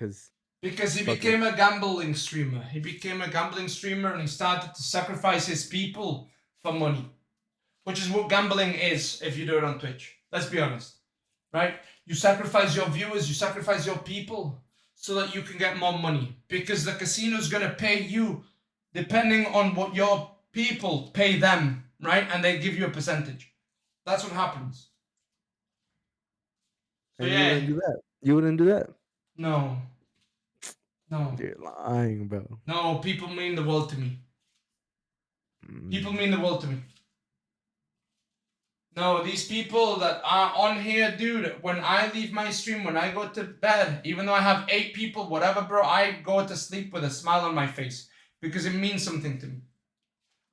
Because he became a gambling streamer. He became a gambling streamer and he started to sacrifice his people for money. Which is what gambling is if you do it on Twitch. Let's be honest. Right? You sacrifice your viewers, you sacrifice your people so that you can get more money. Because the casino's going to pay you depending on what your people pay them. Right? And they give you a percentage. That's what happens. So, and you wouldn't do that. You wouldn't do that? No. No. You're lying, bro. No, people mean the world to me. People mean the world to me. No, these people that are on here, dude, when I leave my stream, when I go to bed, even though I have 8 people, whatever, bro, I go to sleep with a smile on my face because it means something to me.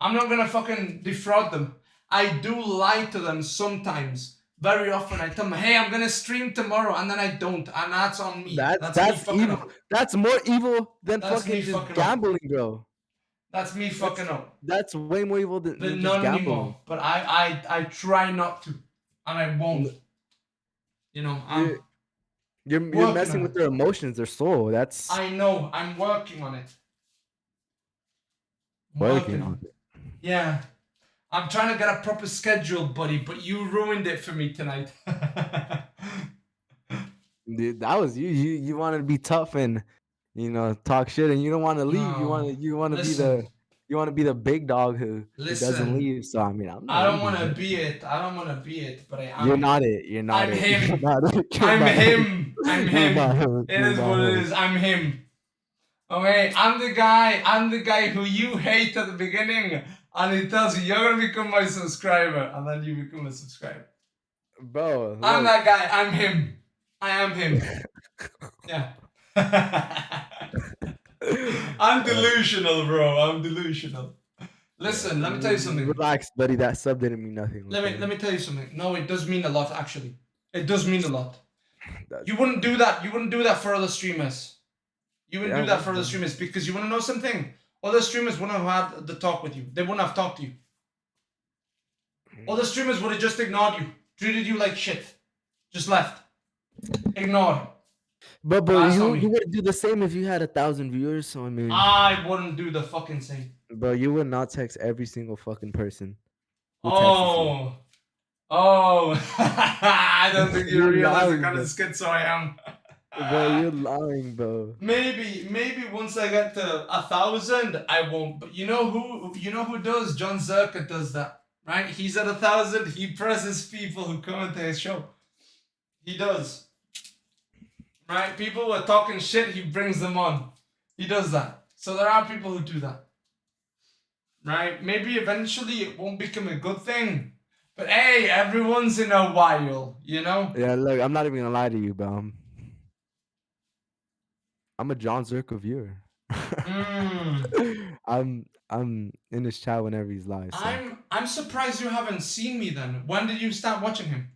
I'm not gonna fucking defraud them. I do lie to them sometimes. Very often I tell them, hey, I'm gonna stream tomorrow, and then I don't, and that's on me. That's me fucking evil. up. That's more evil than That's me fucking just fucking up. gambling, bro. That's me fucking up. That's way more evil than But just not gambling. anymore. But I try not to, and I won't. You know, You're working messing on with it. their emotions, their soul. That's I know. I'm working on it. working on it. Yeah. I'm trying to get a proper schedule, buddy, but you ruined it for me tonight. Dude, that was you. You wanted to be tough and talk shit, and you don't want to leave. No. You want to be Listen. the big dog who doesn't Listen. leave. So I mean, I'm not I don't leaving, want to bro. be it. I don't want to be it, but I am. You're not it. You're not I'm it. him. You're not it. You're I'm not him. I'm You're him. not him. It You're is not what it him. is. I'm him. Okay, I'm the guy who you hate at the beginning, and he tells you you're gonna become my subscriber, and then you become a subscriber. Bro, I'm look. that guy. I'm him. I am him. Yeah. I'm delusional, bro. I'm delusional. Listen, let me tell you something. Relax, buddy. That sub didn't mean nothing. Let me tell you something. No, it does mean a lot, actually. It does mean a lot. That's- You wouldn't do that. You wouldn't do that for other streamers. You wouldn't Yeah, do that I for other wouldn't. streamers because you want to know something. Other streamers wouldn't have had the talk with you. They wouldn't have talked to you. Other streamers would have just ignored you, treated you like shit, just left, ignored. But That's not me. you would do the same if you had 1,000 viewers. So I mean, I wouldn't do the fucking same. bro, you would not text every single fucking person. who texts you. Oh, I don't think you You're realize the lying, kind bro. of schizo I am. Bro, you're lying, bro. Maybe once I get to 1,000, I won't. But you know who does? John Zerka does that, right? He's at 1,000. He presses people who come into his show. He does, right? People who are talking shit, he brings them on. He does that. So there are people who do that, right? Maybe eventually it won't become a good thing, but hey, every once in a while, you know. Yeah, look, I'm not even gonna lie to you, bro. I'm a John Zerka viewer. I'm in his chat whenever he's live. So. I'm surprised you haven't seen me then. When did you start watching him?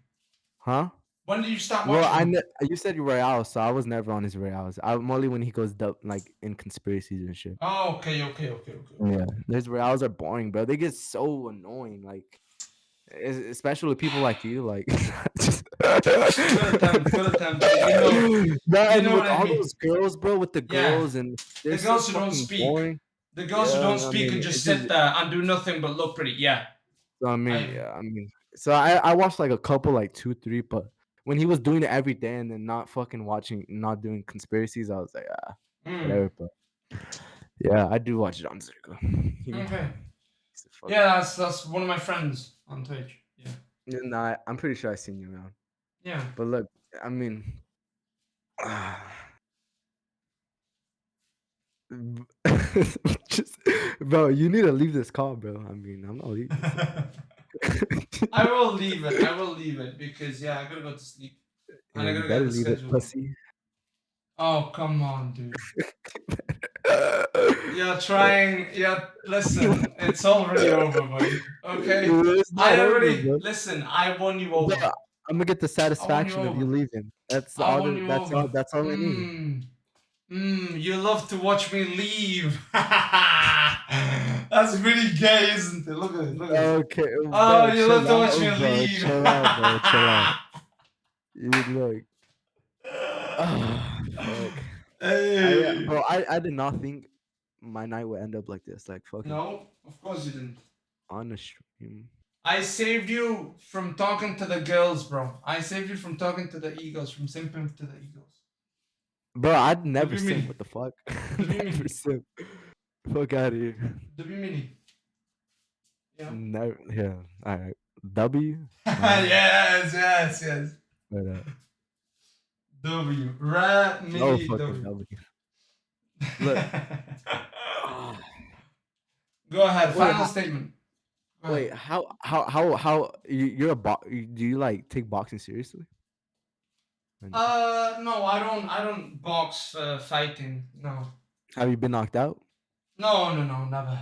Huh? When did you start watching Well, him? you said you were out, so I was never on his Royales. I'm only when he goes like in conspiracies and shit. Oh, okay. Yeah, his Royales are boring, bro. They get so annoying, like especially with people like you, like. Good attempt. You and know with what I all mean. those girls, bro, with the Yeah. girls and The they're girls so who don't fucking speak. boring. The girls who Yeah, don't I speak mean, and just it's sit just- there and do nothing but look pretty. Yeah. So I mean, I- so I watched like a couple, like 2, 3, but when he was doing it every day and then not fucking watching, not doing conspiracies, I was like, whatever. But yeah, I do watch John Zerka. Okay. Yeah, that's one of my friends on Twitch. Yeah. No, I'm pretty sure I seen you around. Yeah. But look, I mean, just bro, you need to leave this call, bro. I mean, I'm not leaving. I will leave it because yeah, I gotta go to sleep. And I You gotta better get the leave it, schedule. pussy. Oh, come on, dude. You're trying. Yeah, listen, it's already over, buddy. Okay. It's not I over, already bro. listen. I won you over. Bro, I'm gonna get the satisfaction of you over. leaving. That's I all. won you That's over. all. That's all I need. You love to watch me leave. That's really gay, isn't it? Look at it. Look at it. Okay. Oh, bro, you love to chill watch out, me bro. leave. Chill out, bro. Chill out. You look. Fuck. Hey. Bro, I did not think my night would end up like this. Like fucking No, of course you didn't. on the stream. I saved you from talking to the girls, bro. I saved you from talking to the egos, from simping to the egos. Bro, I'd never do you mean? simp. What the fuck? do you Never mean? simp. Fuck out of here. W mini. Yeah. Never. Yeah. All right. W. yes. But, W. Rat mini no fucking W. W. Look. Go ahead. Wait, Final how- statement. Wait, how you're do you like take boxing seriously? No, I don't box for fighting. No. Have you been knocked out? No, never.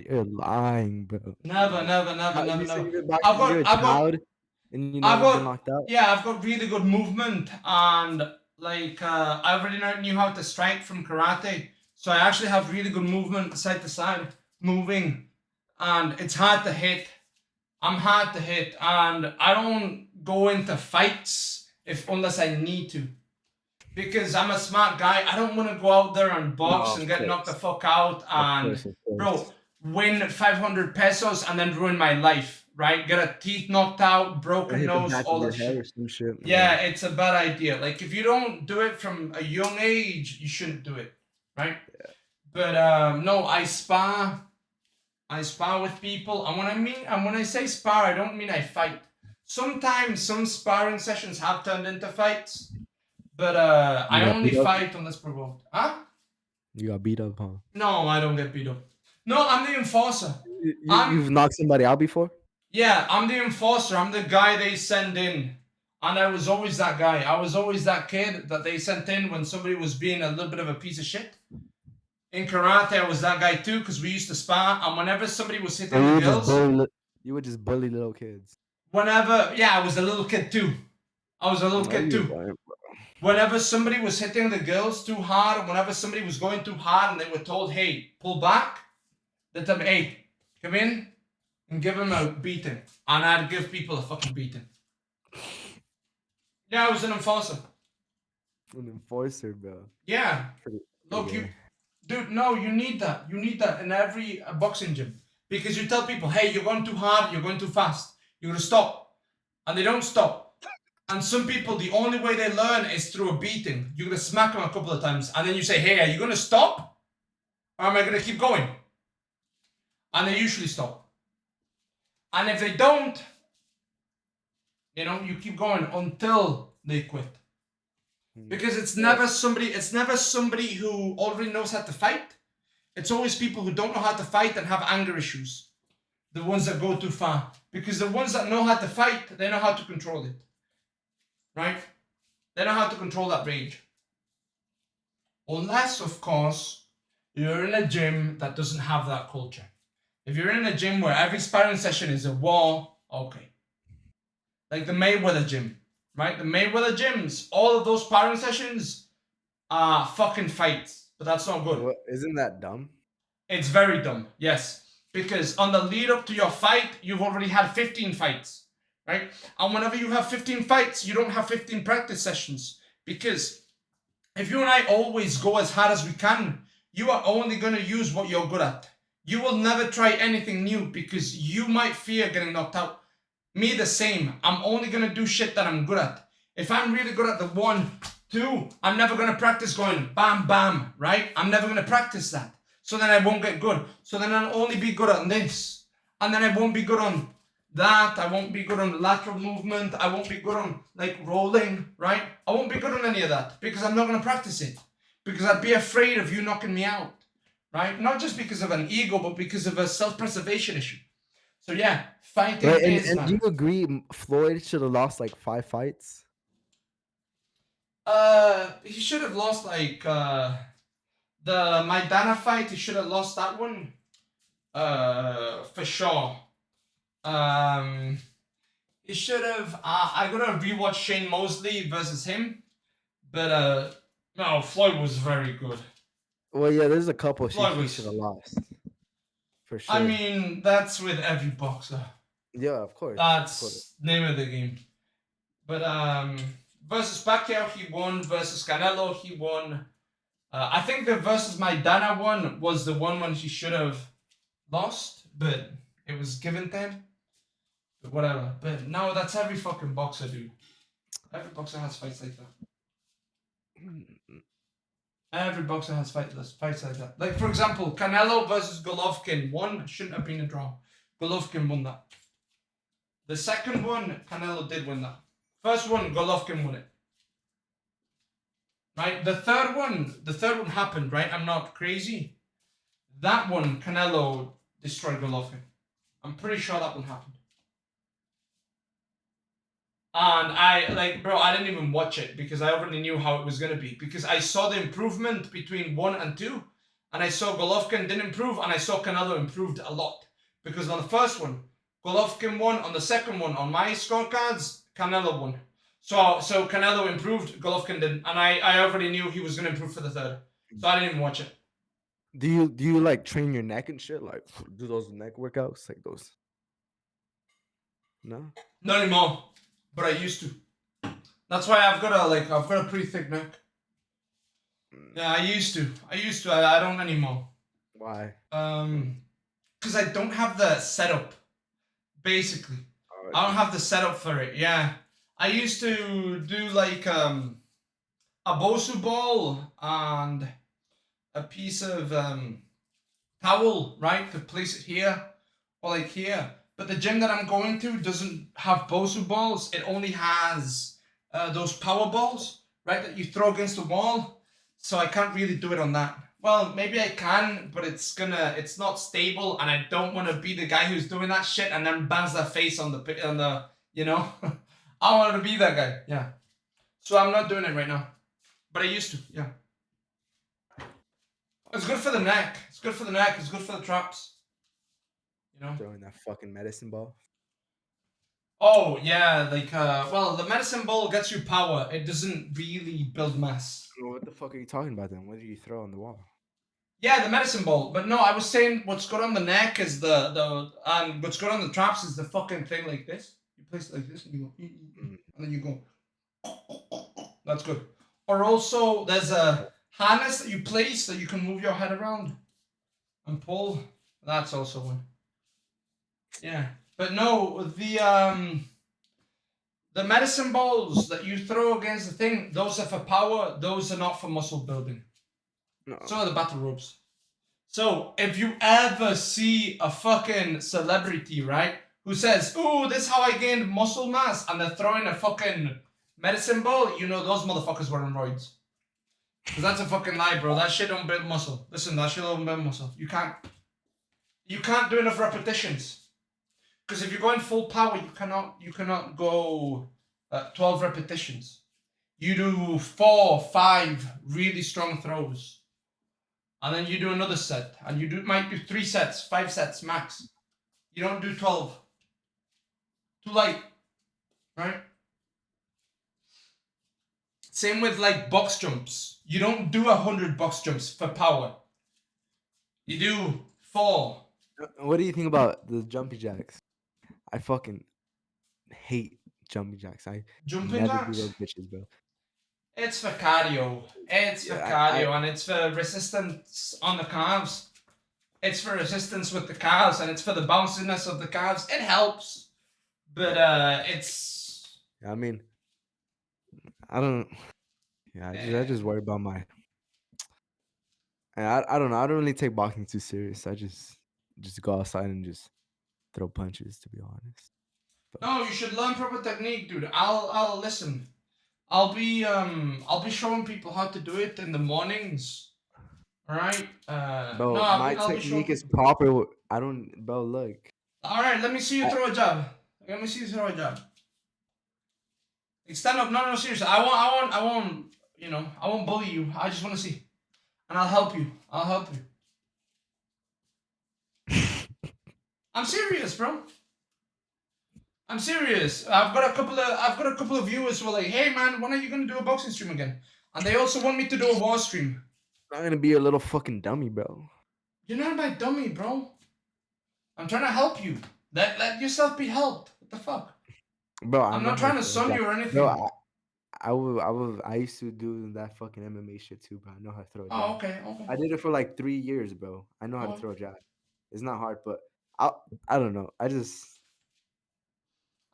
You're lying, bro. Never. You say you've been I've boxing, you're a got, I've got, child, and you I've never been got, knocked out? yeah, I've got really good movement, and like I already knew how to strike from karate, so I actually have really good movement side to side, moving, and it's hard to hit. I'm hard to hit, and I don't go into fights unless I need to, because I'm a smart guy. I don't want to go out there and box No, and get of knocked the course. fuck out and Of course. bro, win 500 pesos and then ruin my life, right? Get a teeth knocked out, broken Hit the nose, back all of your that head shit. or some shit. Yeah, it's a bad idea. Like, if you don't do it from a young age, you shouldn't do it, right? Yeah. But no, I spar with people, and when I say spar, I don't mean I fight. Sometimes some sparring sessions have turned into fights, but I got only beat up? fight unless provoked. Huh? You got beat up, huh? No, I don't get beat up. No, I'm the enforcer. You've knocked somebody out before? Yeah, I'm the enforcer. I'm the guy they send in. And I was always that guy. I was always that kid that they sent in when somebody was being a little bit of a piece of shit. In karate, I was that guy too, because we used to spar. And whenever somebody was hitting the girls, You would just bully little kids. I was a little kid too. I was a little No, kid you too. weren't, bro. Whenever somebody was hitting the girls too hard, or whenever somebody was going too hard and they were told, hey, pull back, they'd tell me, hey, come in and give them a beating. And I'd give people a fucking beating. Yeah, I was an enforcer. An enforcer, bro. Yeah. Pretty- Look, yeah. Dude, no, you need that. You need that in every boxing gym. Because you tell people, hey, you're going too hard, you're going too fast. You're going to stop. And they don't stop. And some people, the only way they learn is through a beating. You're going to smack them a couple of times. And then you say, hey, are you going to stop? Or am I going to keep going? And they usually stop. And if they don't, you keep going until they quit. Because it's never somebody who already knows how to fight. It's always people who don't know how to fight and have anger issues. The ones that go too far. Because the ones that know how to fight, they know how to control it. Right? They know how to control that rage. Unless, of course, you're in a gym that doesn't have that culture. If you're in a gym where every sparring session is a war, okay. Like the Mayweather gym. Right? The Mayweather gyms, all of those sparring sessions are fucking fights. But that's not good. What, isn't that dumb? It's very dumb, yes. Because on the lead up to your fight, you've already had 15 fights. Right? And whenever you have 15 fights, you don't have 15 practice sessions. Because if you and I always go as hard as we can, you are only going to use what you're good at. You will never try anything new because you might fear getting knocked out. Me the same. I'm only going to do shit that I'm good at. If I'm really good at the 1, 2, I'm never going to practice going bam, bam, right? I'm never going to practice that. So then I won't get good. So then I'll only be good on this. And then I won't be good on that. I won't be good on lateral movement. I won't be good on like rolling, right? I won't be good on any of that because I'm not going to practice it. Because I'd be afraid of you knocking me out, right? Not just because of an ego, but because of a self-preservation issue. So yeah, fighting is... And do you agree Floyd should have lost like 5 fights? He should have lost like the Maidana fight. He should have lost that one. For sure. He should have. I gotta rewatch Shane Mosley versus him, but no, Floyd was very good. Well, yeah, there's a couple Floyd he was- should have lost. For sure. I mean, that's with every boxer. yeah, of course. That's name of the game. But versus Pacquiao, he won. Versus Canelo, he won. I think the versus Maidana one was the one when he should have lost, but it was given to him. But whatever. But no, that's every fucking boxer, dude. Every boxer has fights like that. Every boxer has fights like that. Like, for example, Canelo versus Golovkin. One shouldn't have been a draw. Golovkin won that. The second one, Canelo did win that. First one, Golovkin won it. Right? The third one happened, right? I'm not crazy. That one, Canelo destroyed Golovkin. I'm pretty sure that one happened. And I didn't even watch it because I already knew how it was going to be. Because I saw the improvement between 1 and 2. And I saw Golovkin didn't improve. And I saw Canelo improved a lot. Because on the first one, Golovkin won. On the second one, on my scorecards, Canelo won. So Canelo improved, Golovkin didn't. And I already knew he was going to improve for the third. So I didn't even watch it. Do you like train your neck and shit? Like do those neck workouts? Like those? No? Not anymore. But I used to. That's why I've got a pretty thick neck. Yeah, I used to. I don't anymore. Why? Because I don't have the setup. Basically, I don't have the setup for it. Yeah, I used to do like a Bosu ball and a piece of towel, right, to place it here or like here. But the gym that I'm going to doesn't have Bosu balls. It only has those power balls, right, that you throw against the wall. So I can't really do it on that. Well, maybe I can, but it's not stable, and I don't want to be the guy who's doing that shit and then bangs their face on the you know. I want to be that guy, yeah. So I'm not doing it right now, but I used to, yeah. It's good for the neck. It's good for the neck. It's good for the traps. You know. Throwing that fucking medicine ball. Oh yeah, well, the medicine ball gets you power. It doesn't really build mass. What the fuck are you talking about then? What did you throw on the wall? Yeah, the medicine ball. But no, I was saying what's good on the neck is and what's good on the traps is the fucking thing like this. You place it like this and you go, and then you go. That's good. Or also, there's a harness that you place that you can move your head around and pull. That's also one. Yeah, but no, the medicine balls that you throw against the thing, those are for power. Those are not for muscle building. No. So are the battle ropes. So if you ever see a fucking celebrity, right, who says, "Oh, this is how I gained muscle mass," and they're throwing a fucking medicine ball, you know those motherfuckers were on roids. Because that's a fucking lie, bro. That shit don't build muscle. Listen, that shit don't build muscle. You can't do enough repetitions. Because if you're going full power, you cannot go 12 repetitions. You do 4, 5 really strong throws. And then you do another set. And you might do 3 sets, 5 sets max. You don't do 12. Too light. Right? Same with like box jumps. You don't do 100 box jumps for power. You do 4. What do you think about the jumpy jacks? I fucking hate jumping jacks. I Jumping never jacks? do those bitches, bro. It's for cardio. It's for cardio, and it's for resistance on the calves. It's for resistance with the calves, and it's for the bounciness of the calves. It helps, but it's. I mean, I don't. Yeah, I just worry about my. I don't know. I don't really take boxing too serious. I just go outside and just throw punches. To be honest. But, No, you should learn proper technique, dude. I'll listen. I'll be showing people how to do it in the mornings. All right. bro, no, my I'll be showing technique is people. proper. I don't, bro. Look. All right, let me see you throw a jab. Let me see you throw a jab. Like, stand up. No, seriously. I won't. You know, I won't bully you. I just want to see, and I'll help you. I'm serious, bro. I'm serious. I've got a couple of viewers who are like, "Hey, man, when are you gonna do a boxing stream again?" And they also want me to do a war stream. I'm not gonna be a little fucking dummy, bro. You're not my dummy, bro. I'm trying to help you. Let yourself be helped. What the fuck? Bro, I'm not trying to son you or anything. Bro, I used to do that fucking MMA shit too, bro. I know how to throw a jab. Oh, okay. I did it for like 3 years, bro. I know how to throw a jab. It's not hard, but I don't know. I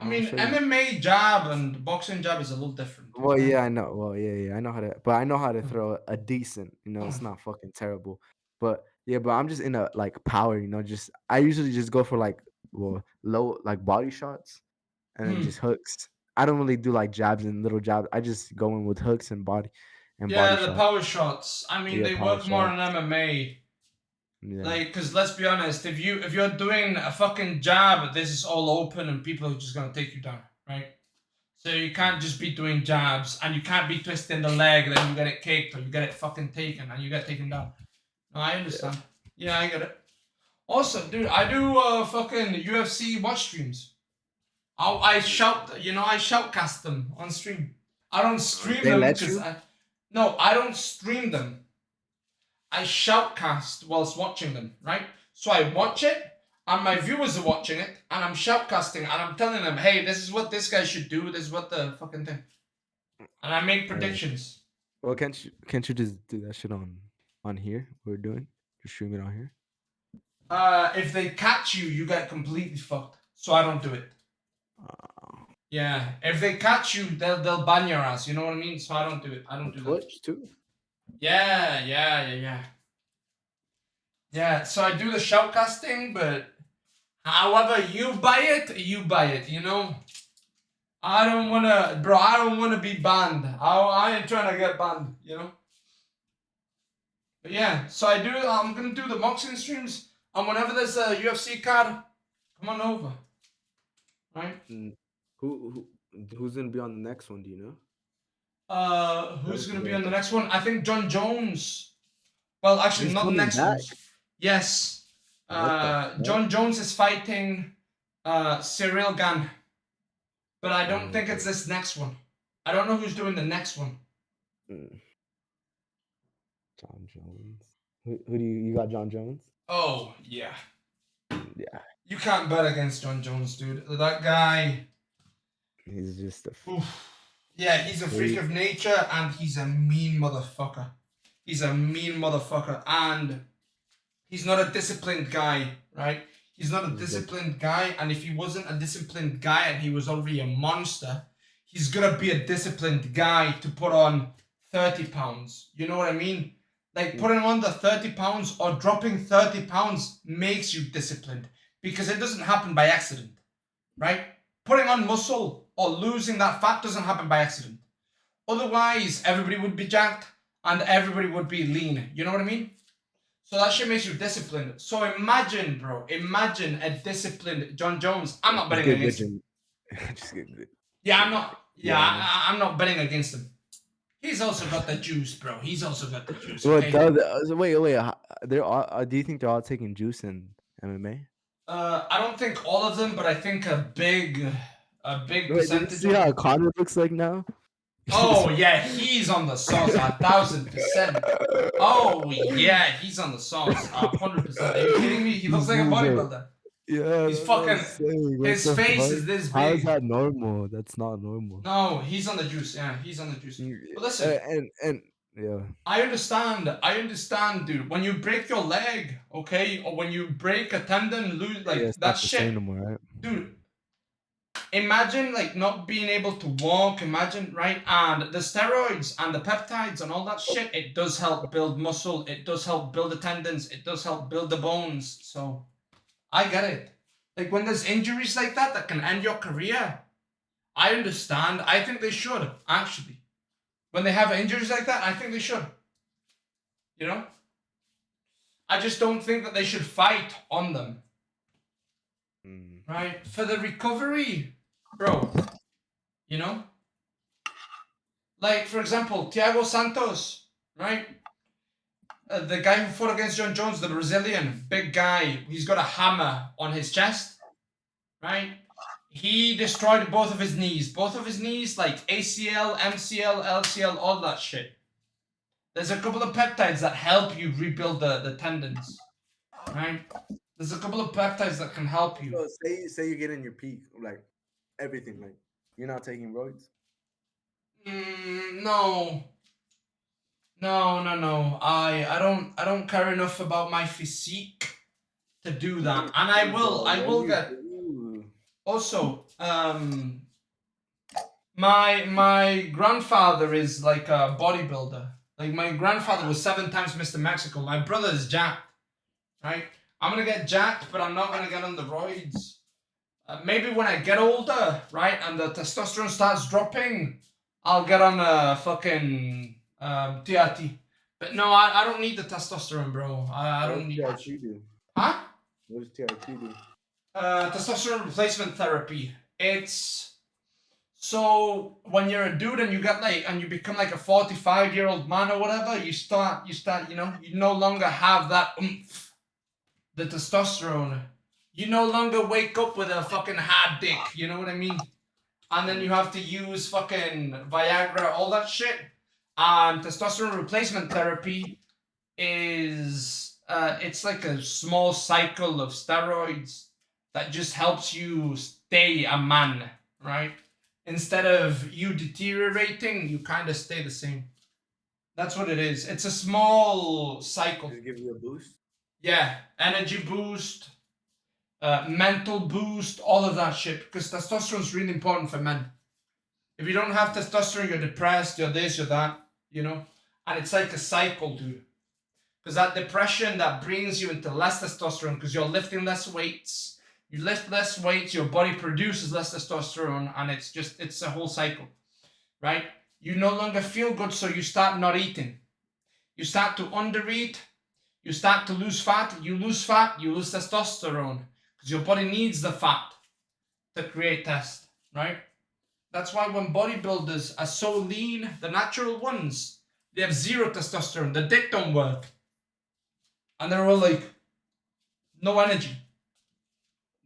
mean, MMA jab and boxing jab is a little different. Well, yeah, I know. Well, yeah, I know how to, but I know how to throw a decent. You know, it's not fucking terrible. But yeah, but I'm just in a like power. You know, I usually just go for like low like body shots, and then just hooks. I don't really do like jabs and little jabs. I just go in with hooks and body. Yeah, body the shots. power shots. I mean, Yeah, they power work more in shots. MMA. Yeah. Like, cause let's be honest, if you're doing a fucking jab, this is all open and people are just gonna take you down, right? So you can't just be doing jabs and you can't be twisting the leg, then you get it kicked or you get it fucking taken and you get taken down. No, I understand. Yeah, I get it. Also, dude, I do fucking UFC watch streams. I shoutcast them on stream. I don't stream They them let because you? I don't stream them. I shoutcast whilst watching them, right? So I watch it, and my viewers are watching it, and I'm shoutcasting, and I'm telling them, hey, this is what this guy should do, this is what the fucking thing. And I make predictions. Well, can't you just do that shit on here? We're doing just stream it on here. If they catch you, you get completely fucked. So I don't do it. Yeah, if they catch you, they'll ban your ass. You know what I mean? So I don't do it. I don't do that. Twitch too. Yeah. Yeah, so I do the shoutcasting, but however you buy it, you know? I don't wanna be banned. I ain't trying to get banned, you know? But yeah, so I'm gonna do the boxing streams, and whenever there's a UFC card, come on over. Right? Who's gonna be on the next one? Do you know? Who's gonna be on the next one? I think John Jones. Well, actually, He's not the coming next back? one. Yes. What the fuck? John Jones is fighting Cyril Gane. But I don't think it's this next one. I don't know who's doing the next one. John Jones. Who do you got? John Jones. Oh, yeah. Yeah, You can't bet against John Jones, dude. That guy. he's just a. Oof. Yeah, he's a freak of nature and he's a mean motherfucker. He's a mean motherfucker and he's not a disciplined guy, right? He's not a disciplined guy, and if he wasn't a disciplined guy and he was already a monster, he's gonna be a disciplined guy to put on 30 pounds. You know what I mean? Like putting on the 30 pounds or dropping 30 pounds makes you disciplined because it doesn't happen by accident, right? Putting on muscle or losing that fat doesn't happen by accident. Otherwise, everybody would be jacked and everybody would be lean. You know what I mean? So that shit makes you disciplined. So imagine, bro, imagine a disciplined John Jones. I'm not betting against him. Just get good. Yeah, I'm not. Yeah, I'm not betting against him. He's also got the juice, bro. He's also got the juice. Okay? Wait. They're all, do you think they're all taking juice in MMA? I don't think all of them, but I think a big Wait, did you percentage. see how Connor looks like now? Oh yeah, he's on the sauce 1,000%. Oh yeah, he's on the sauce 100%. Are you kidding me? He looks like a bodybuilder. Yeah, He's that's what I'm fucking. saying. What His the face fuck? is this How is big. that normal? That's not normal. No, he's on the juice. Yeah, he's on the juice. But listen, And yeah. I understand, dude. When you break your leg, okay, or when you break a tendon, lose like Yeah, it's that not the same shit, no more, right? dude. Imagine like not being able to walk. Imagine, right? And the steroids and the peptides and all that shit. It does help build muscle. It does help build the tendons. It does help build the bones. So, I get it. Like when there's injuries like that can end your career, I understand. I think they should actually. When they have injuries like that, I think they should. You know? I just don't think that they should fight on them. Right? For the recovery, bro. You know? Like, for example, Thiago Santos, right? The guy who fought against John Jones, the Brazilian, big guy. He's got a hammer on his chest, right? He destroyed both of his knees. Both of his knees, like ACL, MCL, LCL, all that shit. There's a couple of peptides that help you rebuild the tendons, right? There's a couple of peptides that can help you. So say you get in your peak, like everything, like you're not taking roids. No. I don't care enough about my physique to do that, and I will get. Also, my grandfather is like a bodybuilder. Like my grandfather was 7 times Mr. Mexico. My brother is jacked, right? I'm gonna get jacked, but I'm not gonna get on the roids. Maybe when I get older, right, and the testosterone starts dropping, I'll get on a fucking TRT. But no, I don't need the testosterone, bro. I What don't does need that. TRT do? Huh? What does TRT do? Testosterone replacement therapy. It's so when you're a dude and you get like and you become like a 45-year-old man or whatever, you start, you know, you no longer have that oomph, the testosterone. You no longer wake up with a fucking hard dick, you know what I mean? And then you have to use fucking Viagra, all that shit. And testosterone replacement therapy is it's like a small cycle of steroids that just helps you stay a man, right? Instead of you deteriorating, you kind of stay the same. That's what it is. It's a small cycle. Does it give you a boost? Yeah, energy boost, mental boost, all of that shit. Because testosterone is really important for men. If you don't have testosterone, you're depressed, you're this, you're that, you know? And it's like a cycle, dude. Because that depression, that brings you into less testosterone because you're lifting less weights. You lift less weights, your body produces less testosterone, and it's a whole cycle, right? You no longer feel good, so you start not eating. You start to undereat, you start to lose fat, you lose testosterone, because your body needs the fat to create test, right? That's why when bodybuilders are so lean, the natural ones, they have zero testosterone, the dick don't work. And they're all like, no energy.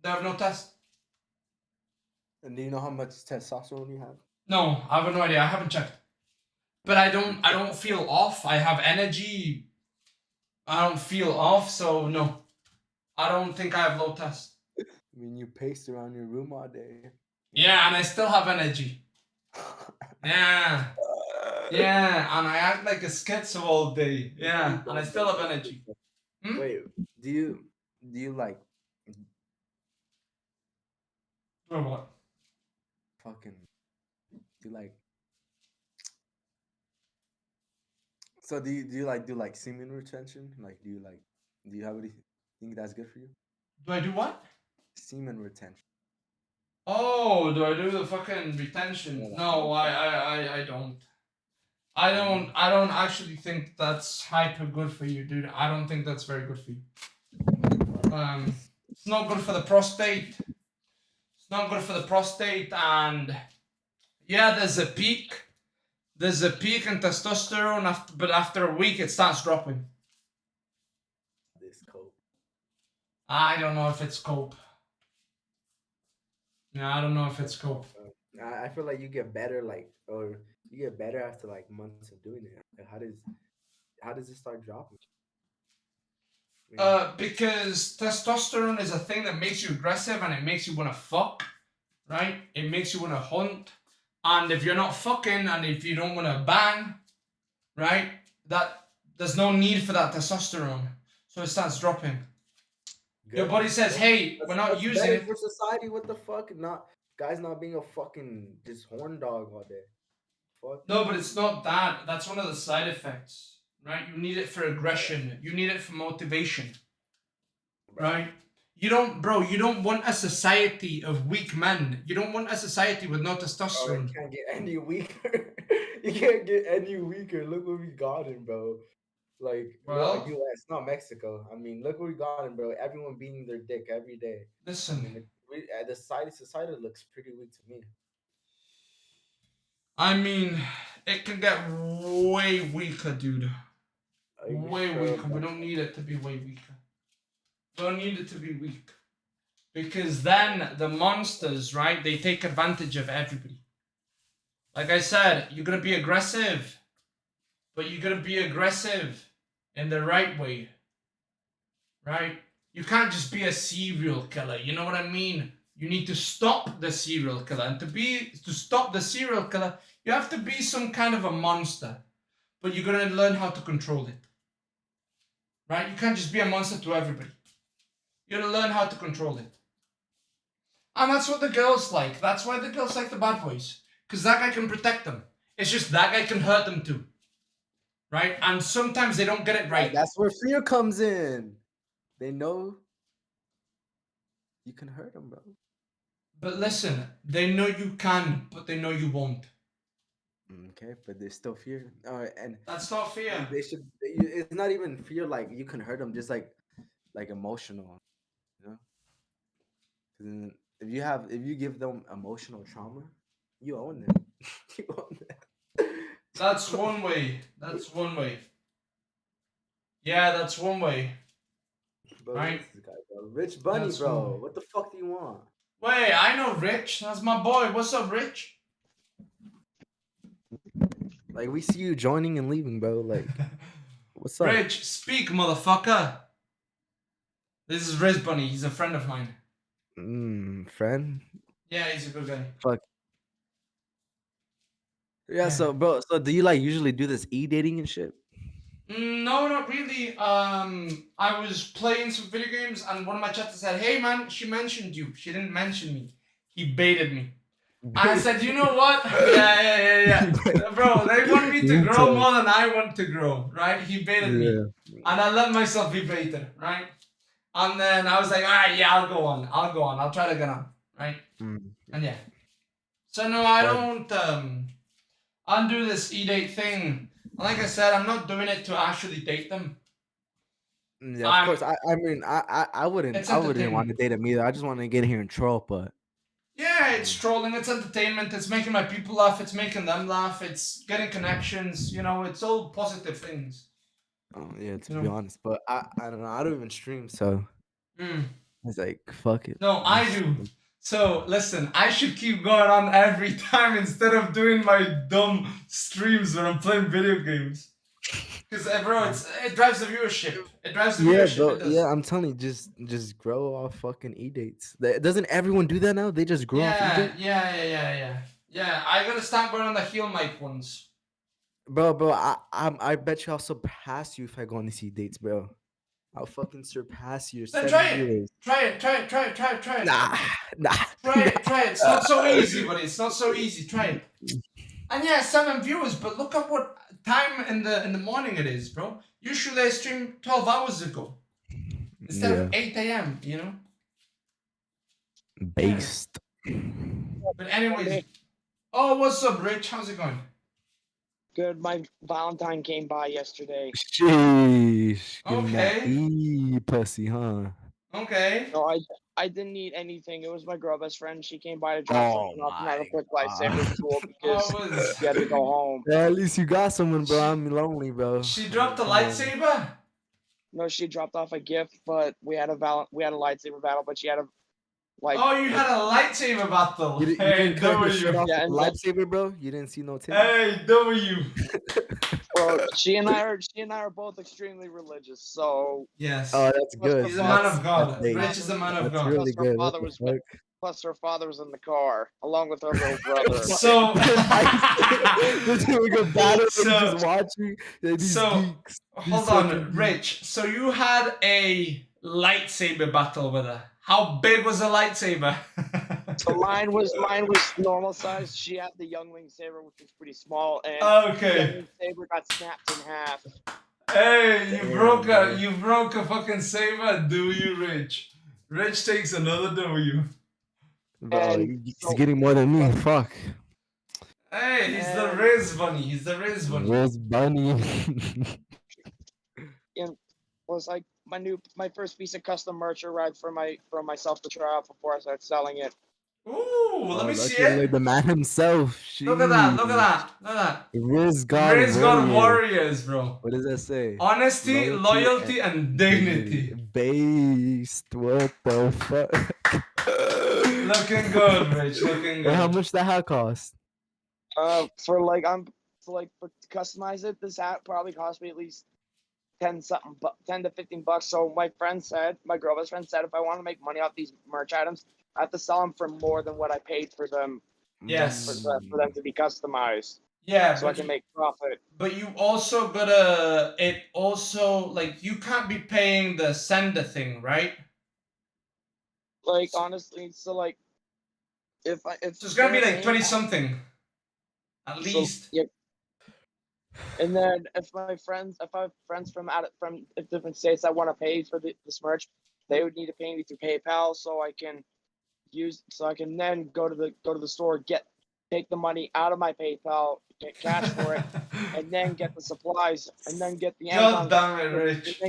They have no test. And do you know how much testosterone you have? No, I have no idea. I haven't checked. But I don't feel off. I have energy. I don't feel off, so no. I don't think I have low test. I mean, you pace around your room all day. Yeah, and I still have energy. Yeah. Yeah, and I act like a schizo all day. Yeah, and I still have energy. Hmm? Wait, do you like Or what? fucking do you like so do you like do like semen retention? Like do you have any think that's good for you? Do I do what? Semen retention. Oh, do I do the fucking retention? No, I don't. I don't actually think that's hyper good for you, dude. I don't think that's very good for you. It's not good for the prostate. It's not good for the prostate, and yeah, there's a peak. There's a peak in testosterone, but after a week it starts dropping. This cope. I don't know if it's cope. Yeah, I don't know if it's cope. I feel like you get better or you get better after like months of doing it. Like, how does it start dropping? I mean, Because testosterone is a thing that makes you aggressive and it makes you want to fuck, right? It makes you want to hunt. And if you're not fucking and if you don't want to bang, right? That there's no need for that testosterone. So it starts dropping. Your body says, hey, we're not that's using better it. for society. What the fuck? Not guys not being a fucking just horn dog all day. Fuck. No, but it's not that. That's one of the side effects, right? You need it for aggression. You need it for motivation, right? You don't want a society of weak men. You don't want a society with no Bro, testosterone. you can't get any weaker. You can't get any weaker. Look what we got in, bro. Like, Well- U.S., not Mexico. I mean, look what we got in, bro. Everyone beating their dick every day. I Listen, mean, the society looks pretty weak to me. I mean, it can get way weaker, dude. Are you Way sure weaker. about We don't need it to be way weaker. We don't need it to be weak. Because then the monsters, right, they take advantage of everybody. Like I said, you're going to be aggressive. But you're going to be aggressive in the right way. Right? You can't just be a serial killer. You know what I mean? You need to stop the serial killer. And to stop the serial killer, you have to be some kind of a monster. But you're going to learn how to control it. Right? You can't just be a monster to everybody. You gotta learn how to control it. And that's what the girls like. That's why the girls like the bad boys. Because that guy can protect them. It's just that guy can hurt them too. Right? And sometimes they don't get it right. That's where fear comes in. They know you can hurt them, bro. But listen, they know you can, but they know you won't. Okay, but there's still fear. All right, and That's not fear. they should. It's not even fear. Like you can hurt them, just like emotional. You know, 'cause then if you give them emotional trauma, you own them. You own them. That's one way. That's one way. Yeah, that's one way. Bro, Right. what's this guy, bro? Rich Bunny, That's bro. one. What the fuck do you want? Wait, I know Rich. That's my boy. What's up, Rich? Like we see you joining and leaving, bro. Like, what's up? Rich, speak, motherfucker. This is Riz Bunny. He's a friend of mine. Friend. Yeah, he's a good guy. Fuck. Yeah. So, bro. So, do you like usually do this dating and shit? No, not really. I was playing some video games, and one of my chatters said, "Hey, man, she mentioned you. She didn't mention me. He baited me." And I said, "You know what? Yeah. Bro, they want me to grow more than I want to grow, right? He baited me, and I let myself be baited, right? And then I was like, all right, yeah, I'll go on. I'll try to get on, right? And yeah. So no, I don't undo this e-date thing. Like I said, I'm not doing it to actually date them. Yeah, of course. I mean, I wouldn't want to entertainment. date him either. I just want to get here and troll, but Yeah, it's trolling, it's entertainment, it's making my people laugh, it's making them laugh, it's getting connections, you know, it's all positive things. yeah, to You be know. honest. But I don't know. I don't even stream, so it's like fuck it. No, I do. So listen, I should keep going on every time instead of doing my dumb streams when I'm playing video games. Because bro, it drives the viewership. It drives the Yeah, viewership. bro. It does. Yeah, I'm telling you, just grow off fucking e-dates. Doesn't everyone do that now? They just grow off e-dates? Yeah. I gotta start going on the heel mic ones. Bro, I bet you I'll surpass you if I go on these e-dates, bro. I'll fucking surpass you. Then 7 try it. viewers. Try it. Nah. Try it. It's not so easy, buddy. It's not so easy. Try it. And yeah, 7 viewers, but look at what time in the morning it is, bro. Usually I stream 12 hours ago instead of 8 a.m. You know. Based. But anyways, oh, what's up, Rich? How's it going? Good. My Valentine came by yesterday. Sheesh. Okay. Pussy, huh? Okay. No, I didn't need anything. It was my girl best friend. She came by to drop something off and have a quick lightsaber duel because she had to go home. Yeah, at least you got someone, bro. I'm lonely, bro. She dropped a lightsaber? No, she dropped off a gift, but we had a lightsaber battle, but she had a Oh, you had a lightsaber battle. You Hey, didn't cut your W. shit off Yeah, with lightsaber, bro. You didn't see no tip. Hey, W. Well, she and I are both extremely religious, so Yes. Oh, that's good. He's a man of God. That's big. Rich is a man of That's God. really Plus her good. father What the was fuck? plus her father was in the car along with her little brother. So This nigga battle So- just watching. These so- geeks. hold These on, fucking Rich. So you had a lightsaber battle with her. How big was the lightsaber? So mine was normal size. She had the youngling saber, which was pretty small, and the Okay. youngling saber got snapped in half. Hey, Damn, you broke a fucking saber, do you, Rich? Rich takes another W. Bro, And he's so- getting more than me. Fuck. Hey, he's the Riz Bunny. He's the Riz Bunny. Where's Bunny? Was like my first piece of custom merch arrived for myself to try out before I started selling it. Ooh, let me see Like it. the man himself. Look at that. Look at Jeez. that. Look at that. Riz God Riz God warrior. Warriors, bro. What does that say? Honesty, loyalty, and dignity. Based. What the fuck? Looking good, Rich. Looking And how good. much that hat cost? For to customize it, this hat probably cost me at least 10 to 15 bucks. So my girl best friend said, if I want to make money off these merch items, I have to sell them for more than what I paid for them. Yes. For them to be customized, Yeah, so I but can make profit. But you also gotta. It also like you can't be paying the sender thing, right? Like honestly, so like if So it's gonna be like 20 something, at least. Yep. And then if I have friends from different states that want to pay for this merch, they would need to pay me through PayPal, so I can then go to the store, get take the money out of my PayPal, get cash for it, and then get the supplies, and then get the Amazon, God damn it, Rich.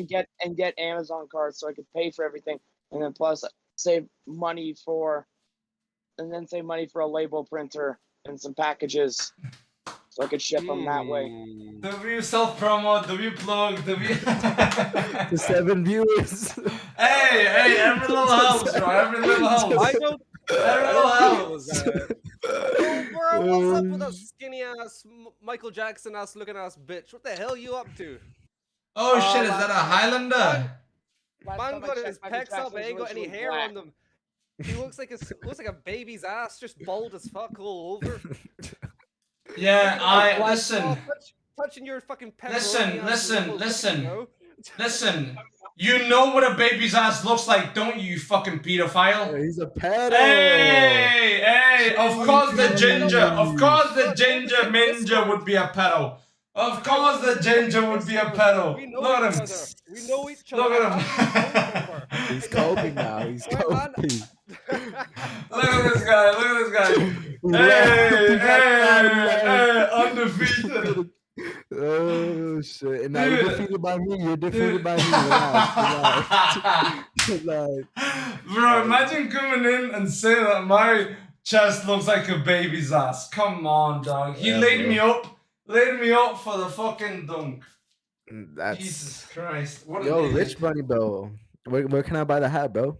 and get Amazon cards so I could pay for everything, and then plus save money for a label printer and some packages, so I could ship them that way. W self promo, W plug, W. The 7 viewers. Hey, every little helps, bro. Every little helps. I don't. Every little helps. Bro, what's up with that skinny ass Michael Jackson ass looking ass bitch? What the hell you up to? Oh shit, is that a Highlander? Man got his pecs up, but ain't got any hair on them. He looks like a baby's ass, just bald as fuck all over. Yeah, listen. Touching your fucking pec. Listen. You know what a baby's ass looks like, don't you, fucking pedophile? Yeah, he's a pedo. Hey, of course the ginger minja would be a pedo. Of course the ginger would be a pedo. Look at him. We know each other. Look at him. He's coping now. He's coping. Look at this guy. Hey, undefeated. Oh shit! And now you're defeated by me. Relax. Bro, imagine coming in and saying that my chest looks like a baby's ass. Come on, dog. He laid me up for the fucking dunk. That's Jesus Christ. What yo, Rich Bunny, bro. Where can I buy the hat, bro?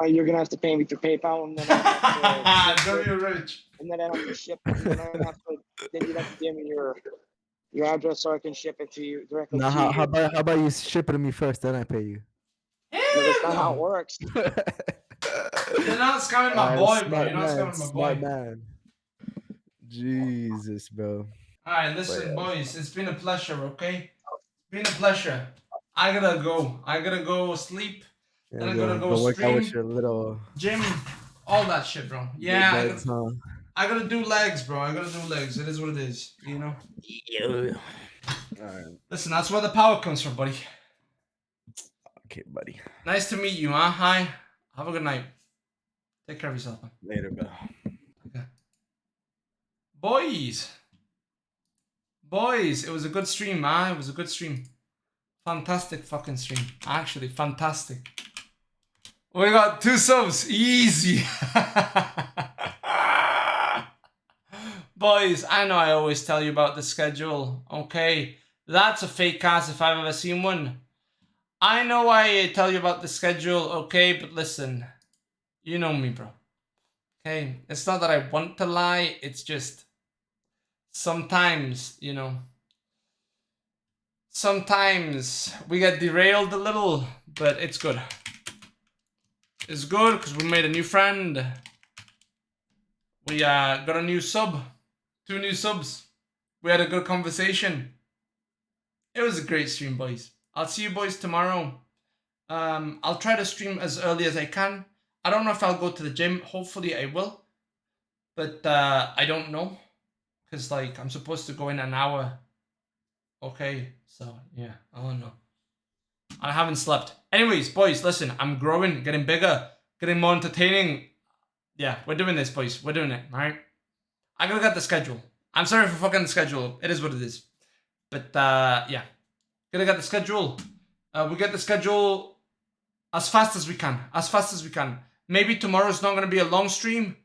You're gonna have to pay me through PayPal, and then I have to, you're rich. and then I have to ship. And then you'd have to give me your address so I can ship it to you directly. Now, how about you ship it to me first, then I pay you? No, that's not how it works. You're not scamming my boy, bro. You're not scamming my boy. Smart man. Jesus, bro. Alright, listen, boys. It's been a pleasure, okay? Been a pleasure. I gotta go sleep. Then I'm gonna go work out with stream, your little gym, all that shit, bro. Yeah, legs, I gotta do legs, bro. I gotta do legs. It is what it is, you know? Yeah. Alright. Listen, that's where the power comes from, buddy. Okay, buddy. Nice to meet you, huh? Hi. Have a good night. Take care of yourself, man. Later, bro. Okay. Boys, it was a good stream, huh? It was a good stream. Fantastic fucking stream. Actually, fantastic. We got 2 subs. Easy. Boys, I know I always tell you about the schedule. Okay. That's a fake ass if I've ever seen one. I know I tell you about the schedule. Okay, but listen. You know me, bro. Okay. It's not that I want to lie. It's just sometimes, you know. Sometimes we get derailed a little, but it's good. It's good because we made a new friend. We got a new sub. 2 new subs. We had a good conversation. It was a great stream, boys. I'll see you boys tomorrow. I'll try to stream as early as I can. I don't know if I'll go to the gym. Hopefully I will. But I don't know. Because like I'm supposed to go in an hour. Okay, so yeah, I don't know. I haven't slept. Anyways, boys, listen, I'm growing, getting bigger, getting more entertaining. Yeah, we're doing this, boys. We're doing it, alright? I gotta get the schedule. I'm sorry for fucking the schedule. It is what it is. But yeah, gotta get the schedule. We get the schedule as fast as we can. As fast as we can. Maybe tomorrow's not gonna be a long stream.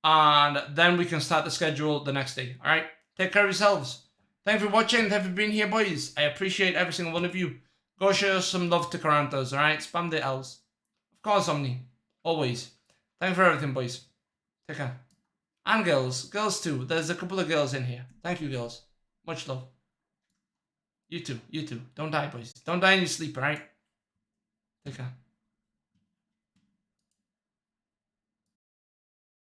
And then we can start the schedule the next day. Alright? Take care of yourselves. Thank you for watching. Thank you for being here, boys. I appreciate every single one of you. Go show some love to Carantas, alright? Spam the L's. Of course, Omni. Always. Thank you for everything, boys. Take care. And girls. Girls too. There's a couple of girls in here. Thank you, girls. Much love. You too. You too. Don't die, boys. Don't die in your sleep, alright? Take care.